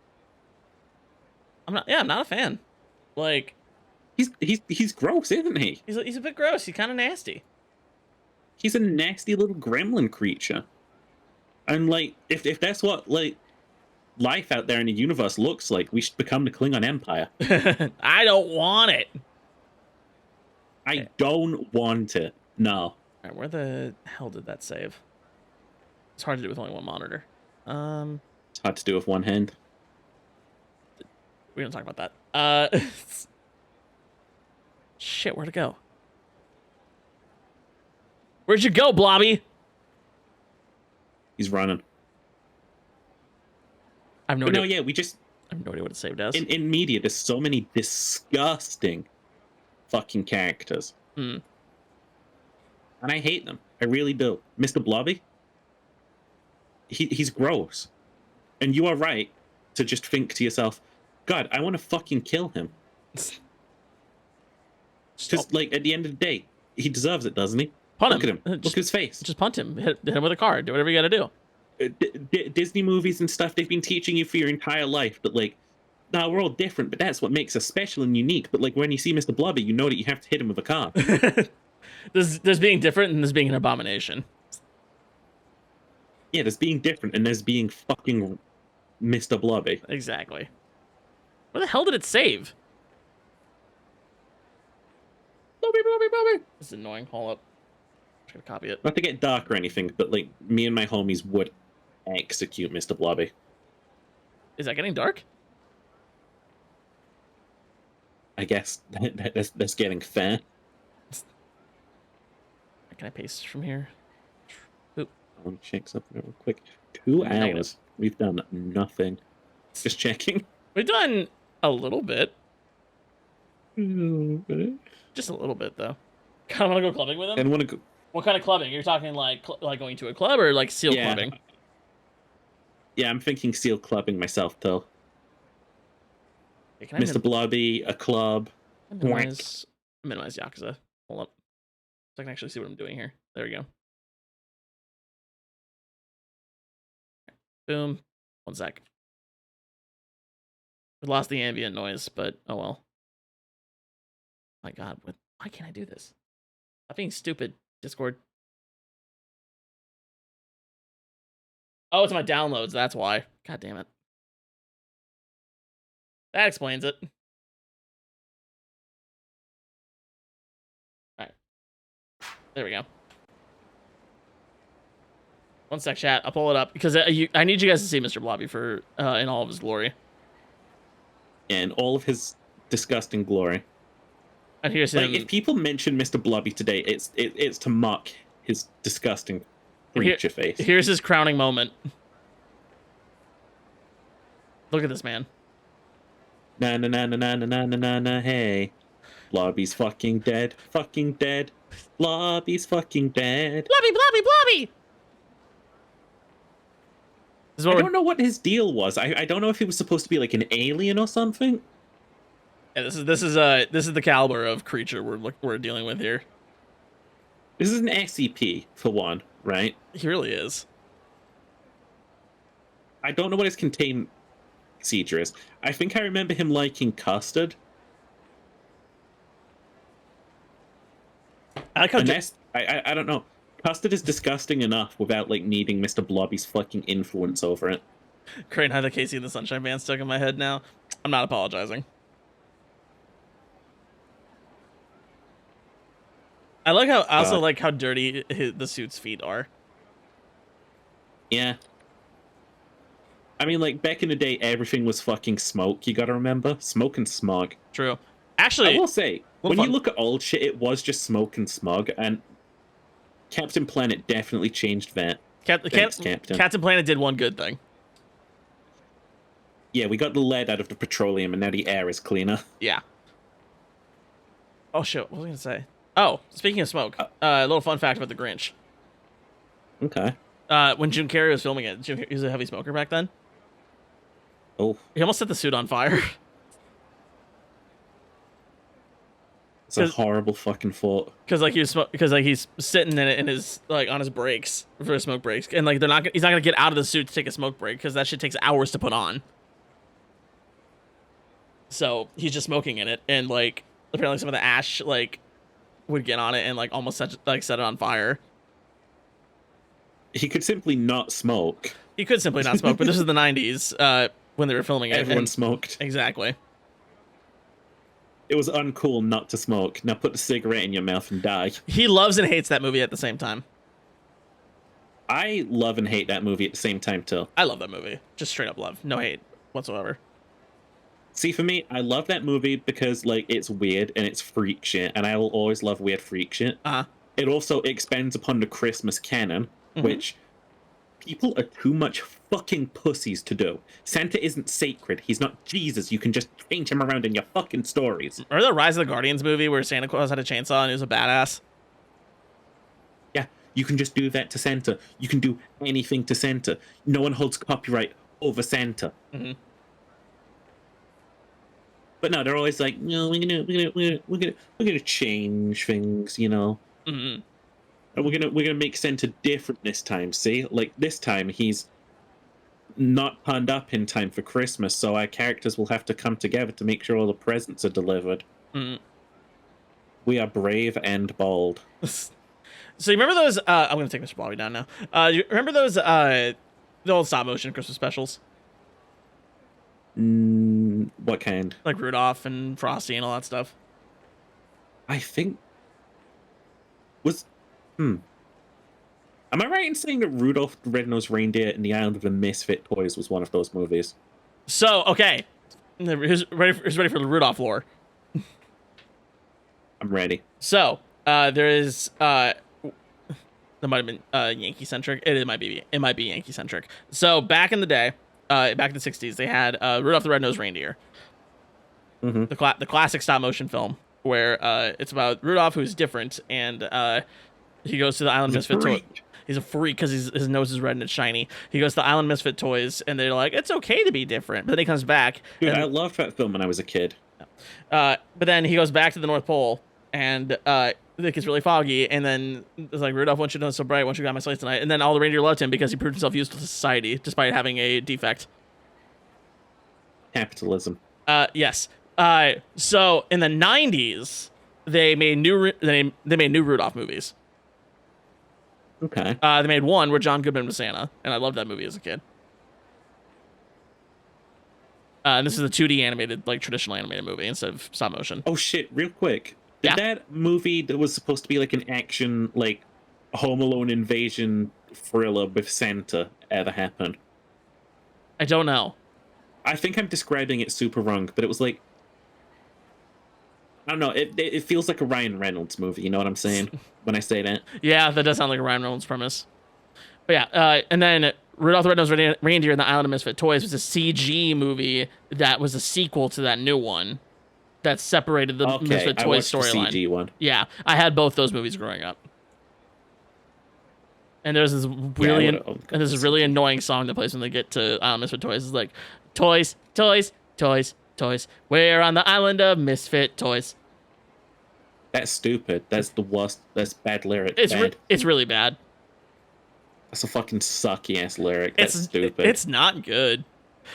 I'm not a fan. Like, He's gross, isn't he? he's a bit gross. He's kind of nasty. He's a nasty little gremlin creature. And, like, if that's what, like, life out there in the universe looks like, we should become the Klingon Empire. I don't want it. I don't want it. No. All right, where the hell did that save? It's hard to do with only one monitor. It's hard to do with one hand. We don't talk about that. Shit, where'd it go? Where'd you go, Blobby? He's running. I have no But idea. no, yeah, we just... I have no idea what it saved as. In media, there's so many disgusting fucking characters. Mm. And I hate them. I really do. Mr. Blobby? He's gross. And you are right to just think to yourself, God, I want to fucking kill him. Just, like, at the end of the day, he deserves it, doesn't he? Punt Look him. at him. Look at his face. Just punt him. Hit him with a car. Do whatever you gotta do. Disney movies and stuff, they've been teaching you for your entire life that, like, nah, we're all different, but that's what makes us special and unique. But, like, when you see Mr. Blobby, you know that you have to hit him with a car. There's being different and there's being an abomination. Yeah, there's being different and there's being fucking Mr. Blobby. Exactly. Where the hell did it save? Blobby, Blobby, Blobby! This is annoying. Hold up. I'm just gonna copy it. Not to get dark or anything, but, like, me and my homies would execute Mr. Blobby. Is that getting dark? I guess that's getting fair. Can I paste from here? Oop. I want to check something real quick. 2 Negative. hours. We've done nothing. Just checking. We've done a little bit. Just a little bit, though. Kind of want to go clubbing with him? And want to go... What kind of clubbing? You're talking like going to a club or like seal clubbing? Yeah, I'm thinking seal clubbing myself, though. Yeah, can I Mr. Blobby, a club. minimize Yakuza? Hold up. So I can actually see what I'm doing here. There we go. Boom. 1 sec. We lost the ambient noise, but oh well. My God, why can't I do this? Stop being stupid, Discord. Oh, it's my downloads. That's why. God damn it. That explains it. All right. There we go. 1 sec, chat. I'll pull it up because I need you guys to see Mr. Blobby for in all of his glory. And all of his disgusting glory. And here's him. Like, if people mention Mr. Blobby today, it's to mock his disgusting creature face. Here's his crowning moment. Look at this man. Na na na na na na na na na. Hey, Blobby's fucking dead. Fucking dead. Blobby's fucking dead. Blobby, Blobby, Blobby. I don't know what his deal was. I don't know if he was supposed to be like an alien or something. Yeah, this is the caliber of creature we're dealing with here. This is an SCP for one, right? He really is. I don't know what his containment procedure is. I think I remember him liking custard. I like how I don't know. Custard is disgusting enough without like needing Mr. Blobby's fucking influence over it. Crane had the Casey and the Sunshine Band stuck in my head now. I'm not apologizing. I also like how dirty the suit's feet are. Yeah. I mean, like, back in the day, everything was fucking smoke, you gotta remember? Smoke and smog. True. Actually, I will say, when you look at old shit, it was just smoke and smog, and Captain Planet definitely changed that. Captain Planet did one good thing. Yeah, we got the lead out of the petroleum, and now the air is cleaner. Yeah. Oh, shit. What was I going to say? Oh, speaking of smoke, a little fun fact about the Grinch. Okay. When Jim Carrey was filming it, Jim Carrey was a heavy smoker back then. Oh. He almost set the suit on fire. It's a horrible fucking thought. Because he's sitting in it in his on his brakes for smoke breaks, and like he's not gonna get out of the suit to take a smoke break because that shit takes hours to put on. So he's just smoking in it, and like apparently some of the ash would get on it and almost set it on fire. He could simply not smoke. He could simply not smoke, but this is the 90s when they were filming it. Everyone smoked. Exactly. It was uncool not to smoke. Now put the cigarette in your mouth and die. He loves and hates that movie at the same time. I love and hate that movie at the same time, too. I love that movie. Just straight up love. No hate whatsoever. See, for me, I love that movie because, it's weird and it's freak shit, and I will always love weird freak shit. Uh-huh. It also expands upon the Christmas canon, which people are too much fucking pussies to do. Santa isn't sacred. He's not Jesus. You can just change him around in your fucking stories. Remember the Rise of the Guardians movie where Santa Claus had a chainsaw and he was a badass? Yeah, you can just do that to Santa. You can do anything to Santa. No one holds copyright over Santa. Mm-hmm. But no, they're always like, no, we're gonna change things, you know. Mm-hmm. And we're gonna make Santa different this time. See, like this time he's not turned up in time for Christmas, so our characters will have to come together to make sure all the presents are delivered. Mm-hmm. We are brave and bold. So you remember those? I'm gonna take Mr. Blobby down now. You remember those the old stop motion Christmas specials? What kind? Like Rudolph and Frosty and all that stuff. I think Am I right in saying that Rudolph the Red-Nosed Reindeer and the Island of the Misfit Toys was one of those movies? So, okay. Who's ready for the Rudolph lore? I'm ready. So, there is that might have been Yankee-centric. It might be Yankee-centric. So, back in the day, back in the 60s, they had Rudolph the Red-Nosed Reindeer. Mm-hmm. The classic stop-motion film where it's about Rudolph, who's different, and he goes to the Island Misfit Toys. He's a freak because his nose is red and it's shiny. He goes to the Island Misfit Toys, and they're like, it's okay to be different. But then he comes back. Dude, I loved that film when I was a kid. But then he goes back to the North Pole, and it gets really foggy. And then it's like, Rudolph, why don't you know it's so bright? Why don't you got my sleigh tonight? And then all the reindeer loved him because he proved himself useful to society despite having a defect. Capitalism. Yes. So in the 90s, they made they made new Rudolph movies. Okay. They made one where John Goodman was Santa, and I loved that movie as a kid. And this is a 2D animated, like traditional animated movie instead of stop motion. Oh shit! Real quick, did that movie that was supposed to be like an action, like Home Alone invasion thriller with Santa ever happen? I don't know. I think I'm describing it super wrong, but it was like, I don't know. It feels like a Ryan Reynolds movie. You know what I'm saying when I say that? Yeah, that does sound like a Ryan Reynolds premise. But yeah, and then Rudolph the Red-Nosed Reindeer and the Island of Misfit Toys was a CG movie that was a sequel to that new one that separated the Misfit Toys storyline. CG one. Yeah, I had both those movies growing up. And there's this really annoying song that plays when they get to Island of Misfit Toys. It's like, toys, toys, toys, toys. We're on the island of Misfit Toys. That's stupid. That's the worst. That's bad lyric. It's really bad. That's a fucking sucky ass lyric. That's stupid. It's not good.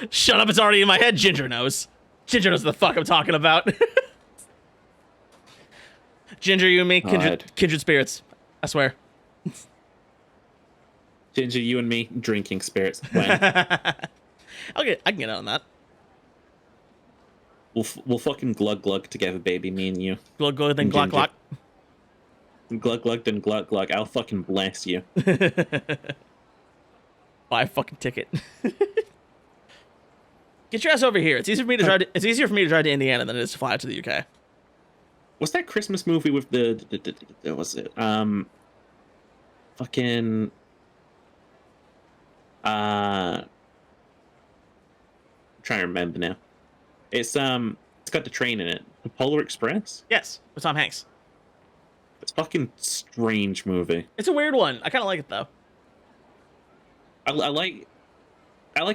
Shut up! It's already in my head. Ginger knows. Ginger knows what the fuck I'm talking about. Ginger, you and me, kindred spirits. I swear. Ginger, you and me, drinking spirits. When? I can get out on that. We'll fucking glug glug together, baby. Me and you. Glug glug, then glug glug. Glug glug, then glug glug. I'll fucking blast you. Buy a fucking ticket. Get your ass over here. It's easier for me to drive. It's easier for me to drive to Indiana than it is to fly to the UK. What's that Christmas movie with the what was it? Fucking. I'm trying to remember now. It's got the train in it. The Polar Express? Yes, with Tom Hanks. It's a fucking strange movie. It's a weird one. I kind of like it though. I like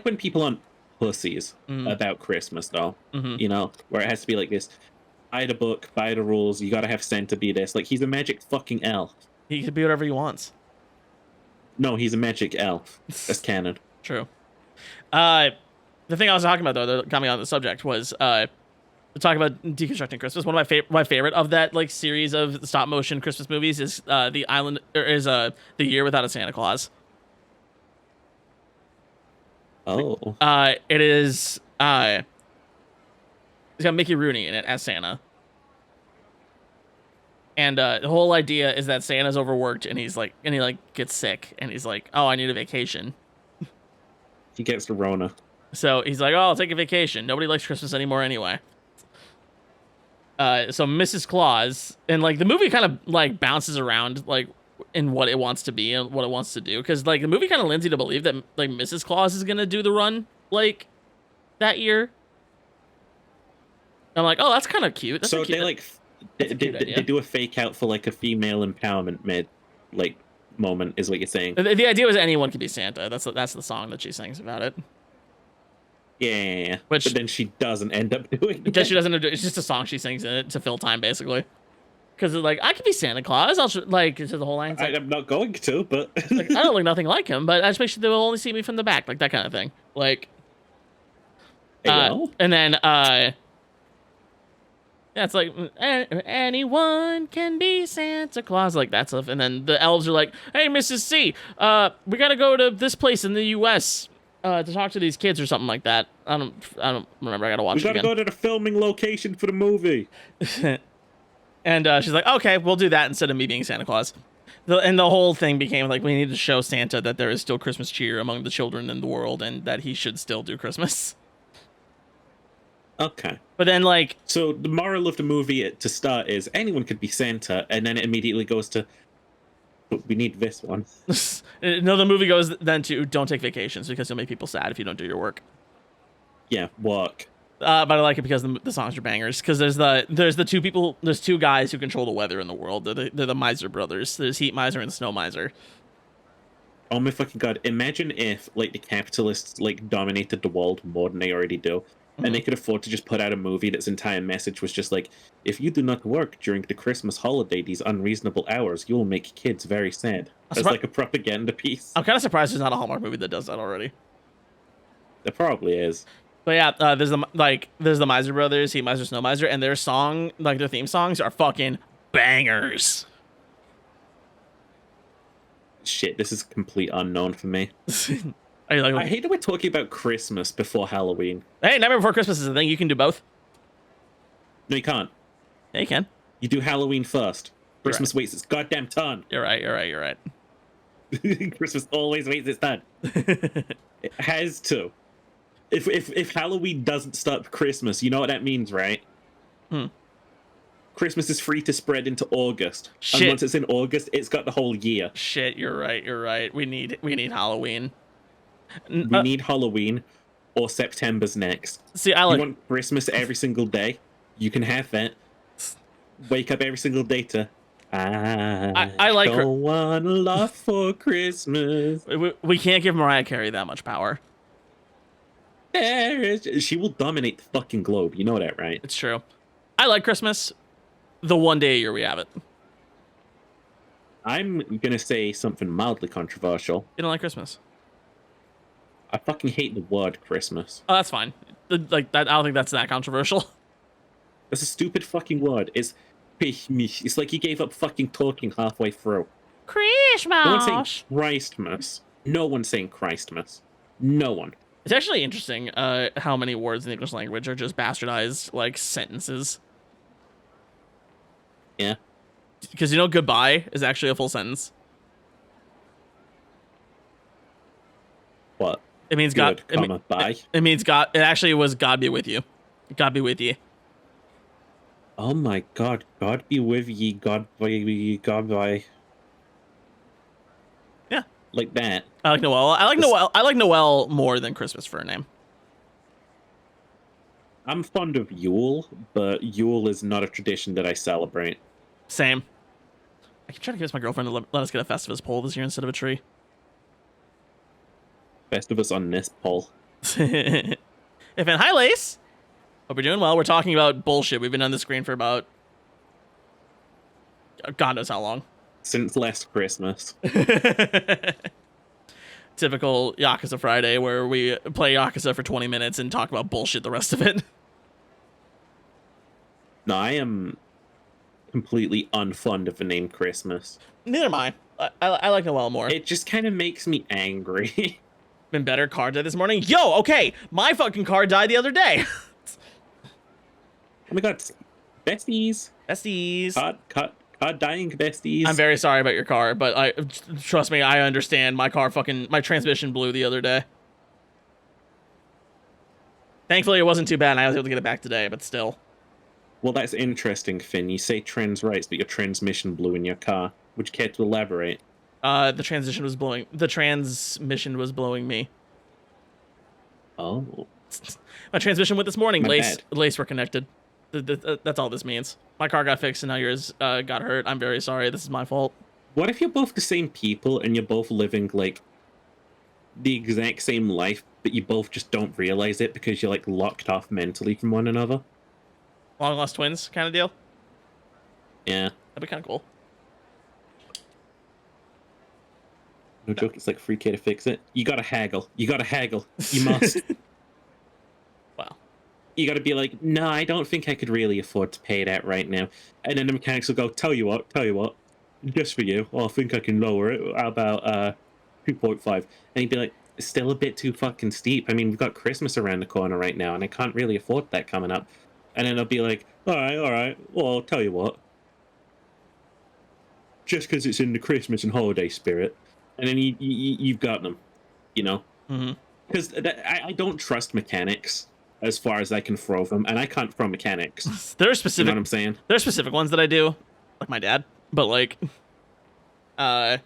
when people aren't pussies about Christmas though. Mm-hmm. You know, where it has to be like this. Buy the book, buy the rules. You gotta have Santa be this. Like he's a magic fucking elf. He can be whatever he wants. No, he's a magic elf. That's canon. True. The thing I was talking about though, that got me on the subject was to talk about deconstructing Christmas. One of my favorite of that like series of stop motion Christmas movies is the Year Without a Santa Claus. Oh. It is. It's got Mickey Rooney in it as Santa. And the whole idea is that Santa's overworked and he gets sick and he's like, oh, I need a vacation. He gets the Rona. So he's like, oh, I'll take a vacation. Nobody likes Christmas anymore anyway. So Mrs. Claus, and like the movie kind of like bounces around like in what it wants to be and what it wants to do. Because like the movie kind of leads you to believe that like Mrs. Claus is going to do the run like that year. I'm like, oh, that's kind of cute. That's so cute. They like they do a fake out for like a female empowerment moment is what you're saying. The idea was anyone could be Santa. That's the song that she sings about it. Yeah. But then she doesn't end up doing it. She doesn't. It's just a song she sings in it to fill time, basically. Because like I could be Santa Claus. It's the whole line. Like, I'm not going to, but like, I don't look nothing like him. But I just make sure they will only see me from the back, like that kind of thing. Like, and then yeah, it's like anyone can be Santa Claus, like that stuff. And then the elves are like, "Hey, Mrs. C, we gotta go to this place in the U.S. To talk to these kids or something like that." I don't remember. I gotta watch it again. We gotta go to the filming location for the movie. And she's like, "Okay, we'll do that instead of me being Santa Claus." And the whole thing became like, we need to show Santa that there is still Christmas cheer among the children in the world, and that he should still do Christmas. Okay. But then, like... So, the moral of the movie to start is, anyone could be Santa, and then it immediately goes to, but we need this one. No, the movie goes then to, don't take vacations, because you'll make people sad if you don't do your work. Yeah, work. But I like it because the songs are bangers, because there's two guys who control the weather in the world. They're the Miser brothers. There's Heat Miser and Snow Miser. Oh my fucking god. Imagine if, like, the capitalists, like, dominated the world more than they already do. And they could afford to just put out a movie that's entire message was just like, if you do not work during the Christmas holiday, these unreasonable hours, you will make kids very sad. As like a propaganda piece. I'm kind of surprised there's not a Hallmark movie that does that already. There probably is. But yeah, there's the Miser Brothers, Heat Miser, Snow Miser, and their song, like their theme songs, are fucking bangers. Shit, this is complete unknown for me. Are you like, I hate that we're talking about Christmas before Halloween. hey, Nightmare Before Christmas is a thing. You can do both. No, you can't. Yeah, you can. You do Halloween first. You're Christmas waits its goddamn turn. You're right. You're right. You're right. Christmas always waits its turn. It has to. If Halloween doesn't start Christmas, you know what that means, right? Hmm. Christmas is free to spread into August. Shit. And once it's in August, it's got the whole year. Shit, you're right. You're right. We need Halloween. We need Halloween, or September's next. See, I You like. want Christmas every single day? You can have that. Wake up every single day to. I like her. Don't want a lot for Christmas. We can't give Mariah Carey that much power. She will dominate the fucking globe. You know that, right? It's true. I like Christmas. The one day a year we have it. I'm gonna say something mildly controversial. You don't like Christmas? I fucking hate the word Christmas. Oh, that's fine. Like that, I don't think that's that controversial. That's a stupid fucking word. It's like you gave up fucking talking halfway through. Christmas. No one's saying Christmas. No one's saying Christmas. No one. It's actually interesting how many words in the English language are just bastardized like sentences. Yeah. Because you know, goodbye is actually a full sentence. What? It means Good, God. bye. It means God. It actually was God be with you. God be with you. Oh my god. God be with ye. God by. God by. Yeah. Like that. I like Noel. I like Noel more than Christmas for a name. I'm fond of Yule, but Yule is not a tradition that I celebrate. Same. I keep trying to convince my girlfriend to let us get a Festivus pole this year instead of a tree. Festivus on this poll. If in hi Lace. Hope you're doing well. We're talking about bullshit. We've been on the screen for about God knows how long. Since last Christmas. Typical Yakuza Friday where we play Yakuza for 20 minutes and talk about bullshit the rest of it. No, I am completely unfond of the name Christmas. Neither am I. I like Noel more. It just kind of makes me angry. Been better. Car died this morning. Yo, okay. My fucking car died the other day. Oh my god. Besties. Besties. Card dying besties. I'm very sorry about your car, but trust me, I understand. My transmission blew the other day. Thankfully, it wasn't too bad, and I was able to get it back today, but still. Well, that's interesting, Finn. You say trans rights, but your transmission blew in your car. Would you care to elaborate? The transmission was blowing me. Oh. My transmission went this morning. My Lace were connected. That's all this means. My car got fixed and now yours got hurt. I'm very sorry. This is my fault. What if you're both the same people and you're both living, like, the exact same life, but you both just don't realize it because you're, like, locked off mentally from one another? Long lost twins kind of deal? Yeah. That'd be kind of cool. No joke, it's like free K to fix it. You gotta haggle. You must. Wow. You gotta be like, no, I don't think I could really afford to pay that right now. And then the mechanics will go, tell you what, just for you, I think I can lower it. How about 2.5? And he'd be like, it's still a bit too fucking steep. I mean, we've got Christmas around the corner right now, and I can't really afford that coming up. And then I'll be like, all right, well, I'll tell you what. Just because it's in the Christmas and holiday spirit. And then you've got them, you know? Because I don't trust mechanics as far as I can throw them, and I can't throw mechanics. There are specific. You know what I'm saying? There are specific ones that I do, like my dad. But like, yeah,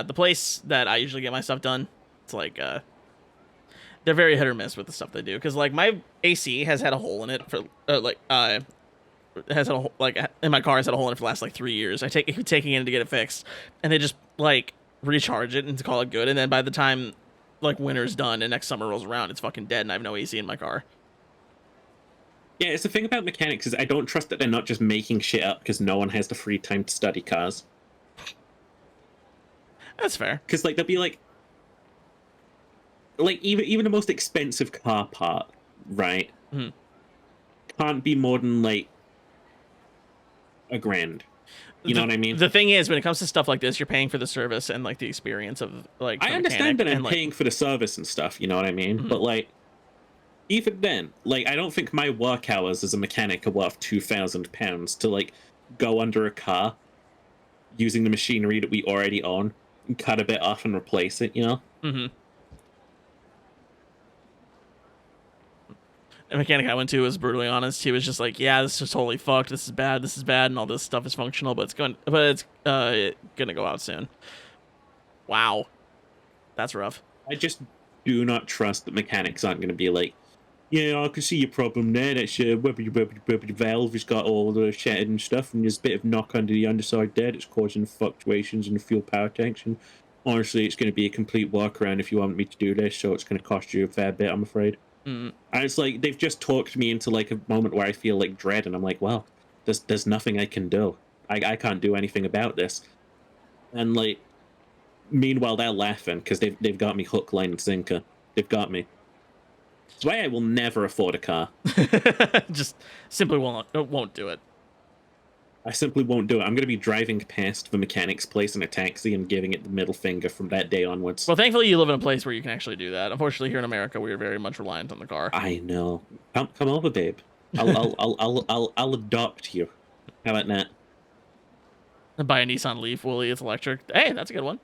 the place that I usually get my stuff done, it's like they're very hit or miss with the stuff they do. Because like my AC has had a hole in it for has had a hole, like in my car has had a hole in it for the last like 3 years. I keep taking it in to get it fixed, and they just like recharge it and to call it good. And then by the time like winter's done and next summer rolls around, it's fucking dead, and I have no AC in my car. Yeah, it's the thing about mechanics is I don't trust that they're not just making shit up because no one has the free time to study cars. That's fair. Because like they'll be like even the most expensive car part, right, Mhm. can't be more than like $1,000. You know what I mean? The thing is, when it comes to stuff like this, you're paying for the service and like the experience of like I the understand mechanic that I'm and like. paying for the service and stuff, you know what I mean? Mhm. But like, even then, like, I don't think my work hours as a mechanic are worth £2,000 to like go under a car using the machinery that we already own and cut a bit off and replace it, you know? Mhm. The mechanic I went to was brutally honest. He was just like, "Yeah, this is totally fucked. This is bad, and all this stuff is functional, but it's gonna go out soon." Wow, that's rough. I just do not trust that mechanics aren't going to be like, yeah, I can see your problem there. That's where your valve has got all the shattered and stuff, and there's a bit of knock under the underside there that's causing fluctuations in the fuel power tanks. And honestly, it's going to be a complete workaround if you want me to do this, so it's going to cost you a fair bit, I'm afraid. Mm. And it's like they've just talked me into like a moment where I feel like dread, and I'm like, well, there's nothing I can do. I can't do anything about this. And like, meanwhile, they're laughing because they've got me hook, line, and sinker. They've got me. That's why I will never afford a car. Just simply won't do it. I simply won't do it. I'm going to be driving past the mechanic's place in a taxi and giving it the middle finger from that day onwards. Well, thankfully, you live in a place where you can actually do that. Unfortunately, here in America, we are very much reliant on the car. I know. Come over, babe. I'll adopt you. How about that? Buy a Nissan Leaf, Wooly. It's electric. Hey, that's a good one.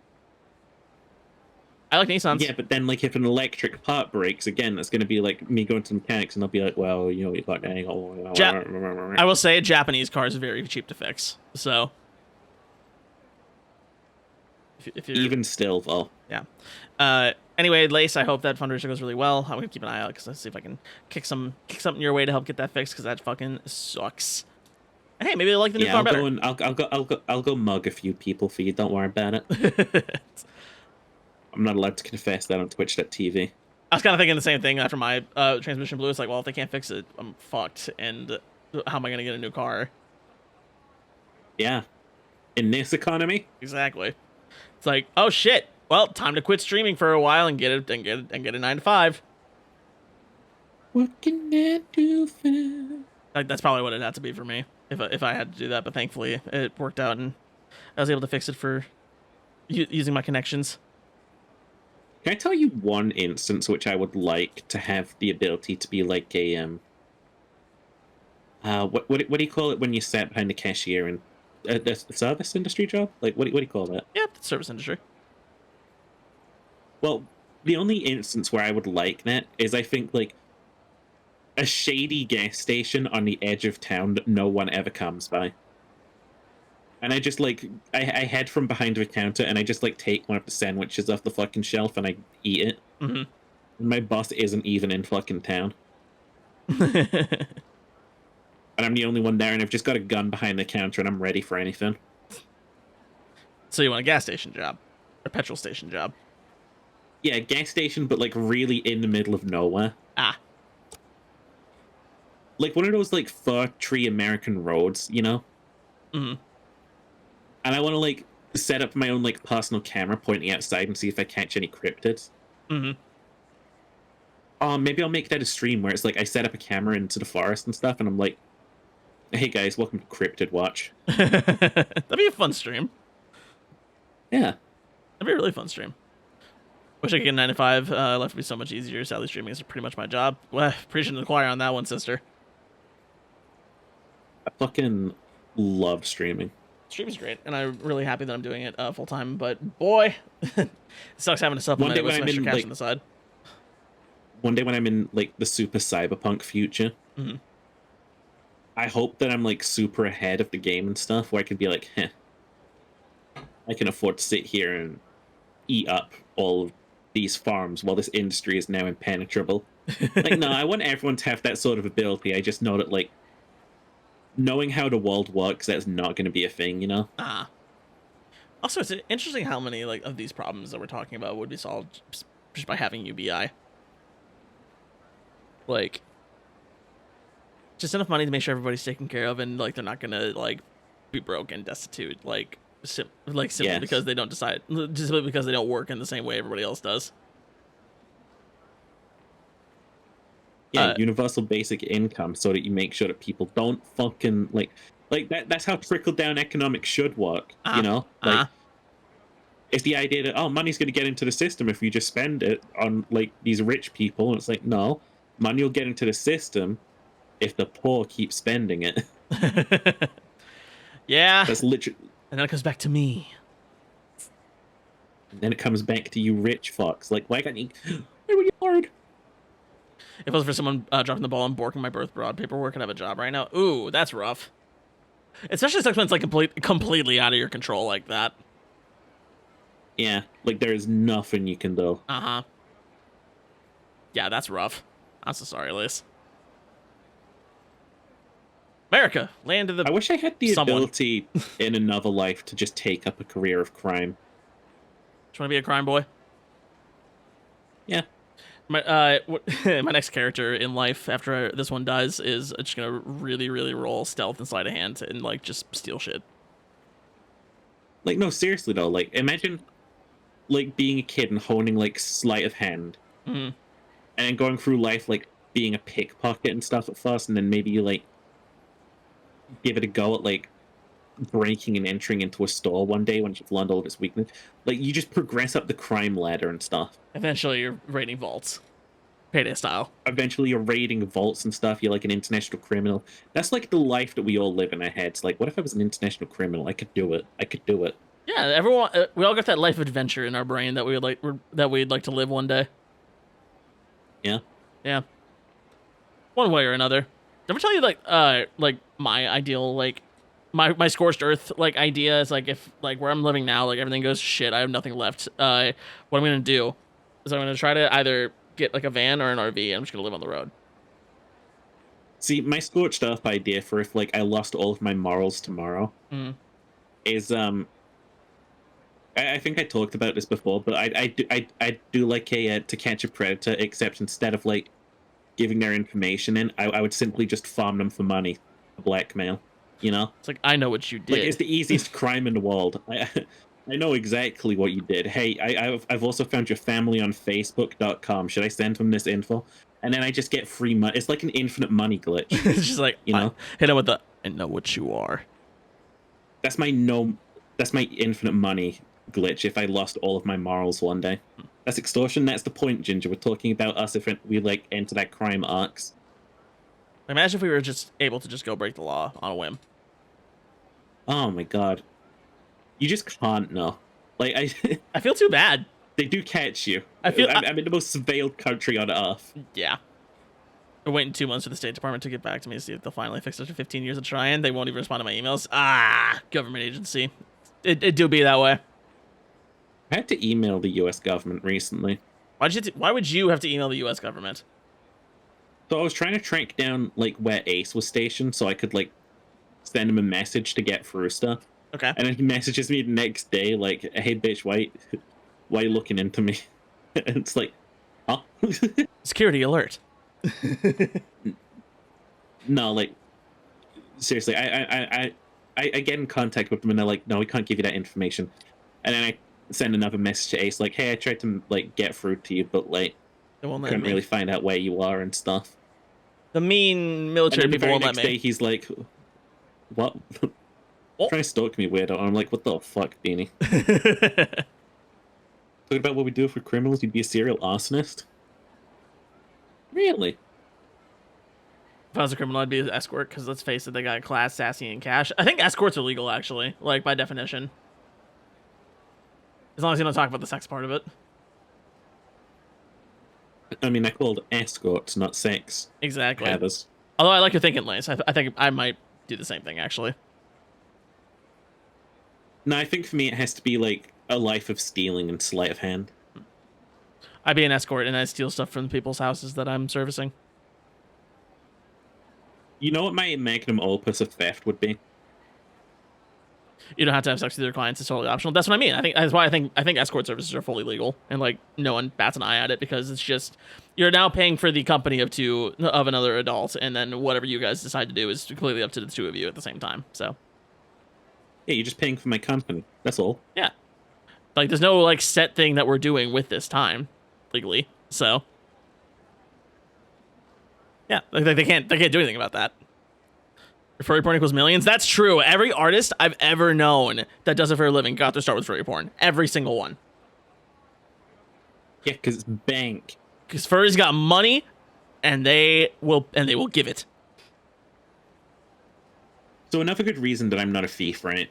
I like Nissans. Yeah, but then like if an electric part breaks again, that's going to be like me going to the mechanics, and they'll be like, "Well, you know, you got that." I will say, Japanese cars are very cheap to fix. So, if you're, Even still, though. yeah. Anyway, Lace, I hope that fundraiser goes really well. I'm gonna keep an eye out because let's see if I can kick something your way to help get that fixed because that fucking sucks. And hey, maybe they like the new car better. I'll go mug a few people for you. Don't worry about it. I'm not allowed to confess that on Twitch.tv. I was kind of thinking the same thing after my transmission blew. It's like, well, if they can't fix it, I'm fucked. And how am I gonna get a new car? Yeah, in this economy, Exactly. It's like, oh shit. Well, time to quit streaming for a while and get a 9 to 5. what can I do for now? Like, that's probably what it had to be for me if I had to do that. But thankfully, it worked out and I was able to fix it for using my connections. Can I tell you one instance which I would like to have the ability to be like a what do you call it when you sat behind the cashier in the service industry job? Like what do you call that? Yeah, the service industry. Well, the only instance where I would like that is I think like a shady gas station on the edge of town that no one ever comes by. And I just like I head from behind the counter and I just like take one of the sandwiches off the fucking shelf and I eat it. Mm-hmm. And my boss isn't even in fucking town. And I'm the only one there and I've just got a gun behind the counter and I'm ready for anything. So you want a gas station job? A petrol station job? Yeah, gas station, but like really in the middle of nowhere. Ah. Like one of those like fir tree American roads, you know? Mm-hmm. And I want to like set up my own like personal camera pointing outside and see if I catch any cryptids. Mm-hmm. Maybe I'll make that a stream where it's like I set up a camera into the forest and stuff, and I'm like, "Hey guys, welcome to Cryptid Watch." That'd be a fun stream. Yeah, that'd be a really fun stream. Wish I could get 9 to 5. Life would be so much easier. Sadly, streaming is pretty much my job. Well, preaching to the choir on that one, sister. I fucking love streaming. Streaming's great, and I'm really happy that I'm doing it full time. But boy, it sucks having to supplement it with some extra cash on the side. One day when I'm in like the super cyberpunk future, mm-hmm. I hope that I'm like super ahead of the game and stuff, where I can be like, I can afford to sit here and eat up all of these farms while this industry is now impenetrable. Like, no, I want everyone to have that sort of ability. I just know that like knowing how the world works, that's not going to be a thing, you know? Ah. Also, it's interesting how many like of these problems that we're talking about would be solved just by having UBI. Like, just enough money to make sure everybody's taken care of, and like they're not gonna like be broke and destitute, like simply yes. because they don't simply because they don't work in the same way everybody else does. Yeah, universal basic income, so that you make sure that people don't fucking like that. That's how trickle down economics should work. You uh, know, uh, like it's the idea that, oh, money's going to get into the system if you just spend it on like these rich people. And it's like, no, money will get into the system if the poor keep spending it. yeah, That's literally. and then it comes back to me. And then it comes back to you, rich fucks. Like, why can't you? Why were you hard? If it was for someone dropping the ball and borking my birth broad paperwork and have a job right now, ooh, that's rough. Especially sucks when it's like completely out of your control like that. Yeah, like there is nothing you can do. Uh-huh. Yeah, that's rough. I'm so sorry, Liz. America, land of the... I wish I had the someone. ability in another life to just take up a career of crime. Just want to be a crime boy? Yeah. My my next character in life after this one dies is just gonna really, really roll stealth and sleight of hand and like just steal shit. Like, no, seriously though. Like, imagine like being a kid and honing like sleight of hand, Mm-hmm. and then going through life like being a pickpocket and stuff at first, and then maybe you like give it a go at like breaking and entering into a store one day when you've learned all of its weakness. Like, you just progress up the crime ladder and stuff. Eventually, you're raiding vaults, payday style. Eventually, you're raiding vaults and stuff. You're like an international criminal. That's like the life that we all live in our heads. Like, what if I was an international criminal? I could do it. I could do it. Yeah, everyone. We all got that life adventure in our brain that we'd like to live one day. Yeah. Yeah. One way or another. Did I ever tell you like my ideal like my scorched earth like idea is like if like where I'm living now like everything goes to shit, I have nothing left. What I'm gonna do is I'm gonna try to either get like a van or an RV and I'm just gonna live on the road. See, my scorched earth idea for if like I lost all of my morals tomorrow Mm. is I think I talked about this before, but I do like a To Catch a Predator, except instead of like giving their information in, I would simply just farm them for money, blackmail. You know, It's like I know what you did. like it's the easiest crime in the world. I know exactly what you did. Hey, I've also found your family on Facebook.com. Should I send them this info? And then I just get free money. It's like an infinite money glitch. It's just like You know, hit him with the I know what you are. that's my no. That's my infinite money glitch. If I lost all of my morals one day, that's extortion. That's the point, Ginger. We're talking about us if we like enter that crime arcs. Imagine if we were just able to just go break the law on a whim. Oh my god, you just can't know. Like I feel too bad. they do catch you. I I'm in the most surveilled country on earth. Yeah. We're waiting 2 months for the State Department to get back to me to see if they'll finally fix it after 15 years of trying. They won't even respond to my emails. Government agency. It do be that way. I had to email the U.S. government recently. Why would you have to email the U.S. government? So I was trying to track down like where Ace was stationed, so I could like send him a message to get through stuff. Okay. And then he messages me the next day, like, "Hey, bitch, why are you looking into me?" And it's like, huh? Security alert. No, like, seriously, I get in contact with them, and they're like, "No, we can't give you that information." And then I send another message to Ace, like, "Hey, I tried to like get through to you, but like, They won't let couldn't me. really find out where you are and stuff." The mean And military then the people very won't let next day, me. he's like, "What?" Oh. Trying to stalk me, weirdo. And I'm like, "What the fuck, Beanie? Talking about what we do for criminals? You'd be a serial arsonist?" Really? If I was a criminal, I'd be an escort, because let's face it, they got class, sassy, and cash. I think escorts are legal, actually, like, by definition. As long as you don't talk about the sex part of it. I mean, they're called escorts, not sex Exactly. havers. Although I like your thinking, Lace. I think I might do the same thing, actually. No, I think for me it has to be like a life of stealing and sleight of hand. I'd be an escort, and I'd steal stuff from people's houses that I'm servicing. You know what my magnum opus of theft would be? You don't have to have sex with your clients; it's totally optional. That's what I mean. That's why I think escort services are fully legal, and like no one bats an eye at it because it's just you're now paying for the company of another adult, and then whatever you guys decide to do is completely up to the two of you at the same time. So Yeah, you're just paying for my company. That's all. yeah, like there's no like set thing that we're doing with this time legally. So Yeah, like they can't do anything about that. Furry porn equals millions. That's true. Every artist I've ever known that does it for a living got their start with furry porn. Every single one. Yeah, because it's bank. Because furries got money, and they will give it. So another good reason that I'm not a thief, right?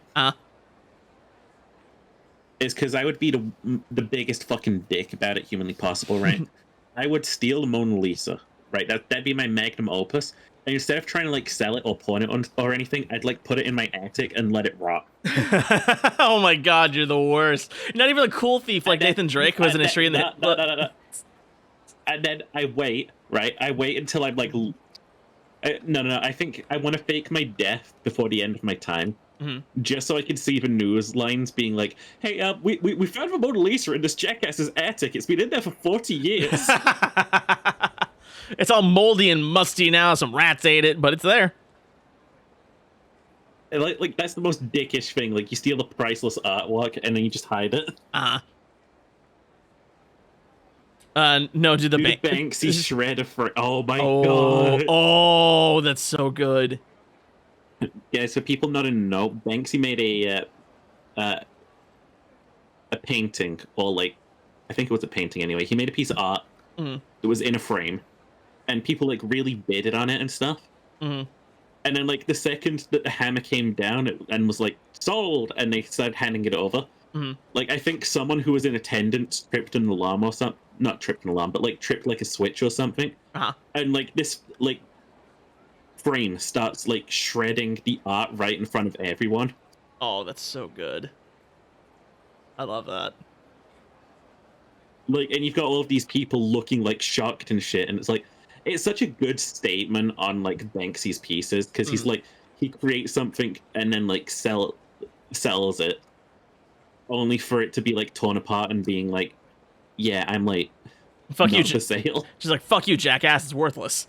Is because I would be the biggest fucking dick about it humanly possible, right? I would steal the Mona Lisa, right? That'd be my magnum opus. And instead of trying to like sell it or pawn it or anything, I'd like put it in my attic and let it rot. Oh my god, you're the worst. You're not even a cool thief like Nathan Drake, who has an history in the. No. And then I wait, right? I wait until I'm like, no. I think I want to fake my death before the end of my time, just so I can see the news lines being like, "Hey, we found the Mona Lisa in this jackass's attic. It's been in there for 40 years." It's all moldy and musty now. Some rats ate it, but it's there. And like that's the most dickish thing. Like you steal the priceless artwork and then you just hide it. No, dude, the Banksy shredder for. Oh my god. Oh, that's so good. Yeah, so people not in know, Banksy made a painting, or like, I think it was a painting anyway. He made a piece of art that was in a frame, and people like really bidded on it and stuff. And then like the second that the hammer came down and was like sold, and they started handing it over. Like I think someone who was in attendance tripped an alarm or something. Not tripped an alarm, but like tripped like a switch or something. And like this like frame starts like shredding the art right in front of everyone. Oh, that's so good. I love that. Like, and you've got all of these people looking like shocked and shit, and it's such a good statement on like Banksy's pieces, because he's like, he creates something and then like sells it, only for it to be like torn apart and being like, yeah, I'm like, fuck you, for sale. She's like, fuck you, jackass, it's worthless.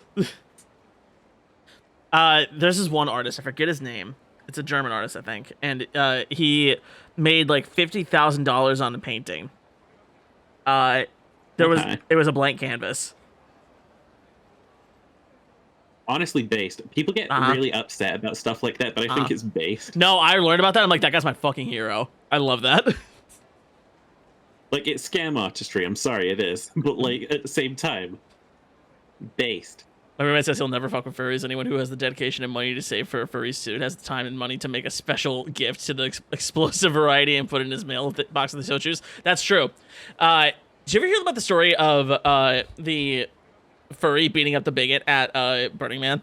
There's this one artist, I forget his name. It's a German artist, I think, and he made like $50,000 on the painting. It was a blank canvas. Honestly, based. People get really upset about stuff like that, but I think it's based. No, I learned about that. I'm like, that guy's my fucking hero. I love that. Like, it's scam artistry. I'm sorry, it is. But, like, at the same time, based. My roommate says he'll never fuck with furries. Anyone who has the dedication and money to save for a furry suit has the time and money to make a special gift to the explosive variety and put it in his mail box if they so choose. That's true. Did you ever hear about the story of the furry beating up the bigot at Burning Man?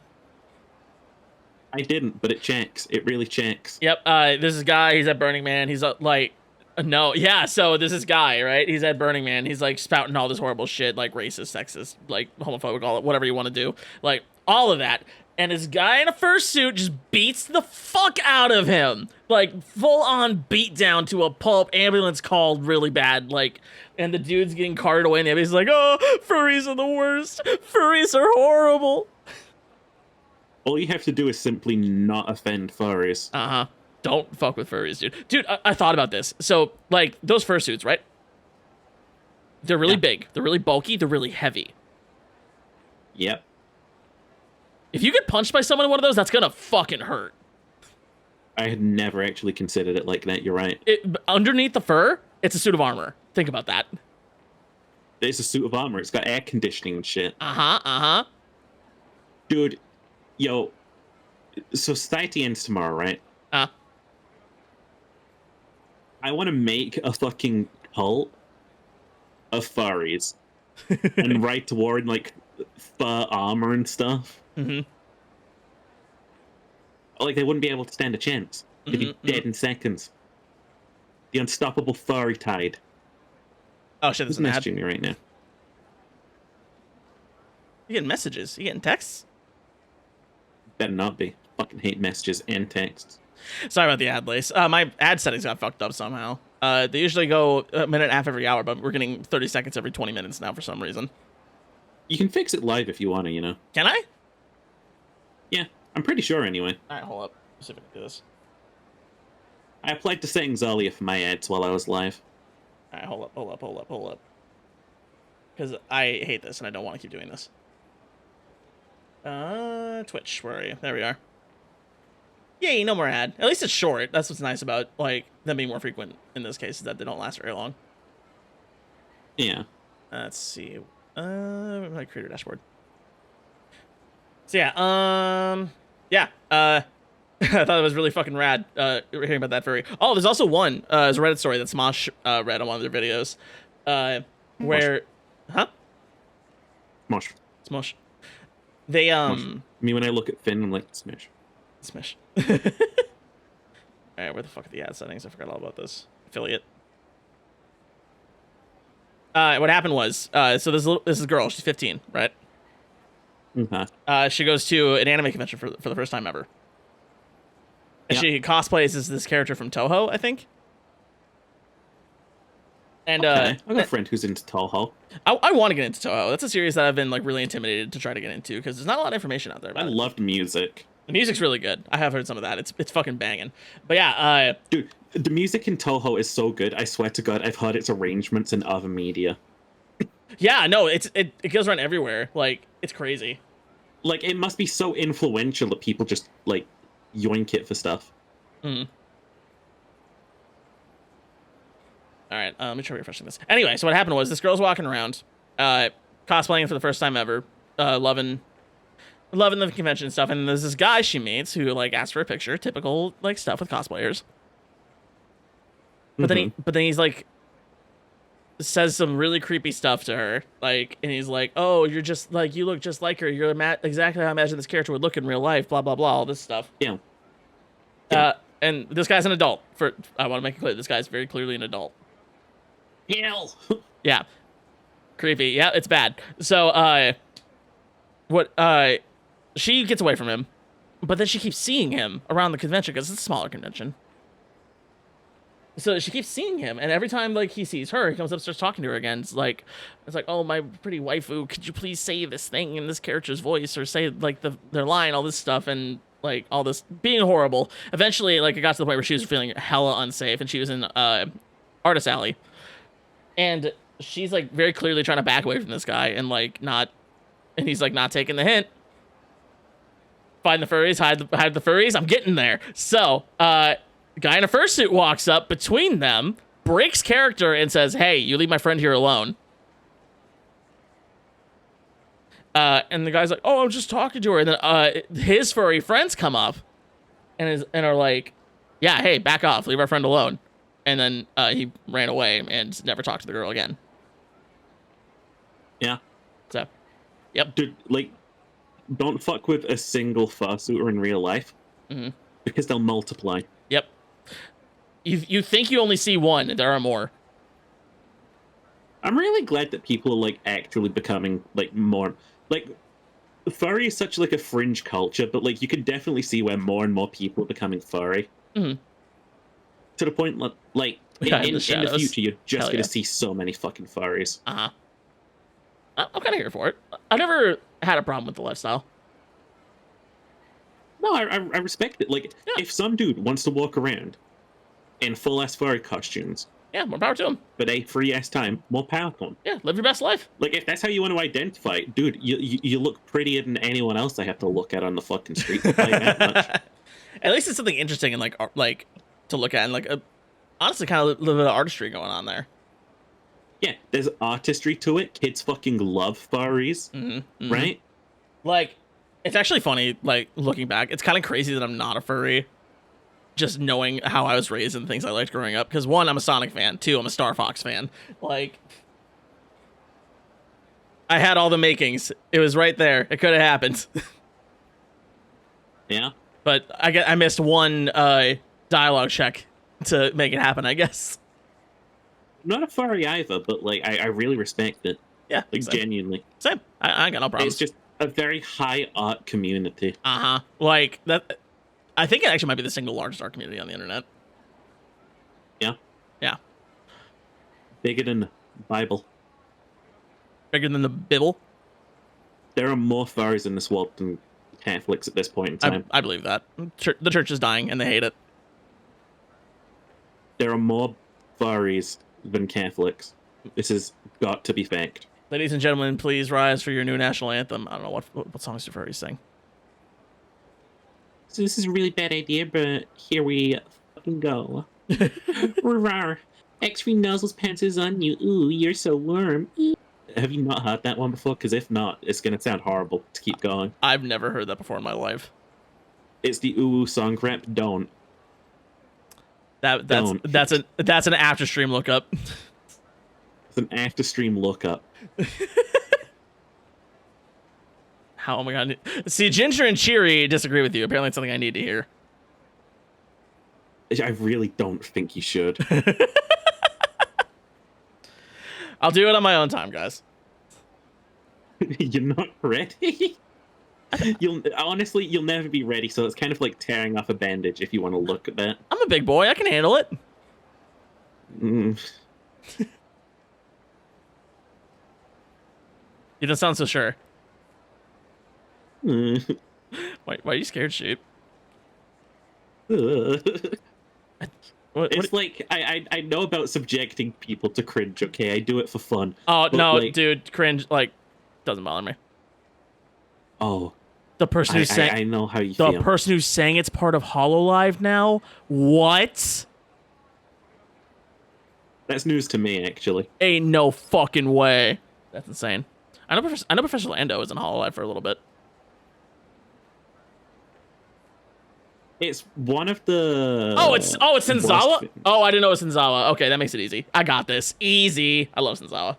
I didn't, but it checks. It really checks. Yep. This is guy. He's at Burning Man. He's like, no, yeah. So this is guy, right? He's at Burning Man. He's like spouting all this horrible shit, like racist, sexist, like homophobic, all whatever you want to do, like all of that. And this guy in a fursuit just beats the fuck out of him, like full on beat down to a pulp. Ambulance called really bad, like, and the dude's getting carted away. And the ambulance is like, oh, furries are the worst. Furries are horrible. All you have to do is simply not offend furries. Don't fuck with furries, dude. Dude, I thought about this. So, like, those fursuits, right? They're really big. They're really bulky. They're really heavy. Yep. If you get punched by someone in one of those, that's gonna fucking hurt. I had never actually considered it like that. You're right. Underneath the fur, it's a suit of armor. Think about that. It's a suit of armor. It's got air conditioning and shit. Dude, yo. So society ends tomorrow, right? I want to make a fucking cult of furries and ride toward like fur armor and stuff. Like they wouldn't be able to stand a chance. They'd be dead in seconds. The unstoppable furry tide. Oh shit! Who's messaging me right now? You getting messages? You getting texts? Better not be. Fucking hate messages and texts. Sorry about the ad lace. My ad settings got fucked up somehow. They usually go a minute and a half every hour, but we're getting 30 seconds every 20 minutes now for some reason. You can fix it live if you want to, you know. Can I? Yeah, I'm pretty sure anyway. Alright, hold up. Let's see if I can do this. I applied the settings earlier for my ads while I was live. Alright, hold up. Because I hate this and I don't want to keep doing this. Twitch, where are you? There we are. Yay, no more ad. At least it's short. That's what's nice about like them being more frequent in this case, is that they don't last very long. Yeah. Let's see. My creator dashboard. So yeah, yeah. I thought it was really fucking rad. Hearing about that furry. Oh, there's also one. There's a Reddit story that Smosh read on one of their videos, where, huh? Smosh. Smosh. They Smosh. Me when I look at Finn, I'm like Smash. Smash. All right, where the fuck are the ad settings? I forgot all about this. Affiliate. What happened was, so this is a girl. She's 15, right? Okay. She goes to an anime convention for the first time ever. And Yeah. she cosplays as this character from Toho, I think. And Okay. I've got a friend who's into Toho. I want to get into Toho. That's a series that I've been like really intimidated to try to get into because there's not a lot of information out there I about it. loved music. The music's really good. I have heard some of that. It's fucking banging. But yeah, Dude, the music in Toho is so good. I swear to God, I've heard its arrangements in other media. yeah, no, it goes around everywhere. Like it's crazy. Like, it must be so influential that people just, like, yoink it for stuff. Mm. All right, let me try refreshing this. Anyway, so what happened was this girl's walking around, cosplaying for the first time ever, loving the convention and stuff, and there's this guy she meets who like asks for a picture, typical like stuff with cosplayers. But then he's like says some really creepy stuff to her, like, and he's like, "Oh, you're just like you look just like her. You're exactly how I imagine this character would look in real life." Blah blah blah, all this stuff. Yeah. And this guy's an adult. I want to make it clear, this guy's very clearly an adult. Yeah. Yeah. Creepy. Yeah, it's bad. So, she gets away from him, but then she keeps seeing him around the convention because it's a smaller convention. So she keeps seeing him, and every time like he sees her, he comes up, starts talking to her again. It's like, "Oh, my pretty waifu, could you please say this thing in this character's voice, or say like their line, all this stuff," and like all this being horrible. Eventually, like it got to the point where she was feeling hella unsafe, and she was in Artist Alley, and she's like very clearly trying to back away from this guy, and like not, and he's like not taking the hint. Find the furries, hide the furries. I'm getting there. So, guy in a fursuit walks up between them, breaks character, and says, "Hey, you leave my friend here alone." And the guy's like, "Oh, I'm just talking to her." And then his furry friends come up and are like, "Yeah, hey, back off, leave our friend alone." And then he ran away and never talked to the girl again. Yeah. So, yep. Dude, like, don't fuck with a single fursuiter in real life. Mm-hmm. Because they'll multiply. Yep. You think you only see one, there are more. I'm really glad that people are, like, actually becoming, like, more... Like, furry is such, like, a fringe culture, but, like, you can definitely see where more and more people are becoming furry. Mm-hmm. To the point, like, Yeah, in the future, you're just Hell going to yeah. see so many fucking furries. Uh-huh. I'm kind of here for it. I never had a problem with the lifestyle. No, I respect it. Like, Yeah. if some dude wants to walk around in full-ass furry costumes, Yeah, more power to him. but a free-ass time, more power to him. Yeah, live your best life. Like, if that's how you want to identify, dude, you look prettier than anyone else I have to look at on the fucking street. Like, that much. At least it's something interesting and like to look at, and like honestly kind of a little bit of artistry going on there. Yeah, there's artistry to it. Kids fucking love furries, Mm-hmm. right? Like, it's actually funny, like, looking back. It's kind of crazy that I'm not a furry, just knowing how I was raised and things I liked growing up. Because, one, I'm a Sonic fan. Two, I'm a Star Fox fan. Like, I had all the makings. It was right there. It could have happened. Yeah. But I missed one dialogue check to make it happen, I guess. I'm not a furry either, but, like, I really respect it. Yeah, Like, same. genuinely. Same. I ain't got no problems. It's just a very high art community. Uh-huh. Like, that. I think it actually might be the single largest art community on the internet. Yeah. Yeah. Bigger than Bible. Bigger than the Bible. There are more furries in this world than Catholics at this point in time. I believe that. The church is dying, and they hate it. There are more furries than Catholics. This has got to be fact. Ladies and gentlemen, please rise for your new national anthem. I don't know what songs do furries sing. So this is a really bad idea, but here we fucking go. Rawr. X-ray nozzles pants on you. Ooh, you're so warm. Have you not heard that one before? Because if not, it's gonna sound horrible to keep going. I've never heard that before in my life. It's the ooh song rap. Don't. That's an after stream lookup. It's an after stream lookup. How am I gonna see? Ginger and Cheery disagree with you. Apparently, it's something I need to hear. I really don't think you should. I'll do it on my own time, guys. You're not ready. You'll never be ready. So it's kind of like tearing off a bandage if you want to look at that. I'm a big boy. I can handle it. Mm. You don't sound so sure. Mm. Why are you scared, sheep? It's like I know about subjecting people to cringe. Okay, I do it for fun. Oh no, like, dude, cringe doesn't bother me. Oh, the person who sang. I know how you the feel. The person who's saying it's part of HoloLive now. What? That's news to me, actually. Ain't no fucking way. That's insane. I know Professor Lando is in HoloLive for a little bit. It's one of the. It's Senzawa. Oh, I didn't know it was Senzawa. Okay, that makes it easy. I got this. Easy. I love Senzawa.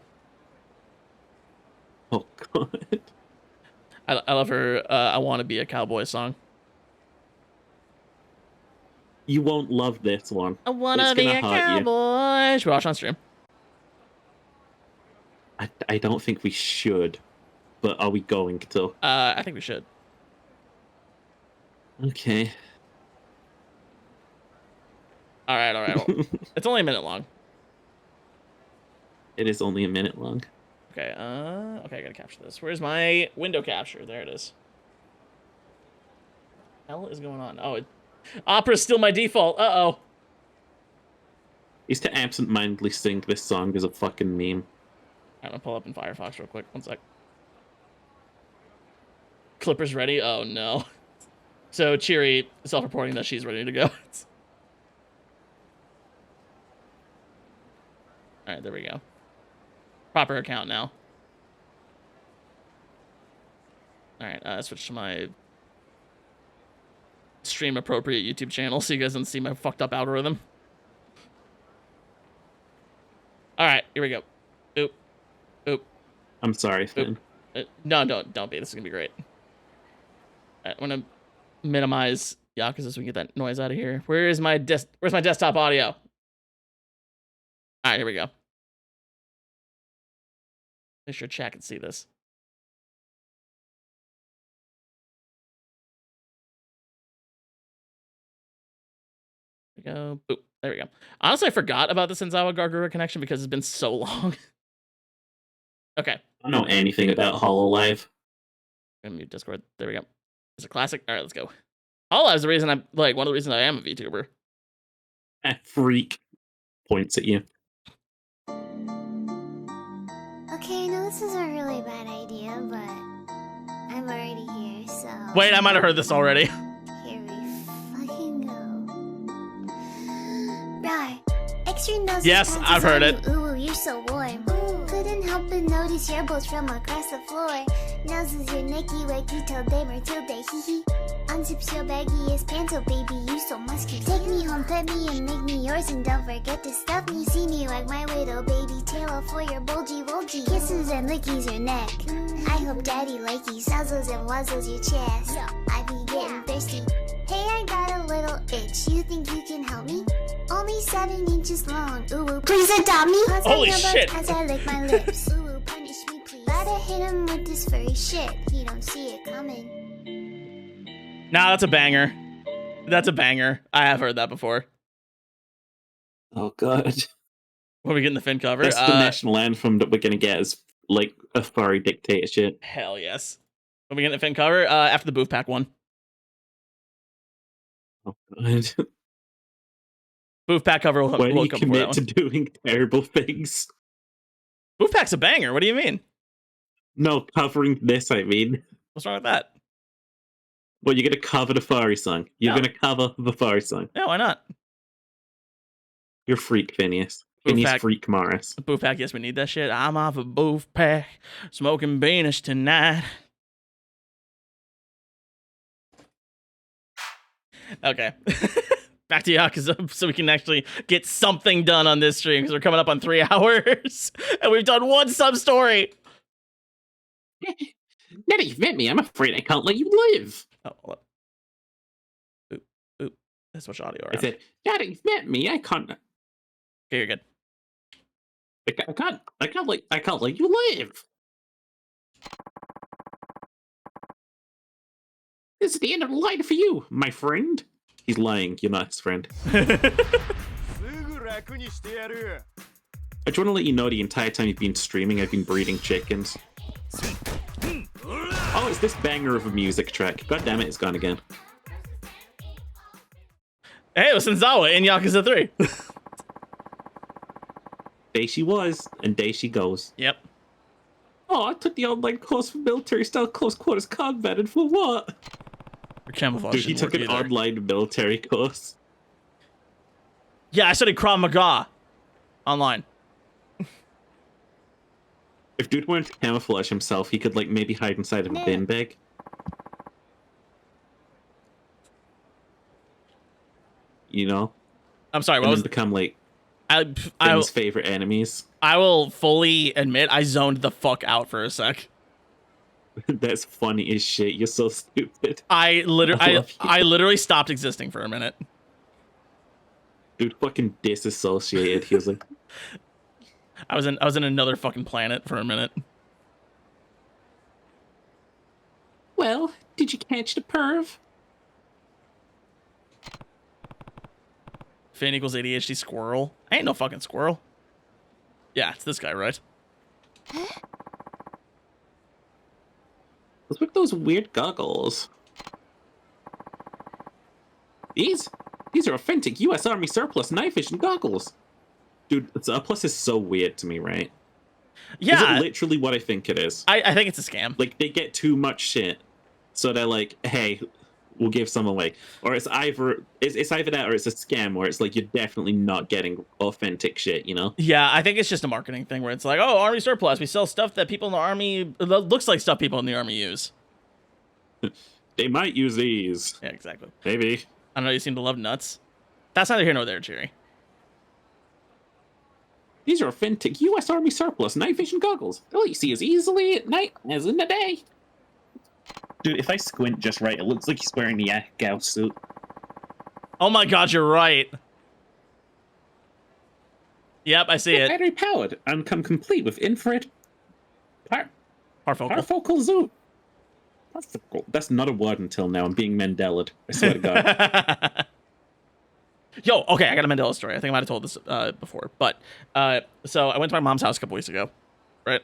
Oh god. I love her. I want to be a cowboy song. You won't love this one. I want to be a cowboy. Should we watch on stream? I don't think we should, but are we going to? I think we should. Okay. All right. Well, it's only a minute long. It is only a minute long. Okay. Okay, I gotta capture this. Where's my window capture? There it is. Hell is going on? Oh, Opera's still my default. Uh-oh. Used to absent-mindedly sing this song as a fucking meme. I'm gonna pull up in Firefox real quick. One sec. Clipper's ready? Oh, no. So, Cheery self-reporting that she's ready to go. Alright, there we go. Proper account now. Alright, switch to my stream-appropriate YouTube channel so you guys don't see my fucked up algorithm. Alright, here we go. Oop. I'm sorry, Finn. No, don't be. This is gonna be great. Alright, I'm gonna minimize Yakuza so we can get that noise out of here. Where's my desktop audio? Alright, here we go. Make sure chat can see this. There we go. Boop. There we go. Honestly, I forgot about the Senzawa Gargura connection because it's been so long. Okay. I don't know anything about HoloLive. I'm gonna mute Discord. There we go. It's a classic. All right, let's go. HoloLive is the reason I'm one of the reasons I am a VTuber. That freak points at you. Okay, I know this is a really bad idea, but I'm already here, so... Wait, I might have heard this already. Here we fucking go. Right. Extra nose. Yes, I've heard it. Ooh, you're so warm. Couldn't help but notice your balls from across the floor. Noses your necky, wacky, till day, till day, hee hee. Unzips your baggiest pants, oh baby, you so musky. Take me home, pet me, and make me yours, and don't forget to stuff me. See me like my little baby tail for your bulgy wulgy. Kisses and lickies your neck. I hope daddy likey nuzzles and wuzzles your chest. I be getting thirsty. Hey, I got a little itch. You think you can help me? Only 7 inches long. Ooh, please adopt me. Pause Holy on your shit. butt as I lick my lips. Ooh, punish me, please. Gotta hit him with this furry shit. He don't see it coming. Nah, that's a banger. That's a banger. I have heard that before. Oh god. When we get in the Finn cover. That's the national anthem that we're gonna get as like a furry dictatorship. Hell yes. When we get in the Finn cover, after the Booth Pack one. Oh god. Booth Pack cover will When will you come before that commit to one. doing terrible things. Booth Pack's a banger. What do you mean? No, covering this, I mean. What's wrong with that? Well, you're gonna cover the furry song. You're No. gonna cover the furry song. Yeah, why not? You're freak, Phineas. Boof Phineas pack. Freak Morris. Boof pack, yes, we need that shit. I'm off a boof pack, smoking beanish tonight. Okay. Back to Yakuza so we can actually get something done on this stream because we're coming up on 3 hours and we've done one sub-story. Now that you've met me, I'm afraid I can't let you live. Oh, hold up. Oop. Let's switch audio I around. said, now that you've met me, I can't. Okay, you're good. I can't let you live. This is the end of the line for you, my friend. He's lying. You're not his friend. I just want to let you know the entire time you've been streaming, I've been breeding chickens. Oh, it's this banger of a music track. God damn it, it's gone again. Hey, it was Senzawa in Yakuza 3. Day she was, and day she goes. Yep. Oh, I took the online course for military style close quarters combat, and for what? Your camouflage Dude, he didn't took work an either. online military course. Yeah, I studied Krav Maga online. If dude wanted to camouflage himself, he could, like, maybe hide inside of a bin bag. You know? I'm sorry, And what then was become, like, Finn's Finn's favorite enemies. I will fully admit I zoned the fuck out for a sec. That's funny as shit. You're so stupid. I love you. literally stopped existing for a minute. Dude fucking disassociated. He was like, I was in another fucking planet for a minute. well, did you catch the perv? Finn equals ADHD squirrel. I ain't no fucking squirrel. Yeah, it's this guy, right? What's with those weird goggles? These are authentic U.S. Army surplus night vision goggles. Dude, surplus is so weird to me, right? Yeah, Is it literally what I think it is? I think it's a scam. Like, they get too much shit, so they're like, hey, we'll give some away. Or it's either that or it's a scam where it's like you're definitely not getting authentic shit, you know? Yeah, I think it's just a marketing thing where it's like, oh, army surplus. We sell stuff that people in the army looks like stuff people in the army use. They might use these. Yeah, exactly. Maybe. I don't know. You seem to love nuts. That's neither here nor there, Cheery. These are authentic U.S. Army surplus night vision goggles. They'll let you see as easily at night as in the day. Dude, if I squint just right, it looks like he's wearing the Yakuza suit. Oh my god, you're right. Yep, I see it. Battery powered and come complete with infrared Parfocal. parfocal zoom. Parfocal. That's not a word until now. I'm being Mandela'd. I swear to God. Yo, okay, I got a Mandela story. I think I might have told this before, but so I went to my mom's house a couple weeks ago, right?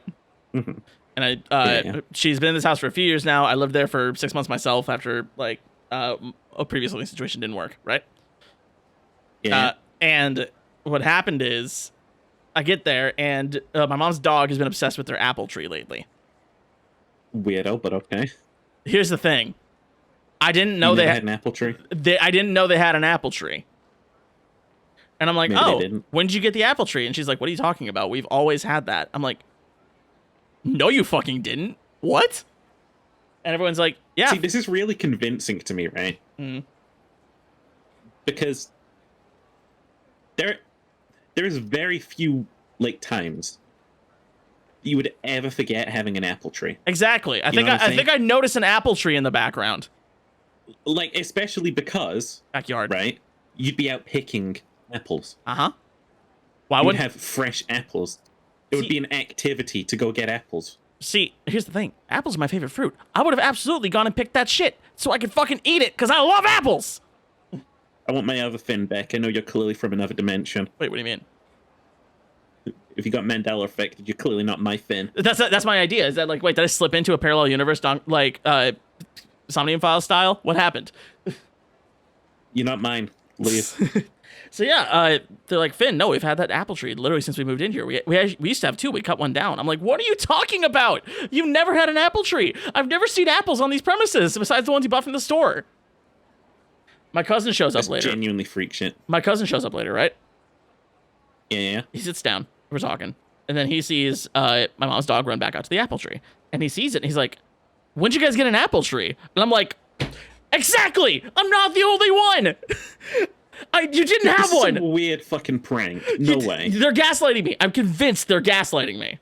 Mhm. And Yeah. she's been in this house for a few years now. I lived there for 6 months myself after like a previous living situation didn't work, right? Yeah. And what happened is, I get there and my mom's dog has been obsessed with their apple tree lately. Weirdo, but okay. Here's the thing, I didn't know You they never had an apple tree. I didn't know they had an apple tree. And I'm like, Maybe they oh, didn't. when did you get the apple tree? And she's like, what are you talking about? We've always had that. I'm like, no, you fucking didn't. What? And everyone's like, yeah. See, this is really convincing to me, right? Mhm. Because there's very few like times you would ever forget having an apple tree. Exactly. I You know what I'm I saying? think I noticed an apple tree in the background. Like, especially because, Backyard. right, you'd be out picking apples. Uh-huh. Why You would wouldn't have fresh apples. It would See- be an activity to go get apples. See, here's the thing. Apples are my favorite fruit. I would have absolutely gone and picked that shit so I could fucking eat it because I love apples. I want my other Finn back. I know you're clearly from another dimension. Wait, what do you mean? If you got Mandela affected, you're clearly not my Finn. That's my idea. Is that like, wait, did I slip into a parallel universe, like Somnium File style? What happened? You're not mine. Leave. So yeah, they're like, Finn, no, we've had that apple tree literally since we moved in here. We used to have two. We cut one down. I'm like, what are you talking about? You've never had an apple tree. I've never seen apples on these premises besides the ones you bought from the store. My cousin shows up later. Genuinely freak shit. My cousin shows up later, right? Yeah. He sits down. We're talking. And then he sees my mom's dog run back out to the apple tree. And he sees it and he's like, when'd you guys get an apple tree? And I'm like, exactly! I'm not the only one! You didn't have one! Some weird fucking prank. No way. They're gaslighting me. I'm convinced they're gaslighting me.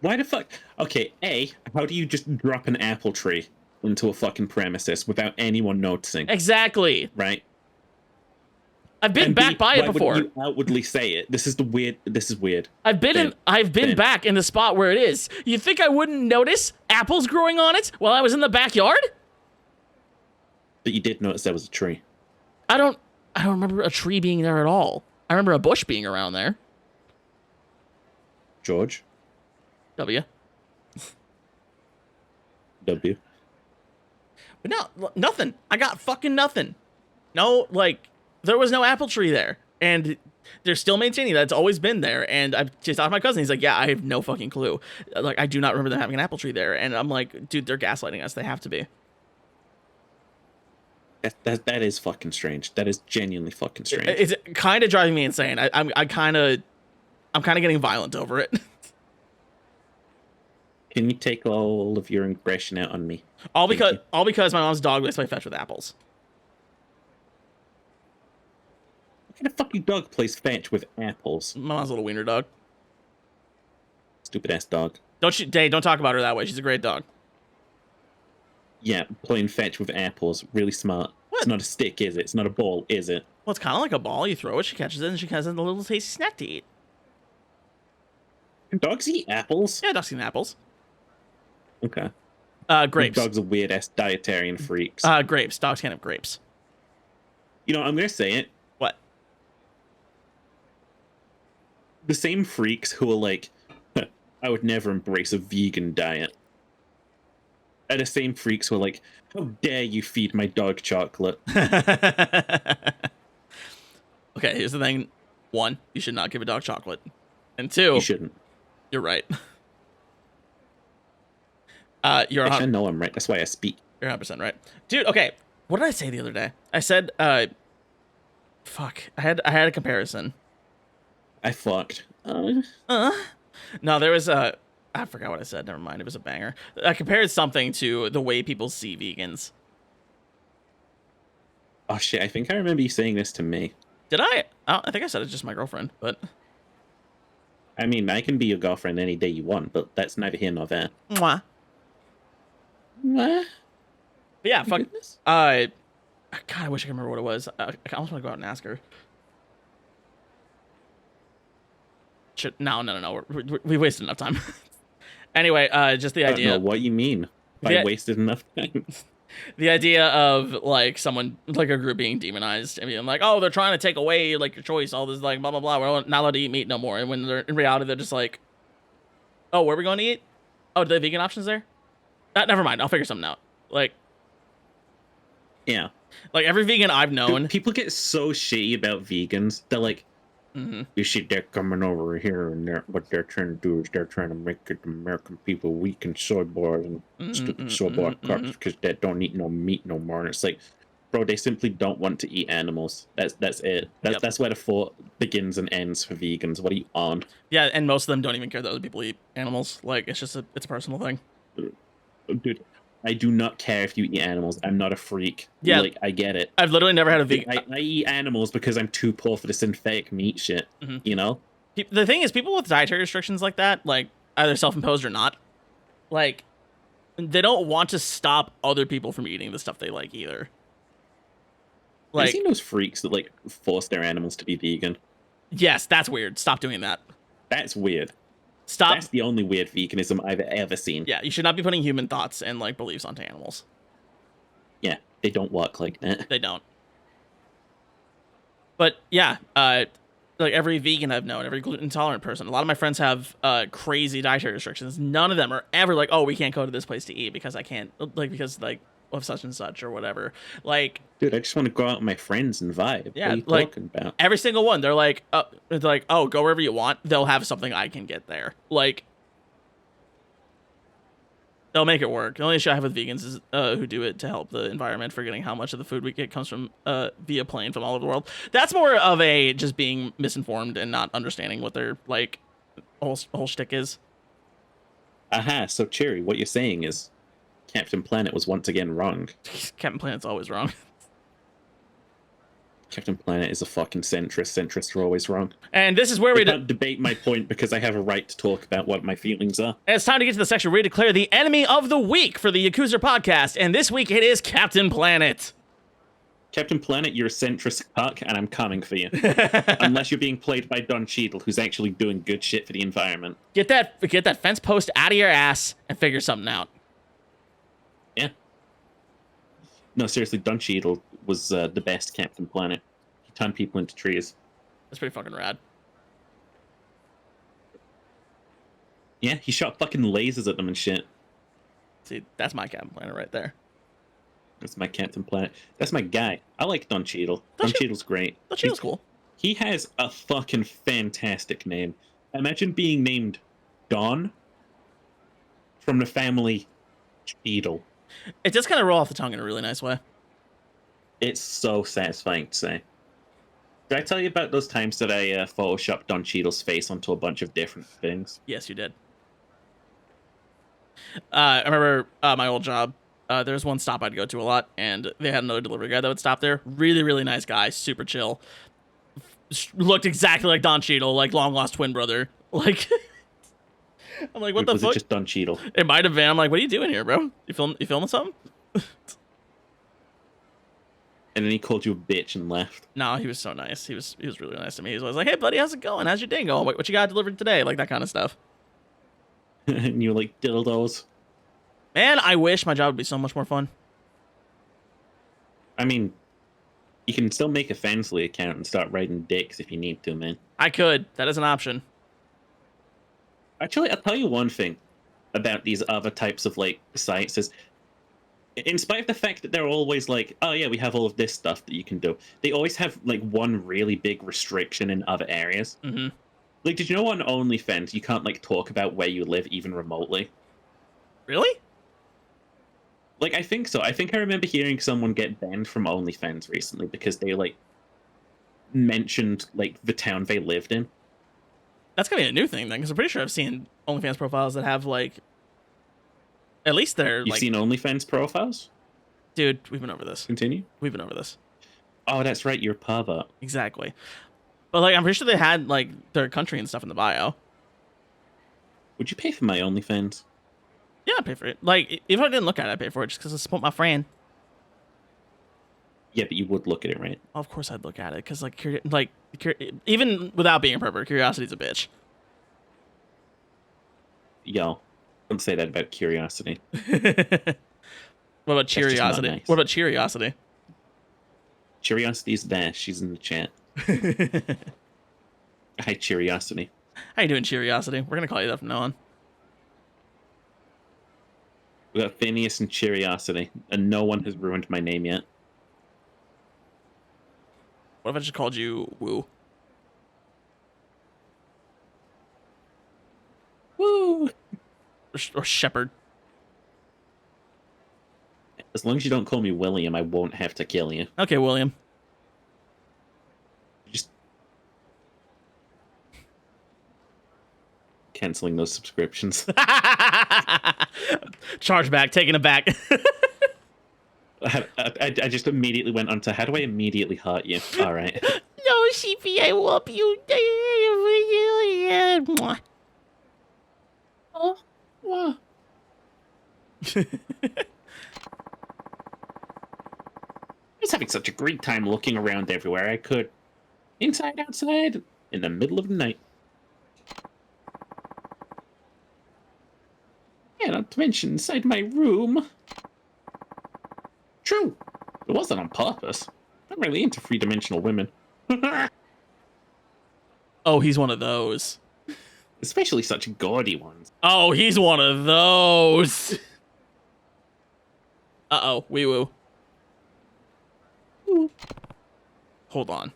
Why the fuck? Okay, A, how do you just drop an apple tree into a fucking premises without anyone noticing? Exactly. Right? I've been And back B, by it why before. wouldn't you outwardly say it? This is weird. I've been back in the spot where it is. You think I wouldn't notice apples growing on it while I was in the backyard? But you did notice there was a tree. I don't remember a tree being there at all. I remember a bush being around there. George? W. W. But no, nothing. I got fucking nothing. No, like, there was no apple tree there. And they're still maintaining that. It's always been there. And I just talked to my cousin. He's like, yeah, I have no fucking clue. Like, I do not remember them having an apple tree there. And I'm like, dude, they're gaslighting us. They have to be. That is fucking strange. That is genuinely fucking strange. It's kind of driving me insane. I'm kind of getting violent over it. Can you take all of your aggression out on me? All because my mom's dog likes to play fetch with apples. What kind of fucking dog plays fetch with apples? My mom's a little wiener dog. Stupid ass dog. Don't talk about her that way. She's a great dog. Yeah, playing fetch with apples. Really smart. What? It's not a stick, is it? It's not a ball, is it? Well, it's kind of like a ball. You throw it, she catches it, and she has a little tasty snack to eat. Can dogs eat apples? Yeah, dogs eat apples. Okay. Grapes. Dogs are weird ass dietarian freaks. Grapes. Dogs can't have grapes. You know, I'm gonna say it. What? The same freaks who are like, I would never embrace a vegan diet. Are the same freaks who are like, how dare you feed my dog chocolate? Okay, here's the thing. 1, you should not give a dog chocolate. And 2, You shouldn't. you're right. Actually, I know I'm right. That's why I speak. You're 100% right. Dude, okay. What did I say the other day? I said, fuck. I had a comparison. I fucked. No, there was a... I forgot what I said. Never mind. It was a banger. I compared something to the way people see vegans. Oh shit, I think I remember you saying this to me. Did I? Oh, I think I said it's just my girlfriend, but... I mean, I can be your girlfriend any day you want, but that's neither here nor there. Mwah. What? But yeah, fuck. Goodness. God, I wish I could remember what it was. I almost want to go out and ask her. Shit, no. We wasted enough time. Anyway, just the I idea. don't know what you mean by The- wasted enough time. The idea of like someone, like a group being demonized. I mean, like, oh, they're trying to take away like your choice. All this like blah blah blah. We're not allowed to eat meat no more. And when they're in reality, they're just like, oh, where are we going to eat? Oh, do they have vegan options there? Never mind. I'll figure something out. Like Yeah. every vegan I've known. People get so shitty about vegans. They're like, Mhm. you see, they're coming over here, and what they're trying to do is they're trying to make it the American people weak and soy boys and stupid soy boy cops because they don't eat no meat no more. And it's like, bro, they simply don't want to eat animals. That's it. That's where the thought begins and ends for vegans. What are you on? Yeah, and most of them don't even care that other people eat animals. Like, it's just it's a personal thing. Dude, I do not care if you eat animals. I'm not a freak. Yeah. Like, I get it. I've literally never had a vegan. I eat animals because I'm too poor for the synthetic meat shit. Mhm. You know? The thing is, people with dietary restrictions like that, like either self-imposed or not, like they don't want to stop other people from eating the stuff they like either. Have Like, you seen those freaks that like force their animals to be vegan? yes, that's weird. Stop doing that. That's weird. Stop. That's the only weird veganism I've ever seen. Yeah, you should not be putting human thoughts and like beliefs onto animals. Yeah, they don't work like that. They don't. But yeah, like every vegan I've known, every gluten intolerant person, a lot of my friends have crazy dietary restrictions. None of them are ever like, oh, we can't go to this place to eat because I can't, like, because like of such and such or whatever. Like, Dude, I just want to go out with my friends and vibe. yeah, What are you like talking about? every single one, they're like, oh, go wherever you want. They'll have something I can get there. Like, they'll make it work. The only issue I have with vegans is who do it to help the environment, forgetting how much of the food we get comes from via plane from all over the world. That's more of a just being misinformed and not understanding what their like whole shtick is. Aha, so Cherry, what you're saying is Captain Planet was once again wrong. Captain Planet's always wrong. Captain Planet is a fucking centrist. Centrists are always wrong. And this is where we can't debate my point because I have a right to talk about what my feelings are. It's time to get to the section where we declare the enemy of the week for the Yakuza podcast, and this week it is Captain Planet. Captain Planet, you're a centrist cuck, and I'm coming for you. Unless you're being played by Don Cheadle, who's actually doing good shit for the environment. Get that fence post out of your ass and figure something out. Yeah. No, seriously, Don Cheadle was the best Captain Planet. He turned people into trees. That's pretty fucking rad. Yeah, he shot fucking lasers at them and shit. See, that's my Captain Planet right there. That's my Captain Planet. That's my guy. I like Don Cheadle. Don Cheadle's great. Don Cheadle's cool. He has a fucking fantastic name. Imagine being named Don from the family Cheadle. It just kind of roll off the tongue in a really nice way. It's so satisfying to say. Did I tell you about those times that I photoshopped Don Cheadle's face onto a bunch of different things? Yes, you did. I remember my old job. There was one stop I'd go to a lot, and they had another delivery guy that would stop there. Really, really nice guy, super chill. Looked exactly like Don Cheadle, like long lost twin brother. Like, I'm like, what the fuck? Was it just Don Cheadle? It might have been. I'm like, what are you doing here, bro? You filming something? And then he called you a bitch and left. No, he was so nice. He was really nice to me. He was like, hey, buddy, how's it going? How's your day going? What you got delivered today? Like that kind of stuff. And you were like, dildos. Man, I wish my job would be so much more fun. I mean, you can still make a Fansly account and start writing dicks if you need to, man. I could. That is an option. Actually, I'll tell you one thing about these other types of, like, sites is, in spite of the fact that they're always like, oh yeah, we have all of this stuff that you can do, they always have, like, one really big restriction in other areas. Mm-hmm. Like, did you know on OnlyFans you can't, like, talk about where you live even remotely? Really? Like, I think so. I think I remember hearing someone get banned from OnlyFans recently because they, like, mentioned, like, the town they lived in. That's gonna be a new thing then, because I'm pretty sure I've seen OnlyFans profiles that have, like, at least they're, You've like... seen OnlyFans profiles? Dude, we've been over this. Continue? We've been over this. Oh, that's right, you're a pervert. Exactly. But, like, I'm pretty sure they had, like, their country and stuff in the bio. Would you pay for my OnlyFans? Yeah, I'd pay for it. Like, if I didn't look at it, I'd pay for it just because I support my friend. Yeah, but you would look at it, right? Of course I'd look at it, because, like, even without being a pervert, curiosity's a bitch. Yo, don't say that about curiosity. What about curiosity? Nice. What about curiosity? Curiosity's there. She's in the chat. Hi, Curiosity. How you doing, curiosity? We're gonna call you that from now on. We got Phineas and Curiosity, and no one has ruined my name yet. What if I just called you Woo? Woo! Or Shepherd? As long as you don't call me William, I won't have to kill you. Okay, William. Just canceling those subscriptions. Charge back, taking it back. I just immediately went on to how do I immediately hurt you? All right. No, CP, I whoop you. Oh, wow. I was having such a great time looking around everywhere I could. Inside, outside, in the middle of the night. Yeah, not to mention inside my room. True. It wasn't on purpose. I'm really into three-dimensional women. Oh, he's one of those. Especially such gaudy ones. Oh, he's one of those. Uh-oh, wee woo. Hold on.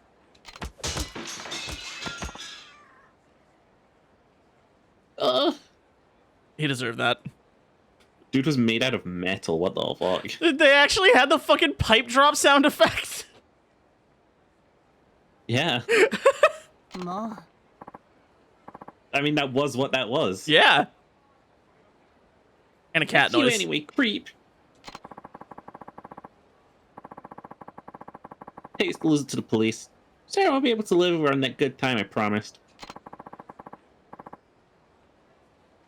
He deserved that. Dude was made out of metal. What the fuck? They actually had the fucking pipe drop sound effect. Yeah. I mean, that was what that was. Yeah. And a cat You noise. anyway, creep. Hey, just lose it to the police. Sarah won't be able to live around that good time I promised.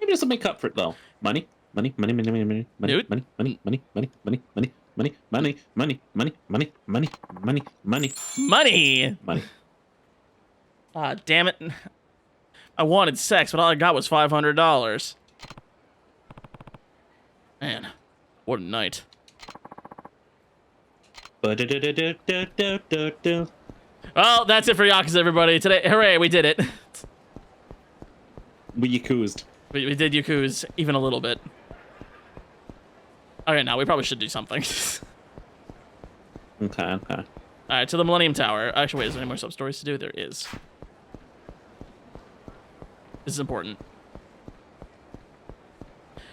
Maybe this will make up for it, though. Money, money, money, money, money, money, money, Dude. money, money, money, money, money, money, money, money, money, money, money, money, money, money, Money! money. Ah, damn it. I wanted sex, but all I got was $500. Man, what a night. Well, Well, that's it for Yakuza, everybody. Today, hooray, we did it. we Yakuzed. We did Yakuza even a little bit. Okay, now we probably should do something. Okay, okay. All right, to the Millennium Tower. Actually, wait, is there any more sub-stories to do? There is. This is important.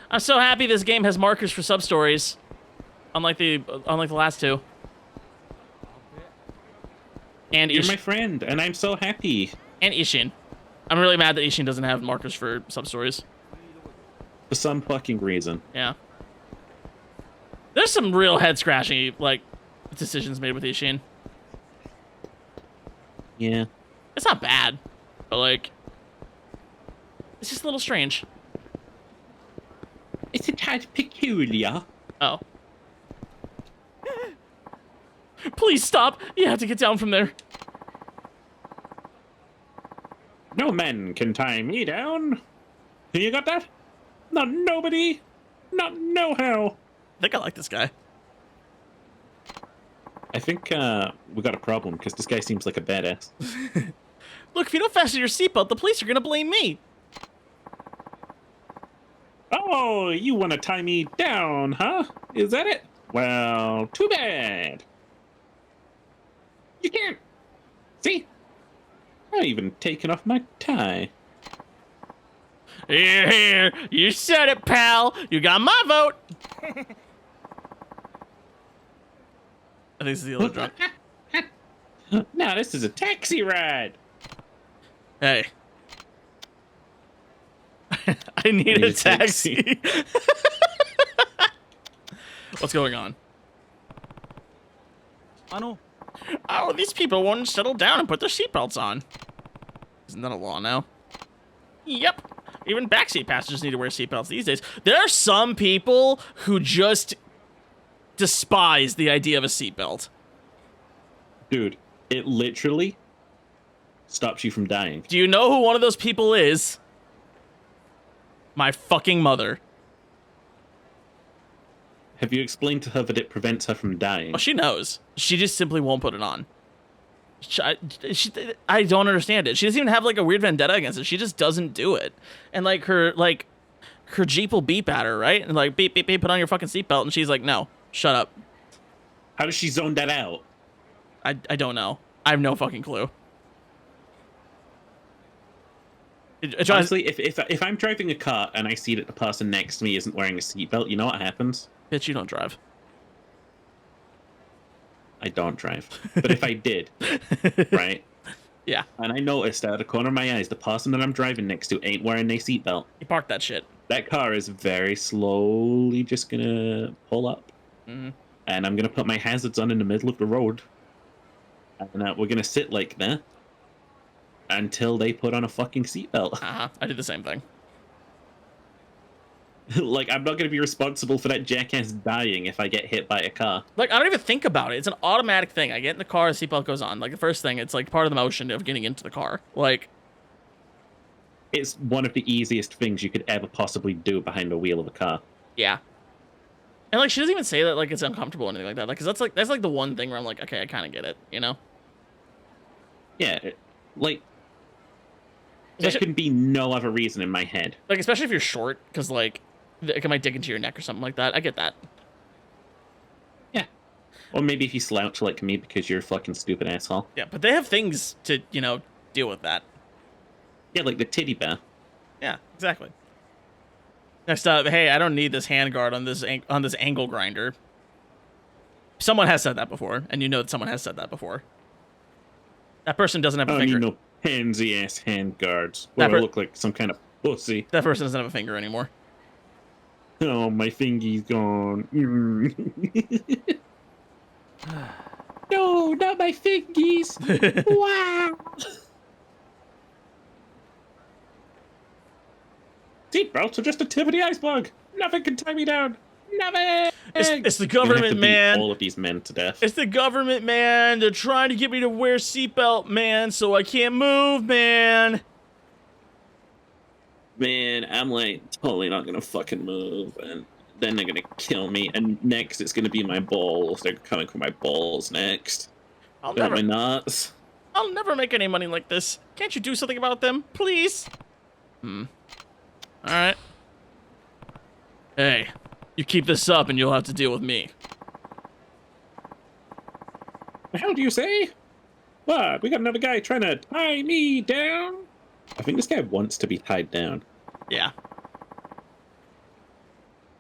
I'm so happy this game has markers for sub-stories. Unlike the last two. And You're my friend, and I'm so happy. And Ishin. I'm really mad that Ishin doesn't have markers for sub-stories. For some fucking reason. Yeah. There's some real head-scratching, like, decisions made with Ishin. Yeah. It's not bad, but, like, it's just a little strange. It's a tad peculiar. Oh. Please stop! You have to get down from there. No man can tie me down. You got that? Not nobody. Not no how. I think I like this guy. I think we got a problem because this guy seems like a badass. Look, if you don't fasten your seatbelt, the police are gonna blame me. Oh, you want to tie me down, huh? Is that it? Well, too bad. You can't. See? I'm even taking off my tie. Here, you said it, pal. You got my vote. I think this is the other drunk. Now this is a taxi ride. Hey. I need a taxi. What's going on? Oh, these people won't settle down and put their seatbelts on. Isn't that a law now? Yep. Even backseat passengers need to wear seatbelts these days. There are some people who just despise the idea of a seatbelt. Dude, it literally stops you from dying. Do you know who one of those people is? My fucking mother. Have you explained to her that it prevents her from dying? Oh, she knows. She just simply won't put it on. I don't understand it. She doesn't even have like a weird vendetta against it. She just doesn't do it. And like her Jeep will beep at her, right? And like beep beep beep, put on your fucking seatbelt, and she's like, no, shut up. How does she zone that out? I don't know. I have no fucking clue. Honestly, if I'm driving a car and I see that the person next to me isn't wearing a seatbelt, you know what happens? Bitch, you don't drive. I don't drive. But if I did, right? Yeah. And I noticed out of the corner of my eyes, the person that I'm driving next to ain't wearing their seatbelt. You park that shit. That car is very slowly just gonna pull up. Mm-hmm. And I'm gonna put my hazards on in the middle of the road. And we're gonna sit like that until they put on a fucking seatbelt. Uh-huh. I did the same thing. Like, I'm not gonna be responsible for that jackass dying if I get hit by a car. Like, I don't even think about it. It's an automatic thing. I get in the car, the seatbelt goes on. Like, the first thing, it's like part of the motion of getting into the car. Like, It's one of the easiest things you could ever possibly do behind the wheel of a car. yeah. And like, she doesn't even say that like it's uncomfortable or anything like that. Like, 'cause that's like the one thing where I'm like, okay, I kind of get it, you know? Yeah, there can be no other reason in my head. Like, especially if you're short, because like it might dig into your neck or something like that. I get that. Or maybe if you slouch like me because you're a fucking stupid asshole. Yeah, but they have things to, you know, deal with that. Yeah, like the titty bear. Yeah, exactly. Next up, hey, I don't need this handguard on this angle grinder. Someone has said that before, and you know that someone has said that before. That person doesn't have a I don't finger. need no pansy ass hand guards. That Where I look like some kind of pussy. That person doesn't have a finger anymore. Oh, my fingy's gone. No, not my fingies. Wow. Seatbelts are just the tip of the iceberg. Nothing can tie me down. Nothing. It's the You're gonna have government, to beat man. all of these men to death. It's the government, man. They're trying to get me to wear seatbelt, man, so I can't move, man. Man, I'm like totally not gonna fucking move, and then they're gonna kill me. And next, it's gonna be my balls. They're coming for my balls next. I'll Got never, my nuts. I'll never make any money like this. Can't you do something about them, please? All right. Hey, you keep this up, and you'll have to deal with me. The hell do you say? What? We got another guy trying to tie me down? I think this guy wants to be tied down. Yeah.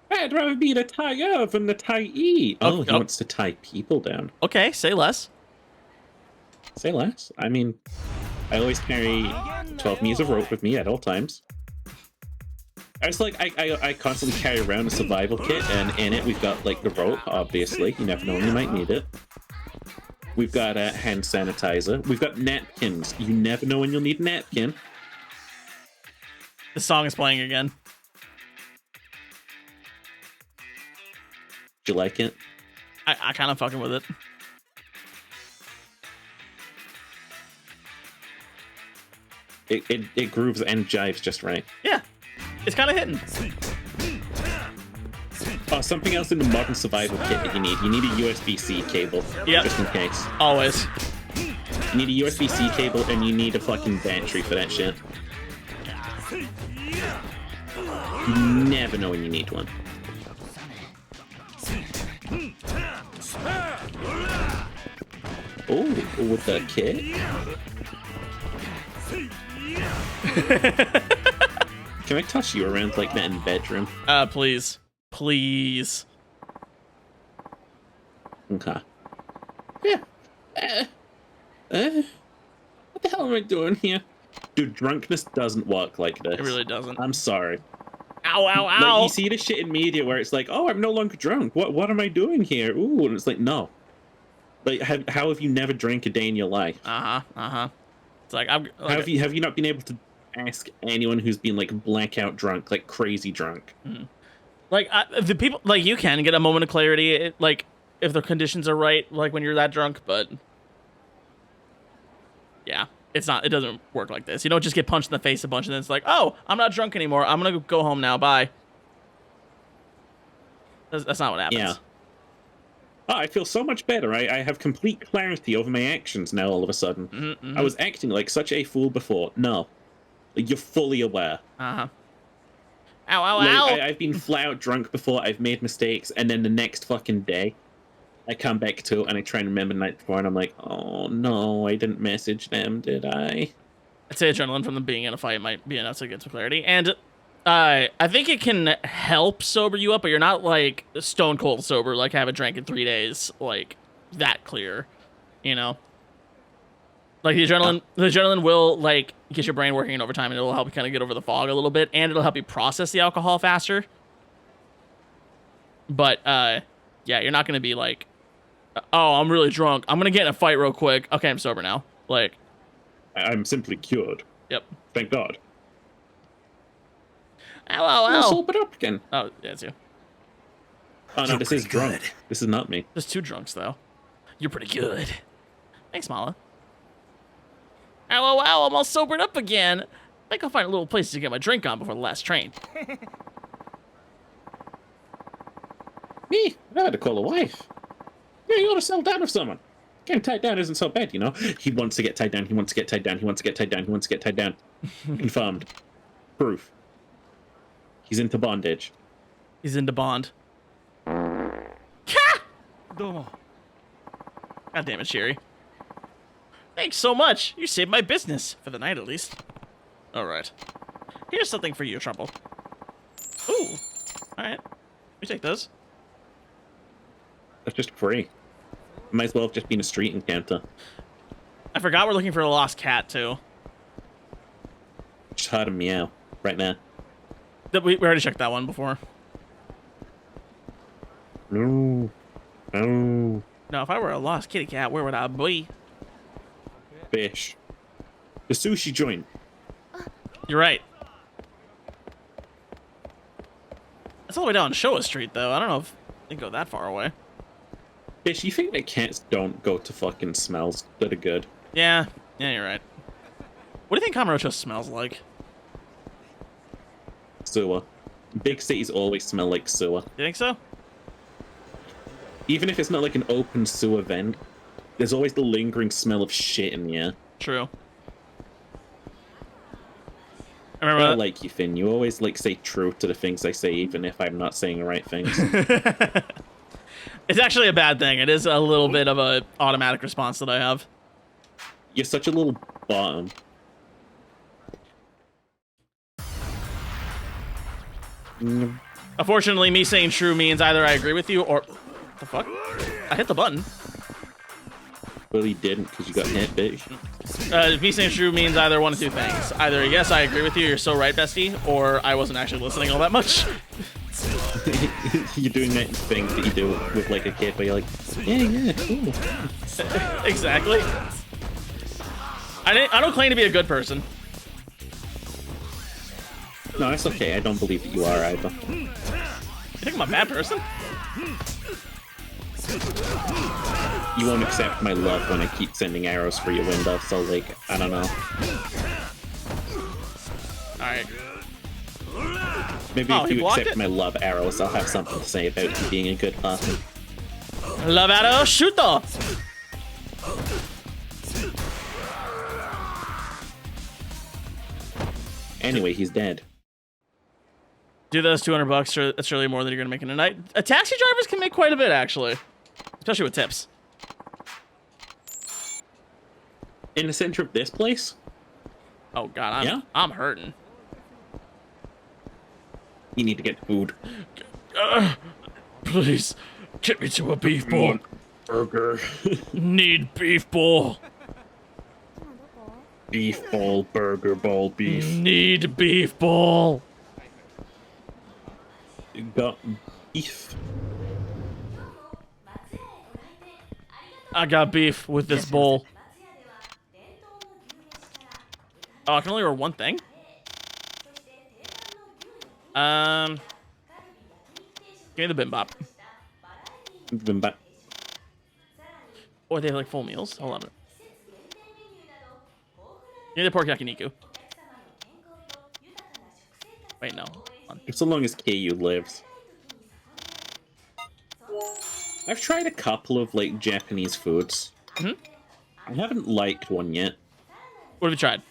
I'd rather be the tie-er than the tie-e. Oh, he wants to tie people down. Okay, say less. Say less. I mean, I always carry 12 meters of rope with me at all times. I was like, I constantly carry around a survival kit, and in it we've got like the rope, obviously. You never know when you might need it. We've got hand sanitizer. We've got napkins. You never know when you'll need a napkin. The song is playing again. Do you like it? I kind of fucking with it. It grooves and jives just right. Yeah, it's kind of hitting. Oh, something else in the modern survival kit that you need. You need a USB-C cable. Yep. Just in case. Always. You need a USB-C cable and you need a fucking battery for that shit. You never know when you need one. Oh, with the kit? Can I toss you around like that in the bedroom? Please. Please. Okay. Yeah. What the hell am I doing here? Dude, drunkenness doesn't work like this. It really doesn't. I'm sorry. Ow, ow, ow. Like, you see this shit in media where it's like, oh, I'm no longer drunk. What am I doing here? Ooh, and it's like, no. Like, how have you never drank a day in your life? It's like, I'm... Like, have you not been able to ask anyone who's been, like, blackout drunk, like, crazy drunk? Like, the people... Like, you can get a moment of clarity, like, if the conditions are right, like, when you're that drunk, but... Yeah. It doesn't work like this. You don't just get punched in the face a bunch and then it's like, oh, I'm not drunk anymore. I'm gonna go home now. Bye. That's not what happens. Yeah. Oh, I feel so much better. I have complete clarity over my actions now all of a sudden. I was acting like such a fool before. No. Like, you're fully aware. Ow, ow, Like, ow. I've been flat out drunk before. I've made mistakes. And then the next fucking day, I come back to it and I try and remember the night before, and I'm like, oh no, I didn't message them, did I? I'd say adrenaline from them being in a fight might be enough to get some clarity. And I think it can help sober you up, but you're not, like, stone cold sober, like, haven't drank in 3 days, like, that clear, you know? Like, the adrenaline will, like, get your brain working over time, and it'll help you kind of get over the fog a little bit, and it'll help you process the alcohol faster. But, yeah, you're not going to be like, oh, I'm really drunk. I'm going to get in a fight real quick. Okay, I'm sober now. Like, I'm simply cured. Yep. Thank God. Ow, ow, I'm ow. sobered up again. Oh, yeah, it's you. Oh no, this is drunk. This is not me. There's 2 drunks, though. You're pretty good. Thanks, Mala. Ow, ow, ow, I'm all sobered up again. I think I'll find a little place to get my drink on before the last train. Me? I had to call a wife. Yeah, you ought to settle down with someone. Getting tied down isn't so bad, you know? He wants to get tied down, he wants to get tied down, he wants to get tied down, he wants to get tied down. Confirmed. Proof. He's into bondage. He's into Bond. God damn it, Sherry. Thanks so much. You saved my business. For the night, at least. Alright. Here's something for you, Trouble. Ooh. Alright. We take those. That's just free. Might as well have just been a street encounter. I forgot we're looking for a lost cat, too. Just heard a meow right now. We already checked that one before. No. No. No, if I were a lost kitty cat, where would I be? Fish. The sushi joint. You're right. That's all the way down Showa Street, though. I don't know if they go that far away. Fish, you think that cats don't go to fucking smells that are good? Yeah. Yeah, you're right. What do you think Kamurocho smells like? Sewer. Big cities always smell like sewer. You think so? Even if it's not like an open sewer vent, there's always the lingering smell of shit in the air. True. I I remember like you, Finn. You always like say true to the things I say, even if I'm not saying the right things. It's actually a bad thing. It is a little bit of a automatic response that I have. You're such a little bottom. Unfortunately, me saying true means either I agree with you or... What the fuck? I hit the button. Well, you didn't because you got hit, bitch. Me saying true means either one of two things. Either, yes, I agree with you, you're so right, bestie, or I wasn't actually listening all that much. You're doing that thing that you do with like a kid where you're like, yeah, cool. Exactly. I don't claim to be a good person. No, that's okay. I don't believe that you are either. You think I'm a bad person? You won't accept my love when I keep sending arrows for your window, so like, I don't know. Alright. Maybe Oh, if he you blocked accept it? my love arrows, I'll have something to say about you being a good person. Love arrow, shoot though! Anyway, he's dead. Do those $200, that's surely more than you're gonna make in a night. Taxi drivers can make quite a bit, actually. Especially with tips. In the center of this place? Oh god, I'm hurting. You need to get food. Please, get me to a beef bowl. Burger. Need beef bowl. Beef bowl, burger bowl, beef. Need beef bowl. Got beef. I got beef with this bowl. Oh, I can only order one thing? Give me the bimbop. Bimbap. Or they have like full meals. Hold on. Give me the pork yakiniku. Wait, no. Hold on. So long as Kiryu lives. I've tried a couple of like Japanese foods. Mhm. I haven't liked one yet. What have you tried?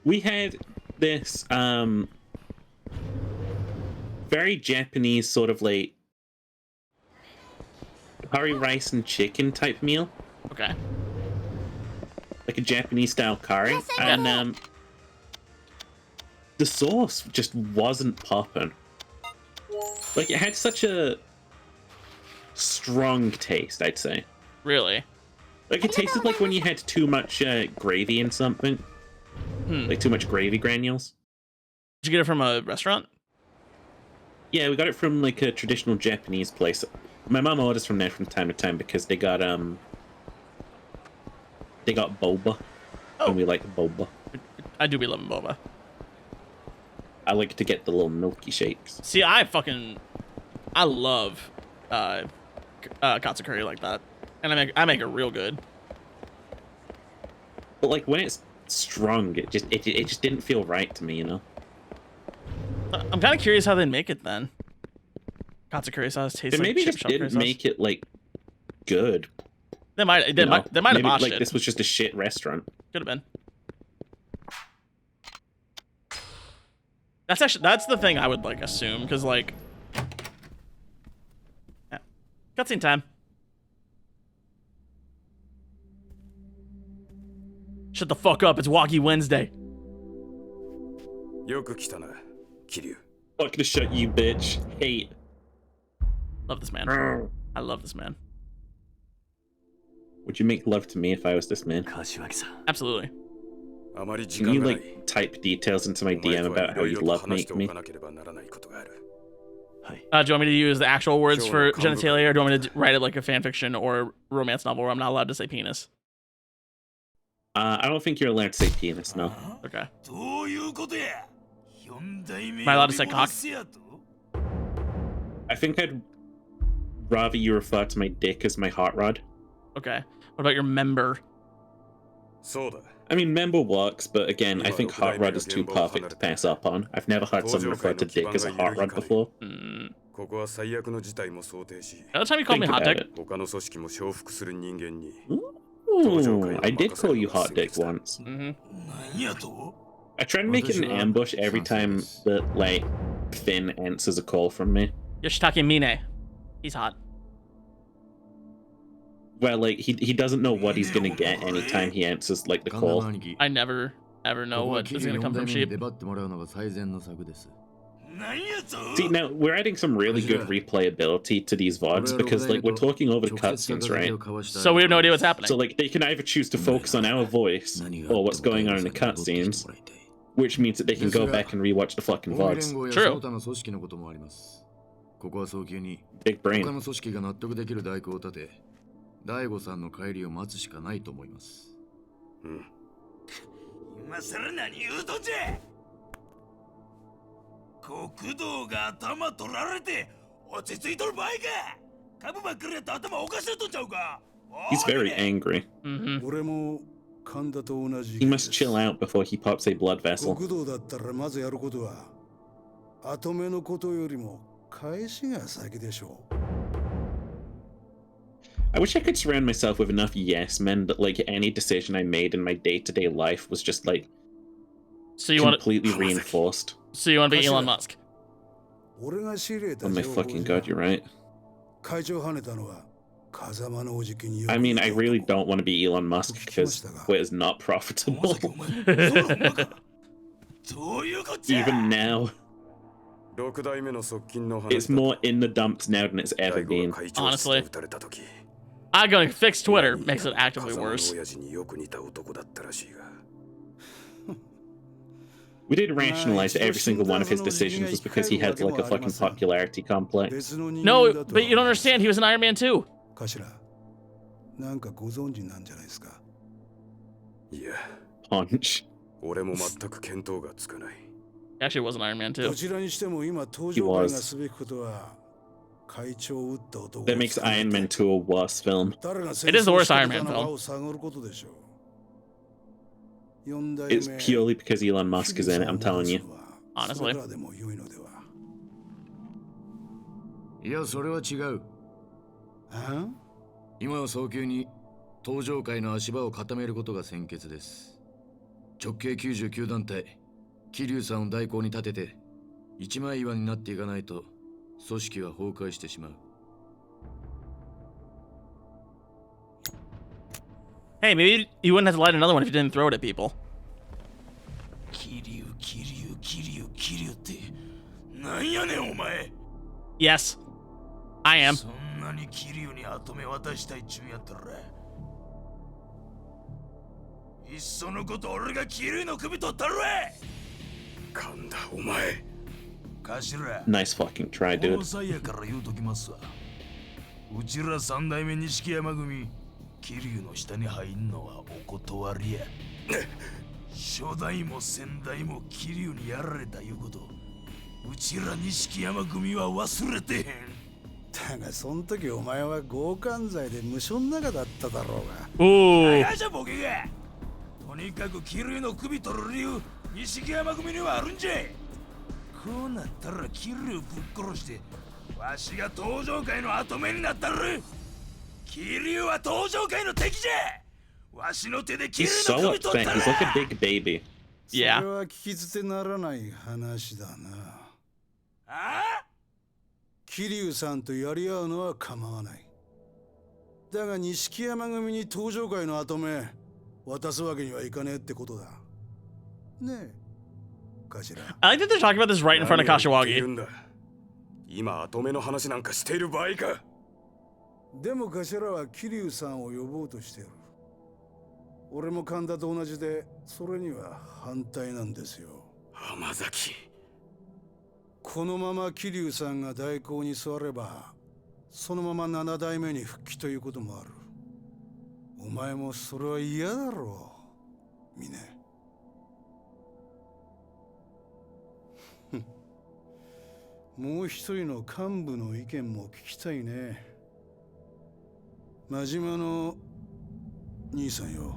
We had this very Japanese sort of like curry rice and chicken type meal. Okay. Like a Japanese style curry. And the sauce just wasn't popping. Like it had such a strong taste, I'd say. Really? Like it tasted like when you had too much gravy in something. Like too much gravy granules. Did you get it from a restaurant? Yeah, we got it from like a traditional Japanese place. My mom orders from there from time to time because they got boba. Oh. And we like boba. I do be loving boba. I like to get the little milky shakes. See, I love katsu curry like that. And I make it real good. But like when it's strong, it just didn't feel right to me, you know. I'm kind of curious how they make it then. Katsu curry sauce tastes But like maybe chip just shop curry didn't sauce. make it like good. They might You know? have Maybe, botched like it. this was just a shit restaurant. Could have been. That's the thing I would like assume, because like, yeah. Cutscene time. Shut the fuck up. It's Wacky Wednesday. よく来たな、Kiryu。 Fuck to shut you, bitch. Hate. Love this man. I love this man. Would you make love to me if I was this man? Absolutely. あまり時 Can 間 you がない。 like type details into my お前 DM とは about い how ろい you ろと love 話して make お me? かなければならないことがある。 Do you want me to use the actual words for Sure, genitalia, or do you want me to write it like a fan fiction or romance novel where I'm not allowed to say penis? I don't think you're allowed to say penis, no. Okay. どういうことや ?4 代目 Am I allowed to say cock? やと I think I'd rather you refer to my dick as my hot rod. Okay. What about your member? そうだ。 I mean, member works, but again, I think hot rod is too perfect to pass up on. I've never heard someone refer to dick as a hot rod before. ここは最悪の事態も想定し、 The other time you called me Think hot about dick. it. 他の組織も承服する人間に。 Ooh, I did call you hot dick once. 何やと I try to make it an ambush every time that, like, Finn answers a call from me. Yoshitake Mine. He's hot. Well, like, he doesn't know what he's gonna get anytime he answers, like, the call. I never, ever know what is gonna come from sheep. 何やと See, now, we're adding some really good replayability to these VODs because, like, we're talking over the cutscenes, right? So we have no idea what's happening. So, like, they can either choose to focus on our voice or what's going on in the cutscenes, which means that they can go back and rewatch the fucking VODs. True. ここは早急に Big 他 brain. の組織が納得できる代行を立て、大悟さんの帰りを待つしかないと思います。今さら何言うとんじゃ国道が頭取られて落ち着いとる場合か株ばっかりやって頭おかしなっとんちゃうか He's very angry. 俺も神田と同じ He must chill out before he pops a blood vessel. 国道だったらまずやることは後目のことよりも返しが先でしょう I wish I could surround myself with enough yes men that, like, any decision I made in my day-to-day life was just, like, So you want to, completely reinforced. so you want to be Elon Musk? 俺が仕入れた Oh my 情報 fucking じゃ god, you're right. 会長跳ねたのは風間のおじきによく I mean, I really don't want to be Elon Musk because Twitter's not profitable. まさかお前そうなのかどういうこっちゃ Even now, 6代目の側近の話 it's more in the dumps now than it's 大 ever 悟 been. が会長室で撃たれた時、 I'm gonna fix Twitter. Makes it actively 風間の worse. 親父によく似た男だったらしいが。 We did rationalize that every single one of his decisions was because he had, like, a fucking popularity complex. 別の人間 No, だと but you don't understand. He was in Iron Man too. 頭なんかご存知なんじゃないですかいや、 Punch. 俺も全く見当がつかない。 He actually was in Iron Man ど too. ちらにしても今登場会がすべきことは会長を撃った男 That makes Iron Man 2 a worse film. 誰が It is the worst Iron Man 戦争 film. を探ることでしょう四代 It's 目 purely because Elon Musk is in it, I'm telling you. Honestly. それからでも良いのでは。いや、それは違う。あ今は早急に登場会の足場を固めることが先決です。直系99団体、桐生さんを代行に立てて、一枚岩になっていかないと、組織は崩壊してしまう。Hey, maybe you wouldn't have to light another one if you didn't throw it at people. 桐生ってなんやねんお前 Yes, I am. そんなに桐生に後目渡したいっちゅうんやったらいっそのこと俺が桐生の首取ったるわ神田、お前。頭 Nice fucking try, この dude. 際やから言うときますわうちら三代目錦山組桐生の下に入んのはお断りや初代も先代も桐生にやられたいうことうちら錦山組は忘れてへんだがそん時お前は強姦罪で無所の中だっただろうが Ooh. あじゃボケがとにかく桐生の首取る理由錦山組にはあるんじゃこうなったら桐生ぶっ殺してわしが登場界の後目になったる桐生は登場界の敵じゃわしの手で桐 He's 生の so 首取っ upset. た He's ら like a big baby. それ Yeah. は聞き捨てならない話だなあ桐生さんとやり合うのは構わないだが錦山組に登場界の後目渡すわけにはいかねえってことだ。ねえ、頭。I like that they're talking about this right in front of 何を言っている Kashiwagi. んだ。今跡目の話なんかしている場合か。でも頭は桐生さんを呼ぼうとしてる。俺も神田と同じで、それには反対なんですよ。浜崎。このまま桐生さんが代行に座れば、そのまま7代目に復帰ということもある。お前もそれは嫌だろう、峰。もう一人の幹部の意見も聞きたいね。真島の兄さんよ。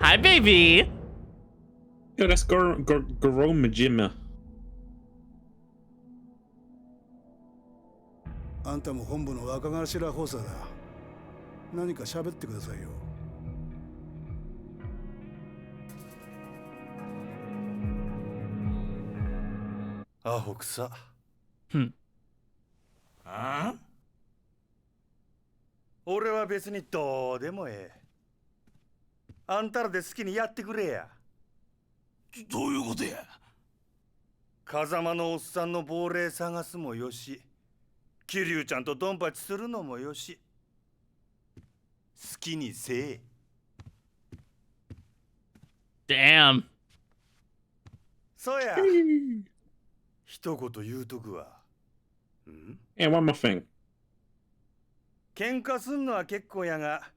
Hi, baby. Yo, that's Goro Majima. あんたも本部の若頭補佐だ。何か喋ってくださいよ。アホくさ。あ俺は別にどうでもええ。あんたらで好きにやってくれや。どういうことや。風間のおっさんの亡霊探すもよし、桐生ちゃんとドンパチするのもよし、好きにせえ。Damn. そうや。一言言うとくわ。And one more thing. 喧嘩すんのは結構やが、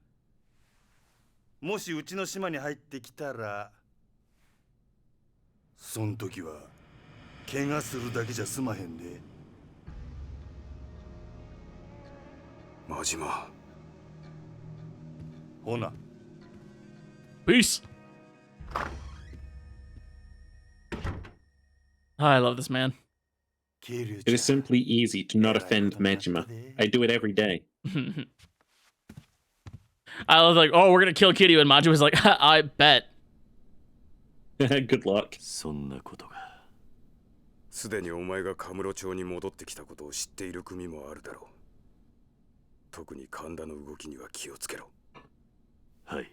もしうちの島に入ってきたら、そん時は怪我するだけじゃ済まへんで。真島。ほな。 Peace. Oh, I love this man. It is simply easy to not offend Majima. I do it every day. I love like, oh, we're gonna kill Kiryu, and Maju was like, I bet. Good luck. そんなことが。すでにお前がカムロ町に戻ってきたことを知っている組もあるだろう。特に神田の動きには気をつけろ。はい。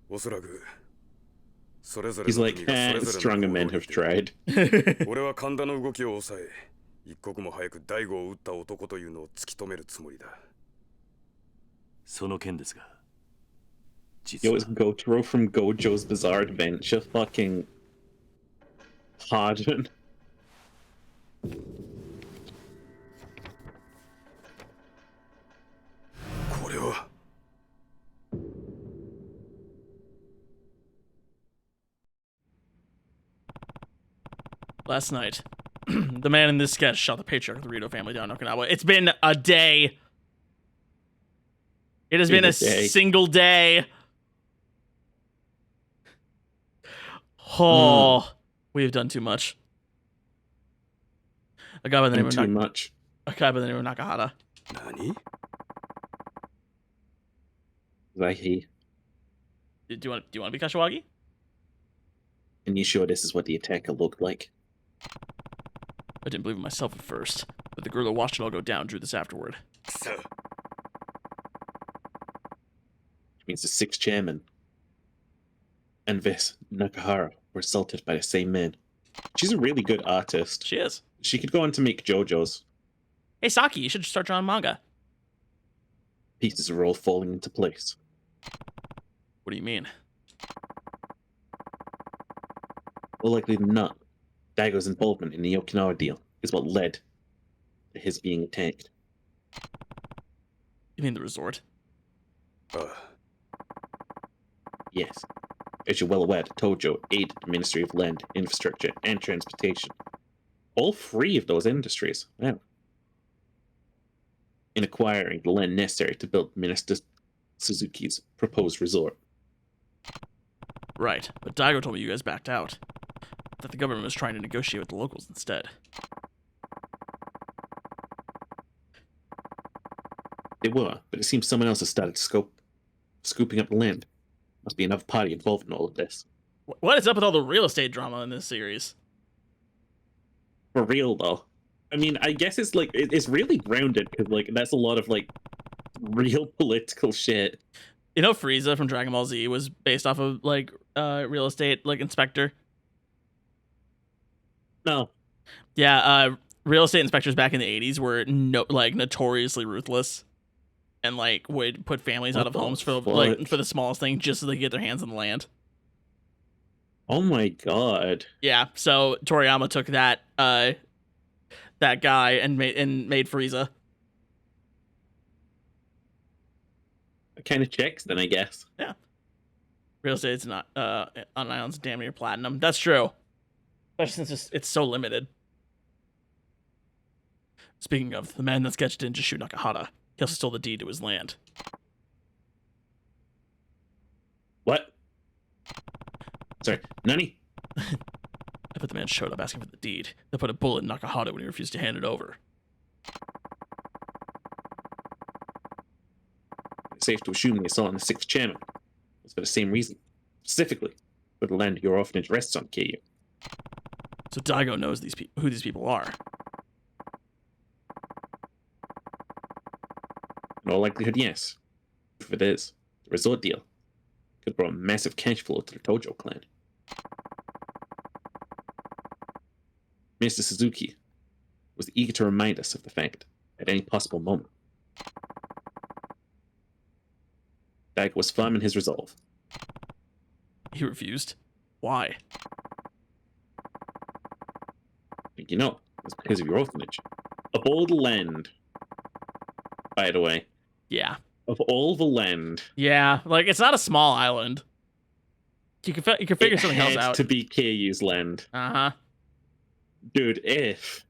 おそらくそれぞれ He's の like, 組がそれ the ぞれの stronger 行動 men に have tried. 俺は神田の動きを抑え、一刻も早く大悟を撃った男というのを突き止めるつもりだ。その件ですが。 Yo, it's Gotaro from Gojo's Bizarre Adventure. Fucking pardon. これは Last night, the man in this sketch shot the patriarch of the Rito family down in Okinawa. It's been a day. It has been a single day. Oh, we have done too much. A guy by the name of Too much. A guy by the name of Nakahara. 何 Like he. Do you want to be Kashiwagi? And you sure this is what the attacker looked like? I didn't believe it myself at first, but the girl that watched it all go down drew this afterward. くそ Which means the 6th chairman and this Nakahara were assaulted by the same man. She's a really good artist. She is. She could go on to make JoJo's. Hey, Saki, you should start drawing manga. Pieces are all falling into place. What do you mean? More likely than not, Daigo's involvement in the Okinawa deal is what led to his being attacked. You mean the resort? ああ Yes. As you're well aware, Tojo aided the Ministry of Land, Infrastructure, and Transportation. All 3 of those industries. Wow. In acquiring the land necessary to build Minister Suzuki's proposed resort. Right, but Daigo told me you guys backed out. That the government was trying to negotiate with the locals instead. They were, but it seems someone else has started scooping up the land. Must be another party involved in all of this. What is up with all the real estate drama in this series? For real, though. I mean, I guess it's like, it's really grounded, because, like, that's a lot of, like, real political shit. You know, Frieza from Dragon Ball Z was based off of like real estate like inspector. No. Yeah, real estate inspectors back in the 80s were notoriously ruthless, and like would put families out of homes for for the smallest thing just so they could get their hands on the land. Oh my god. Yeah, so Toriyama took that that guy and made Frieza. Kind of checks then, I guess. Yeah. Real estate's not on an island's damn near platinum. That's true. Especially since it's so limited. Speaking of, the man that sketched in Jishu Nakahara, he also stole the deed to his land. What? Sorry, Nani? I bet the man showed up asking for the deed. They put a bullet in Nakahara when he refused to hand it over. It's safe to assume they saw in the sixth chairman. It's for the same reason. Specifically, for the land your orphanage rests on, Kiryu. So Daigo knows who these people are. In all likelihood, yes. If it is, the resort deal could bring a massive cash flow to the Tojo clan. Mr. Suzuki was eager to remind us of the fact at any possible moment. Daigo was firm in his resolve. He refused. Why? You know, it's because of your orphanage. Of all the land, by the way. Yeah. Of all the land. Yeah, like it's not a small island. You can figure something else out. To be Kiryu's land. Uh-huh. Dude, if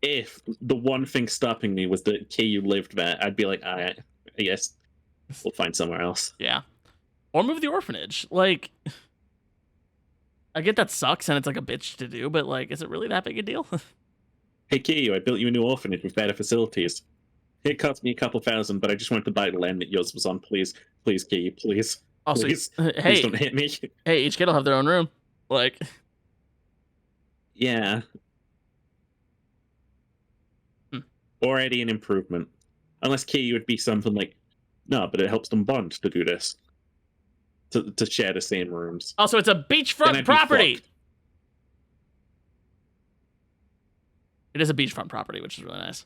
the one thing stopping me was that Kiryu lived there, I'd be like, I guess we'll find somewhere else. Yeah. Or move the orphanage. Like, I get that sucks and it's like a bitch to do, but like, is it really that big a deal? Hey Kiryu, I built you a new orphanage with better facilities. It cost me a couple thousand, but I just wanted to buy the land that yours was on. Please, Kiryu, please. Also, please, hey, please don't hit me. Hey, each kid will have their own room. Like, yeah. Already an improvement. Unless Kiryu would be something like, no, but it helps them bond to do this. To share the same rooms. Also, it's a beachfront property. It is a beachfront property, which is really nice.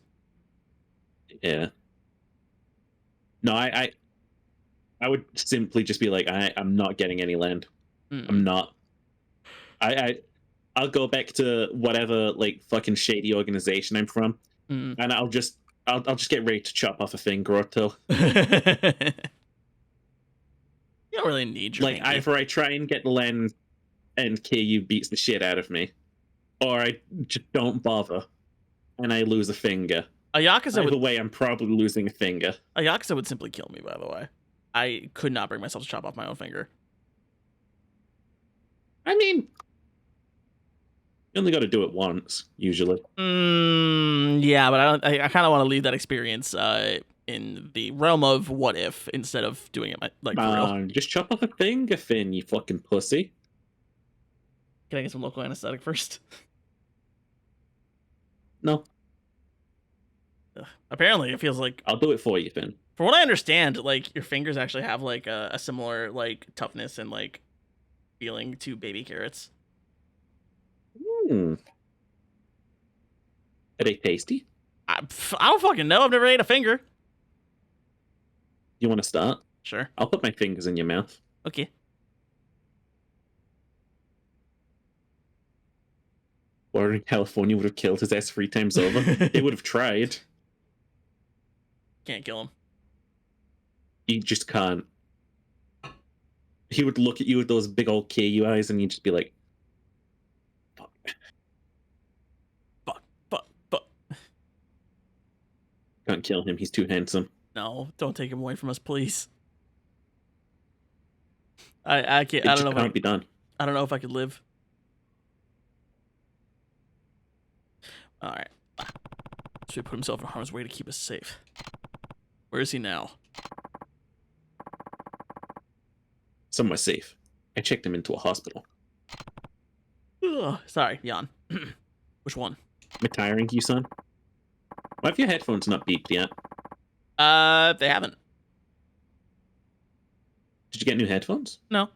Yeah. No, I would simply just be like, I'm not getting any land. I'm not. I'll go back to whatever like fucking shady organization I'm from, and I'll just get ready to chop off a finger or two. You don't really need your like either I try and get the land, and Kiryu beats the shit out of me, or I just don't bother, and I lose a finger. A Yakuza Either way, I'm probably losing a finger. A Yakuza would simply kill me, by the way. I could not bring myself to chop off my own finger. I mean, you only got to do it once, usually. Yeah, but I kind of want to leave that experience in the realm of what if instead of doing it like for real. Just chop off a finger, Finn, you fucking pussy. Can I get some local anesthetic first? No. Apparently, it feels like I'll do it for you, Finn. From what I understand, like your fingers actually have like a similar like toughness and like feeling to baby carrots. Are they tasty? I don't fucking know. I've never ate a finger. You want to start? Sure. I'll put my fingers in your mouth. Okay. Or in California would have killed his ass 3 times over. It would have tried. Can't kill him. You just can't. He would look at you with those big old KU eyes and you'd just be like, fuck. Fuck. Can't kill him, he's too handsome. No, don't take him away from us, please. I can't. I don't know. Can't be done. I don't know if I could live. All right. So he put himself in harm's way to keep us safe. Where is he now? Somewhere safe. I checked him into a hospital. Ugh, sorry, Jan. Which one? Am I tiring you, son? Why have your headphones not beeped yet? They haven't. Did you get new headphones? No.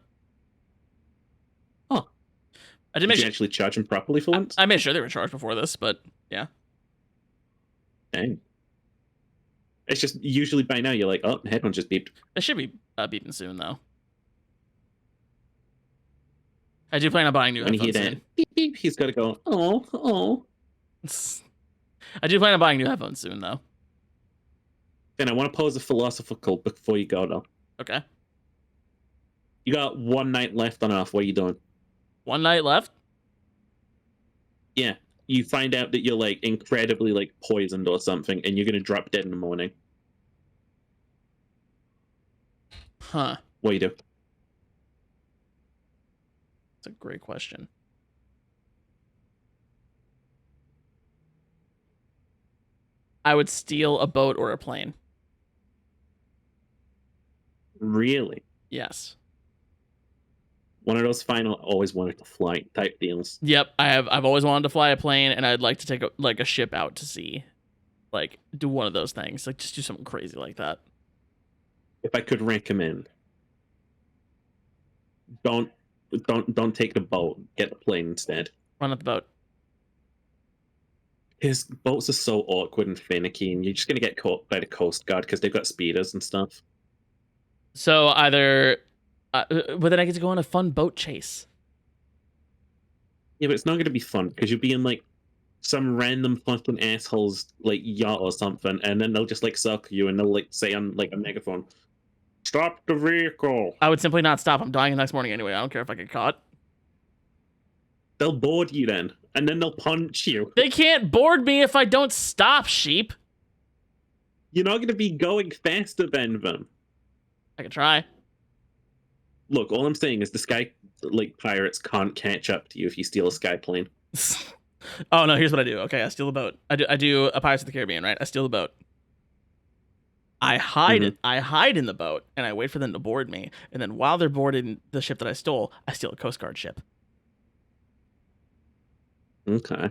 Oh. I Did you actually charge them properly for once? I made sure they were charged before this, but yeah. Dang. It's just usually by now you're like, oh, the headphones just beeped. They should be beeping soon, though. I do plan on buying new When you hear headphones that soon. beep beep, he's got to go, oh. I do plan on buying new headphones soon, though. Then I want to pose a philosophical before you go, though. Okay. You got 1 night left on Earth. What are you doing? 1 night left? Yeah. You find out that you're, like, incredibly, like, poisoned or something, and you're going to drop dead in the morning. Huh. What do you do? That's a great question. I would steal a boat or a plane. Really? Yes. One of those final always wanted to fly type deals. Yep, I've always wanted to fly a plane, and I'd like to take a ship out to sea. Like, do one of those things. Like, just do something crazy like that. If I could recommend, don't take the boat. Get the plane instead. Run up the boat. His boats are so awkward and finicky, and you're just gonna get caught by the Coast Guard because they've got speeders and stuff. So either, but then I get to go on a fun boat chase. Yeah, but it's not gonna be fun because you'll be in like some random fucking asshole's like yacht or something, and then they'll just like circle you and they'll like say on like a megaphone, "Stop the vehicle." I would simply not stop. I'm dying the next morning anyway. I don't care if I get caught. They'll board you then, and then they'll punch you. They can't board me if I don't stop, sheep. You're not gonna be going faster than them. I can try. Look, all I'm saying is the sky like pirates can't catch up to you if you steal a sky plane. Oh no, here's what I do. Okay, I steal the boat. I do a Pirates of the Caribbean, right? I steal the boat. I hide it. I hide in the boat and I wait for them to board me. And then while they're boarding the ship that I stole, I steal a Coast Guard ship. Okay.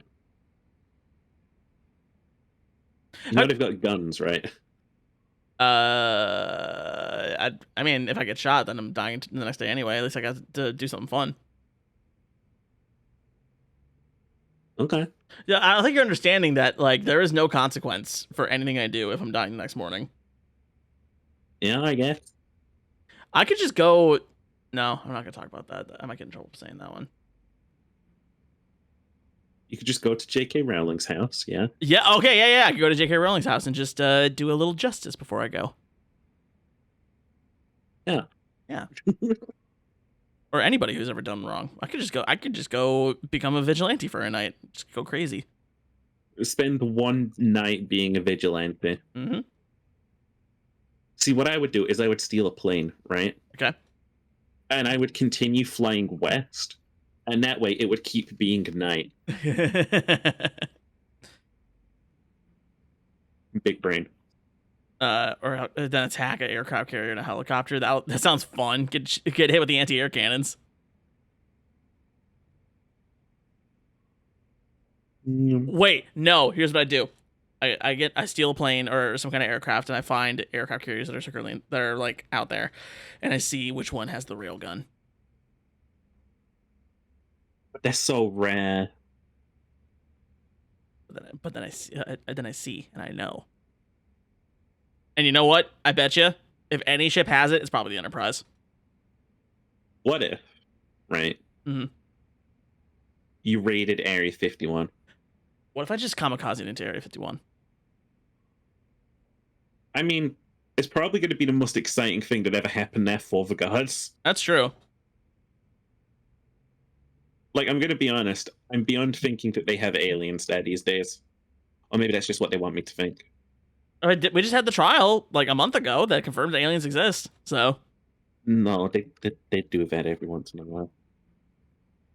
You know they've got guns, right? I mean, if I get shot, then I'm dying the next day anyway. At least I got to do something fun. Okay. Yeah, I don't think you're understanding that, like, there is no consequence for anything I do if I'm dying the next morning. Yeah, I guess. I could just go... No, I'm not going to talk about that. I might get in trouble for saying that one. You could just go to J.K. Rowling's house, yeah? Yeah, okay, yeah. I could go to J.K. Rowling's house and just do a little justice before I go. Yeah. Yeah. Or anybody who's ever done wrong. I could just go become a vigilante for a night. Just go crazy. Spend 1 night being a vigilante. Mm-hmm. See, what I would do is I would steal a plane, right? Okay. And I would continue flying west. And that way it would keep being night. Big brain. Or then attack an aircraft carrier and a helicopter. That sounds fun. Get hit with the anti-air cannons. Wait, no. Here's what I do. I steal a plane or some kind of aircraft, and I find aircraft carriers that are like out there, and I see which one has the rail gun. But that's so rare. But then I see, and I know. And you know what? I bet you, if any ship has it, it's probably the Enterprise. What if, right? Mm-hmm. You raided Area 51. What if I just kamikaze into Area 51? I mean, it's probably going to be the most exciting thing that ever happened there for the gods. That's true. Like, I'm going to be honest. I'm beyond thinking that they have aliens there these days. Or maybe that's just what they want me to think. We just had the trial like a month ago that confirms aliens exist. So No, they do that every once in a while.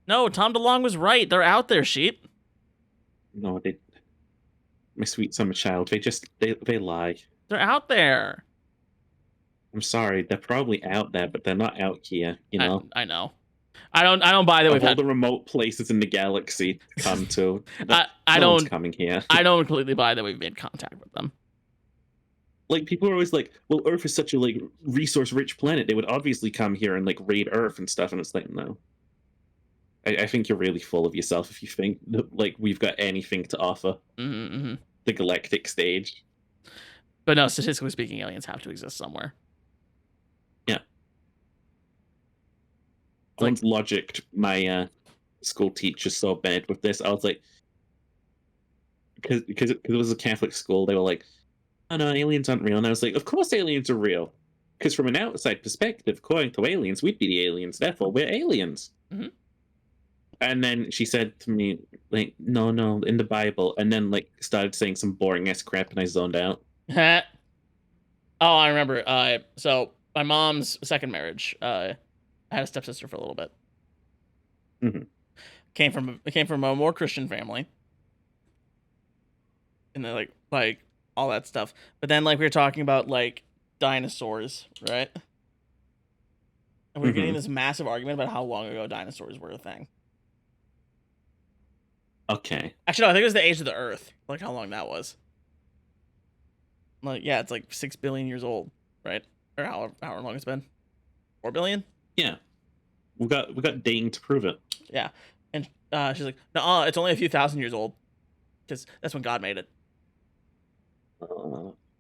no, Tom DeLonge was right. They're out there, sheep. No, my sweet summer child. They lie. They're out there. I'm sorry, they're probably out there, but they're not out here. You know. I know. I don't buy that we've all had the remote places in the galaxy to come to. I no one's don't coming here. I don't completely buy that we've made contact with them. Like, people are always like, well, Earth is such a like resource-rich planet. They would obviously come here and like raid Earth and stuff. And it's like, no. I think you're really full of yourself if you think that like we've got anything to offer the galactic stage. But no, statistically speaking, aliens have to exist somewhere. Yeah. I Like- once logicked my school teacher so bad with this. I was like, because it was a Catholic school, they were like, oh no, aliens aren't real. And I was like, of course aliens are real. Because from an outside perspective, according to aliens, we'd be the aliens. Therefore, we're aliens. Mm-hmm. And then she said to me, like, no, in the Bible. And then, like, started saying some boring ass crap, and I zoned out. Oh, I remember. So my mom's second marriage, I had a stepsister for a little bit. Mm-hmm. Came from a more Christian family, and then like all that stuff. But then like we were talking about like dinosaurs, right? And we were getting this massive argument about how long ago dinosaurs were a thing. Okay. Actually, no, I think it was the age of the Earth, like how long that was. Like, yeah, it's like 6 billion years old, right? Or however long it's been. 4 billion? Yeah. We got dating to prove it. Yeah. And she's like, no, it's only a few thousand years old. Because that's when God made it.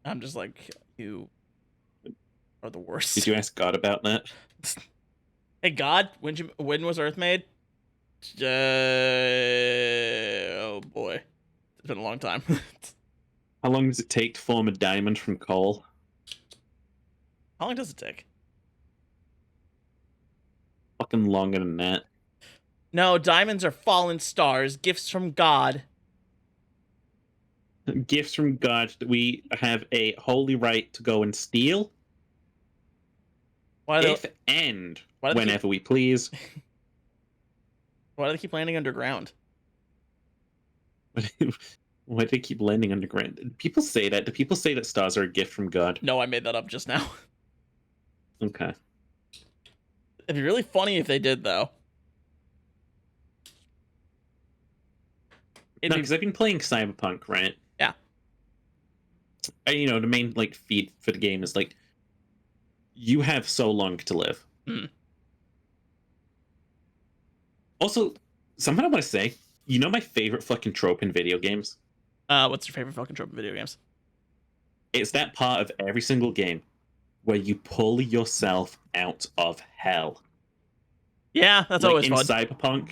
I'm just like, you are the worst. Did you ask God about that? Hey, God, when was Earth made? Oh, boy. It's been a long time. How long does it take to form a diamond from coal? How long does it take? Fucking longer than that. No, diamonds are fallen stars, gifts from God. Gifts from God that we have a holy right to go and steal. If and whenever we please. Why do they keep landing underground? Why do they keep landing underground? Do people say that? Do people say that stars are a gift from God? No, I made that up just now. Okay. It'd be really funny if they did, though. No, because I've been playing Cyberpunk, right? Yeah. And, you know, the main like feed for the game is like, you have so long to live. Mm. Also, something I want to say, you know my favorite fucking trope in video games? What's your favorite fucking trope in video games? It's that part of every single game where you pull yourself out of hell. Yeah, that's like always in fun. Cyberpunk.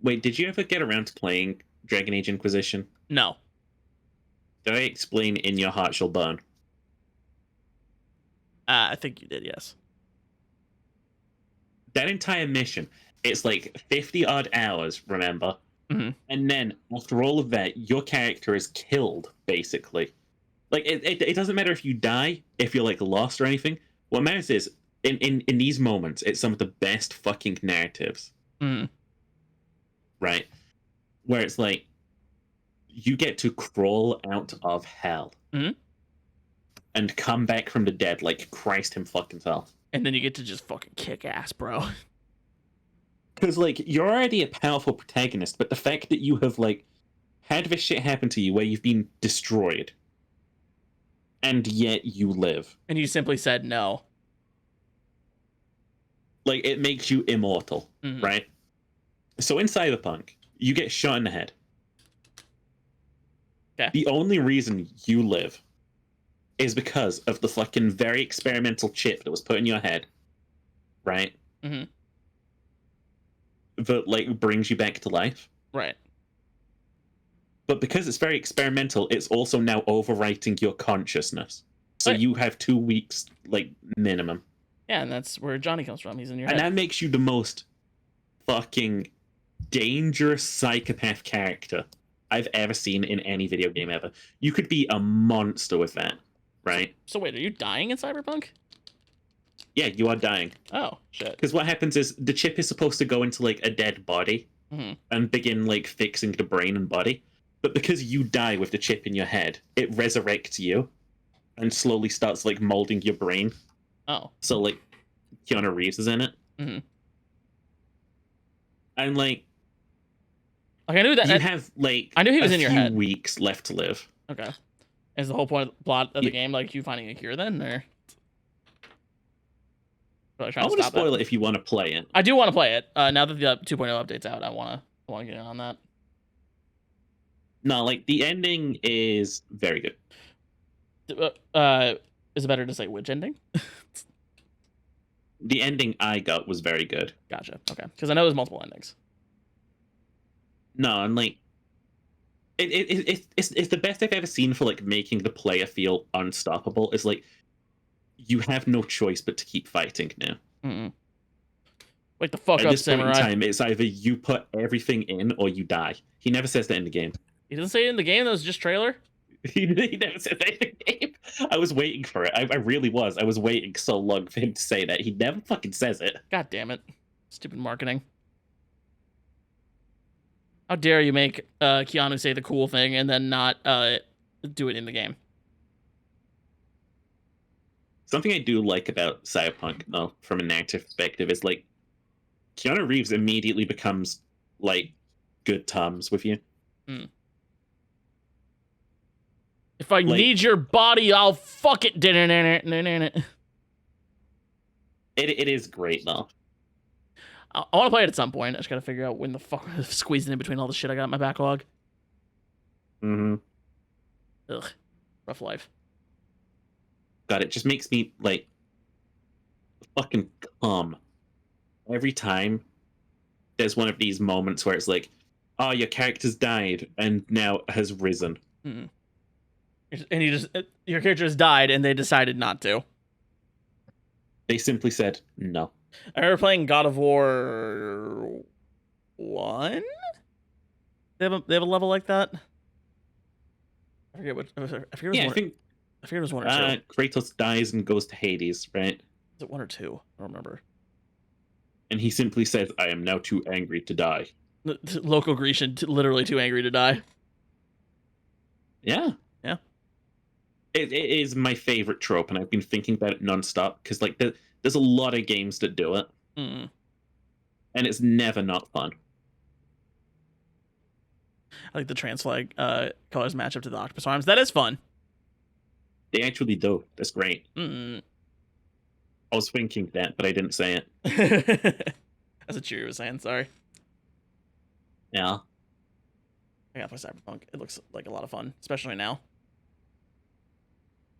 Wait, did you ever get around to playing Dragon Age Inquisition? No. Did I explain In Your Heart Shall Burn? I think you did, yes. That entire mission, it's like 50 odd hours, remember? Mm-hmm. And then after all of that, your character is killed, basically. Like, it doesn't matter if you die, if you're like lost or anything. What matters is, in these moments, it's some of the best fucking narratives. Mm-hmm. Right? Where it's like, you get to crawl out of hell. Mm-hmm. And come back from the dead like Christ himself. And then you get to just fucking kick ass, bro. Because, like, you're already a powerful protagonist, but the fact that you have, like, had this shit happen to you where you've been destroyed, and yet you live. And you simply said no. Like, it makes you immortal, right? So in Cyberpunk, you get shot in the head. Okay. The only reason you live is because of the fucking very experimental chip that was put in your head, right? Mm-hmm. That, like, brings you back to life. Right. But because it's very experimental, it's also now overwriting your consciousness. So Right. you have 2 weeks, like, minimum. Yeah, and that's where Johnny comes from. He's in your And head. that makes you the most fucking dangerous psychopath character I've ever seen in any video game ever. You could be a monster with that, right? So wait, are you dying in Cyberpunk? Yeah, you are dying. Oh, shit. Because what happens is the chip is supposed to go into, like, a dead body and begin, like, fixing the brain and body. But because you die with the chip in your head, it resurrects you and slowly starts, like, molding your brain. Oh. So, like, Keanu Reeves is in it. Mm-hmm. And, like, Okay, I knew that. you have, like, I knew he was in your few head. weeks left to live. Okay. Is the whole plot of the game like you finding a cure then, or? I want to spoil it if you want to play it. I do want to play it. Now that the 2.0 update's out, I want to get in on that. No, like the ending is very good. Is it better to say which ending? The ending I got was very good. Gotcha. Okay, because I know there's multiple endings. No, and like it's the best I've ever seen for like making the player feel unstoppable. It's like you have no choice but to keep fighting now. Mm-mm. Wake the fuck At up, this point Samurai. in time, it's either you put everything in or you die. He never says that in the game. He doesn't say it in the game. That was just trailer. He never says that in the game. I was waiting for it. I really was. I was waiting so long for him to say that. He never fucking says it. God damn it. Stupid marketing. How dare you make Keanu say the cool thing and then not do it in the game? Something I do like about Cyberpunk, though, from a narrative perspective, is like Keanu Reeves immediately becomes like good terms with you. Mm. If I need your body, I'll fuck it. It is great, though. I want to play it at some point. I just gotta figure out when the fuck squeezing in between all the shit I got in my backlog. Mm-hmm. Ugh, rough life. God, it just makes me like fucking calm every time there's one of these moments where it's like, oh, your character's died and now has risen. Mm. And your character has died and they decided not to. They simply said no. I remember playing God of War 1. They have a level like that. I forget what. I forget. Yeah, I think it was 1 or 2. Kratos dies and goes to Hades, right? Is it 1 or 2? I don't remember. And he simply says, "I am now too angry to die." Local Grecian, literally too angry to die. Yeah. Yeah. It is my favorite trope, and I've been thinking about it nonstop because, like, there's a lot of games that do it, and it's never not fun. I like the trans flag colors match up to the octopus arms. That is fun. They actually do. That's great. Mm. I was thinking that, but I didn't say it. That's what Kiryu was saying. Sorry. Yeah. I gotta play Cyberpunk. It looks like a lot of fun, especially now.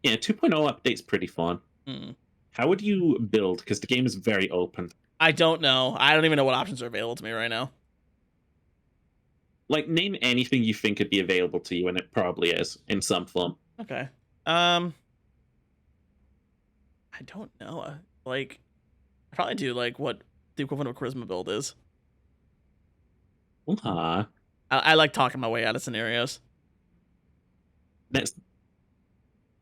Yeah, 2.0 update's pretty fun. Mm. How would you build? Because the game is very open. I don't know. I don't even know what options are available to me right now. Like, name anything you think could be available to you, and it probably is in some form. Okay. I don't know. Like, I probably do like what the equivalent of a charisma build is. I like talking my way out of scenarios. That's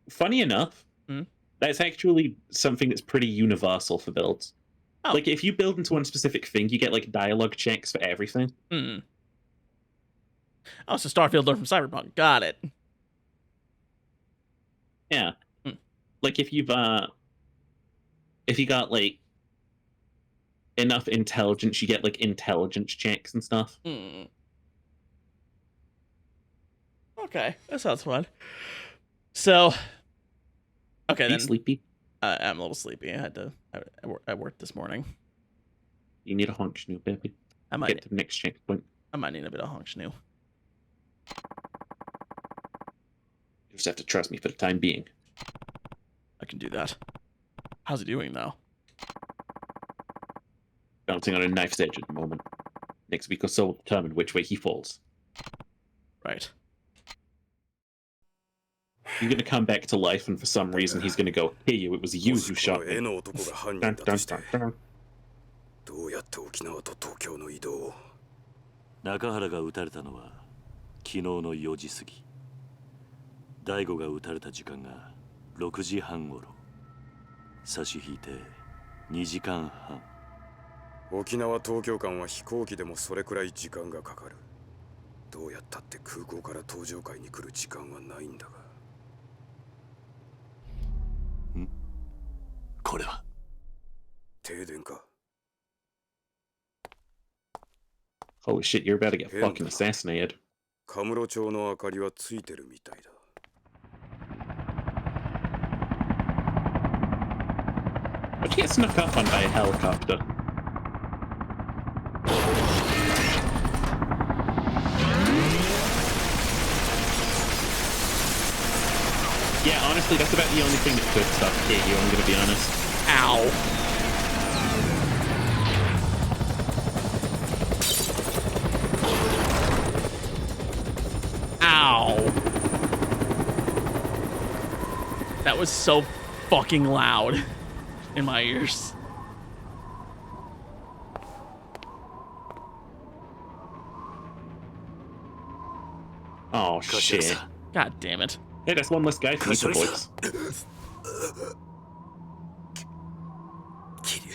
funny enough. That's actually something that's pretty universal for builds. Oh. Like, if you build into one specific thing, you get like dialogue checks for everything. Oh, so Starfield learned from Cyberpunk. Got it. Yeah. Like, if you got like enough intelligence, you get like intelligence checks and stuff. Okay, that sounds fun. So, okay, then. Sleepy? I'm a little sleepy. I worked this morning. You need a honk schnoo, baby. I might get to the next checkpoint. I might need a bit of honk schnoo. You just have to trust me for the time being. I can do that. How's he doing though? Bouncing on a knife's edge at the moment. Next week or so will determine which way he falls. Right. You're gonna come back to life, and for some reason he's gonna go, "Hey, you! It was you who shot me." どうやって沖縄と東京の移動を中原が撃たれたのは昨日の4時過ぎ。大悟が撃たれた時間が6時半頃。差し引いて2時間半。沖縄東京間は飛行機でもそれくらい時間がかかる。どうやったって空港から搭乗会に来る時間はないんだが。これは停電か。Holy shit, you're about to get fucking assassinated. カムロ町の明かりはついてるみたいだ。But he gets snuck up on by a helicopter. Yeah, honestly, that's about the only thing that could stop Kiryu, I'm gonna be honest. Ow. Ow. That was so fucking loud in my ears. Oh, shit. God damn it. Hey, that's one less guy for me to voice. 桐生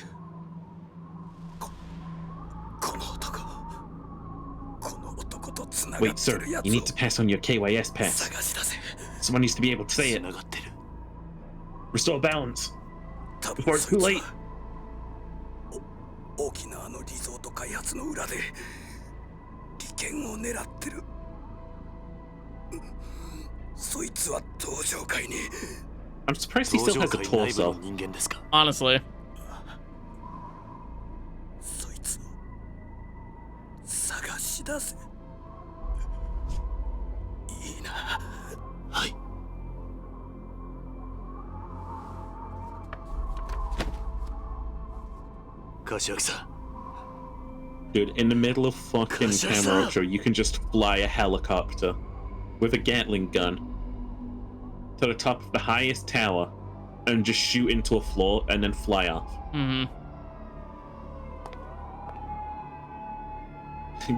この男とつなが Wait, って sir, るや you つ need to pass on your KYS を pass. 探し出せ Someone needs to be able to say it. 繋がってる Restore balance 多 before 分 it's そい too つ late. は沖縄のリゾート開発の裏で利権を狙ってるそいつは登場会に I'm surprised he still has a 登場界内部の torso. 人間ですか Honestly. そいつを探し出せいいなはい 柏木さん Dude, in the middle of fucking Gosh, Kamurocho, you can just fly a helicopter with a Gatling gun to the top of the highest tower and just shoot into a floor and then fly off. Mm-hmm.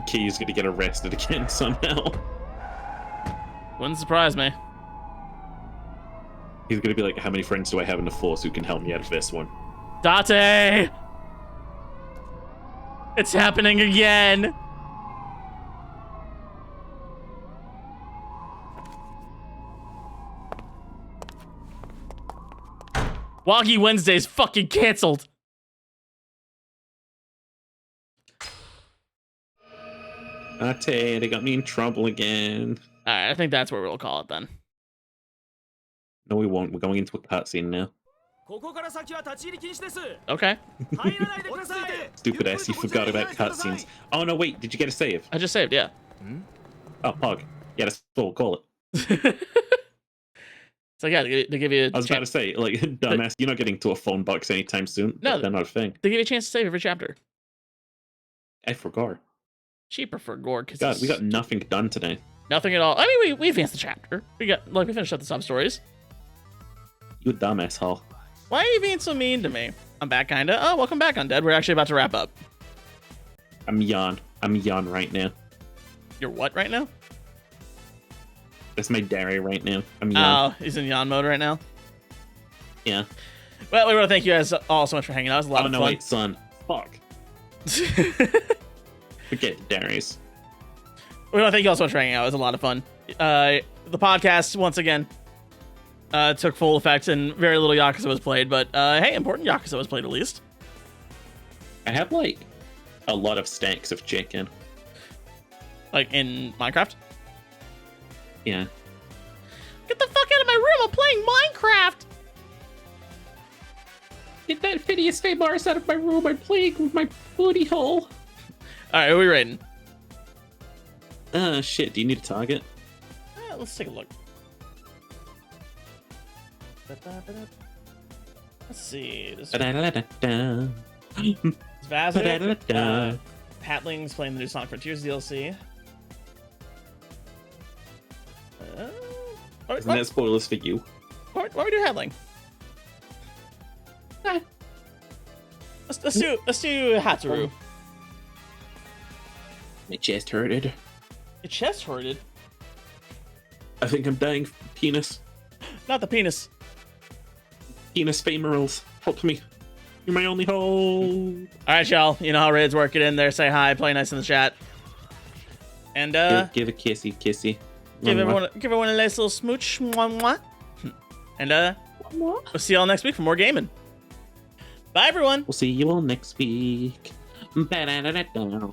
Key's gonna get arrested again somehow. Wouldn't surprise me. He's gonna be like, how many friends do I have in the force who can help me out of this one? Date! It's happening again! Waggy Wednesday's fucking canceled. Ate, they got me in trouble again. Alright, I think that's what we'll call it then. No, we won't. We're going into a cutscene now. ここから先は立ち入り禁止です Okay. 入らないでください Stupid ass, you forgot about cutscenes. Oh no, wait, did you get a save? I just saved, yeah. Oh, Pog. Yeah, that's what we'll call it. So yeah, they give you a I was about to chance. say, like, dumbass, you're not getting to a phone box anytime soon. No. They're not a thing. They give you a chance to save every chapter. I forgot. Cheaper for Gore, because God, we got nothing done today. nothing at all. I mean, we advanced the chapter. We finished up the sub stories. You a dumbass, Hall. Why are you being so mean to me? I'm back, kinda. Oh, welcome back, Undead. We're actually about to wrap up. I'm yawn. I'm yawn right now. You're what right now? That's my diary right now. I'm yawn. Oh, he's in yawn mode right now. Yeah. Well, we want to thank you guys all so much for hanging out. It was a lot Oh of no, fun. wait, son. Fuck. Forget the diaries. We want to thank you all so much for hanging out. It was a lot of fun. The podcast, once again, took full effect and very little Yakuza was played, but hey, important Yakuza was played at least. I have, like, a lot of stacks of chicken. Like in Minecraft. Yeah. Get the fuck out of my room! I'm playing Minecraft! Get that hideous Mars out of my room. I'm playing with my booty hole. Alright, who are we rating? Shit. Do you need a target? Let's take a look. Let's see. This Ba-da-da-da-da. Vazik, Hatling's playing the new Sonic Frontiers DLC. Isn't that spoilers for you? Why we do Hatling? Let's do Hatsuru. My chest hurted. Your chest hurted. I think I'm dying from penis. Not the penis. Penis femorals. Help me. You're my only hope. Alright, y'all. You know how raids work. Get in there, say hi, play nice in the chat. And Give a kissy. give everyone a nice little smooch. Mwah, mwah. And we'll see y'all next week for more gaming. Bye everyone. We'll see you all next week. Ba-da-da-da-da.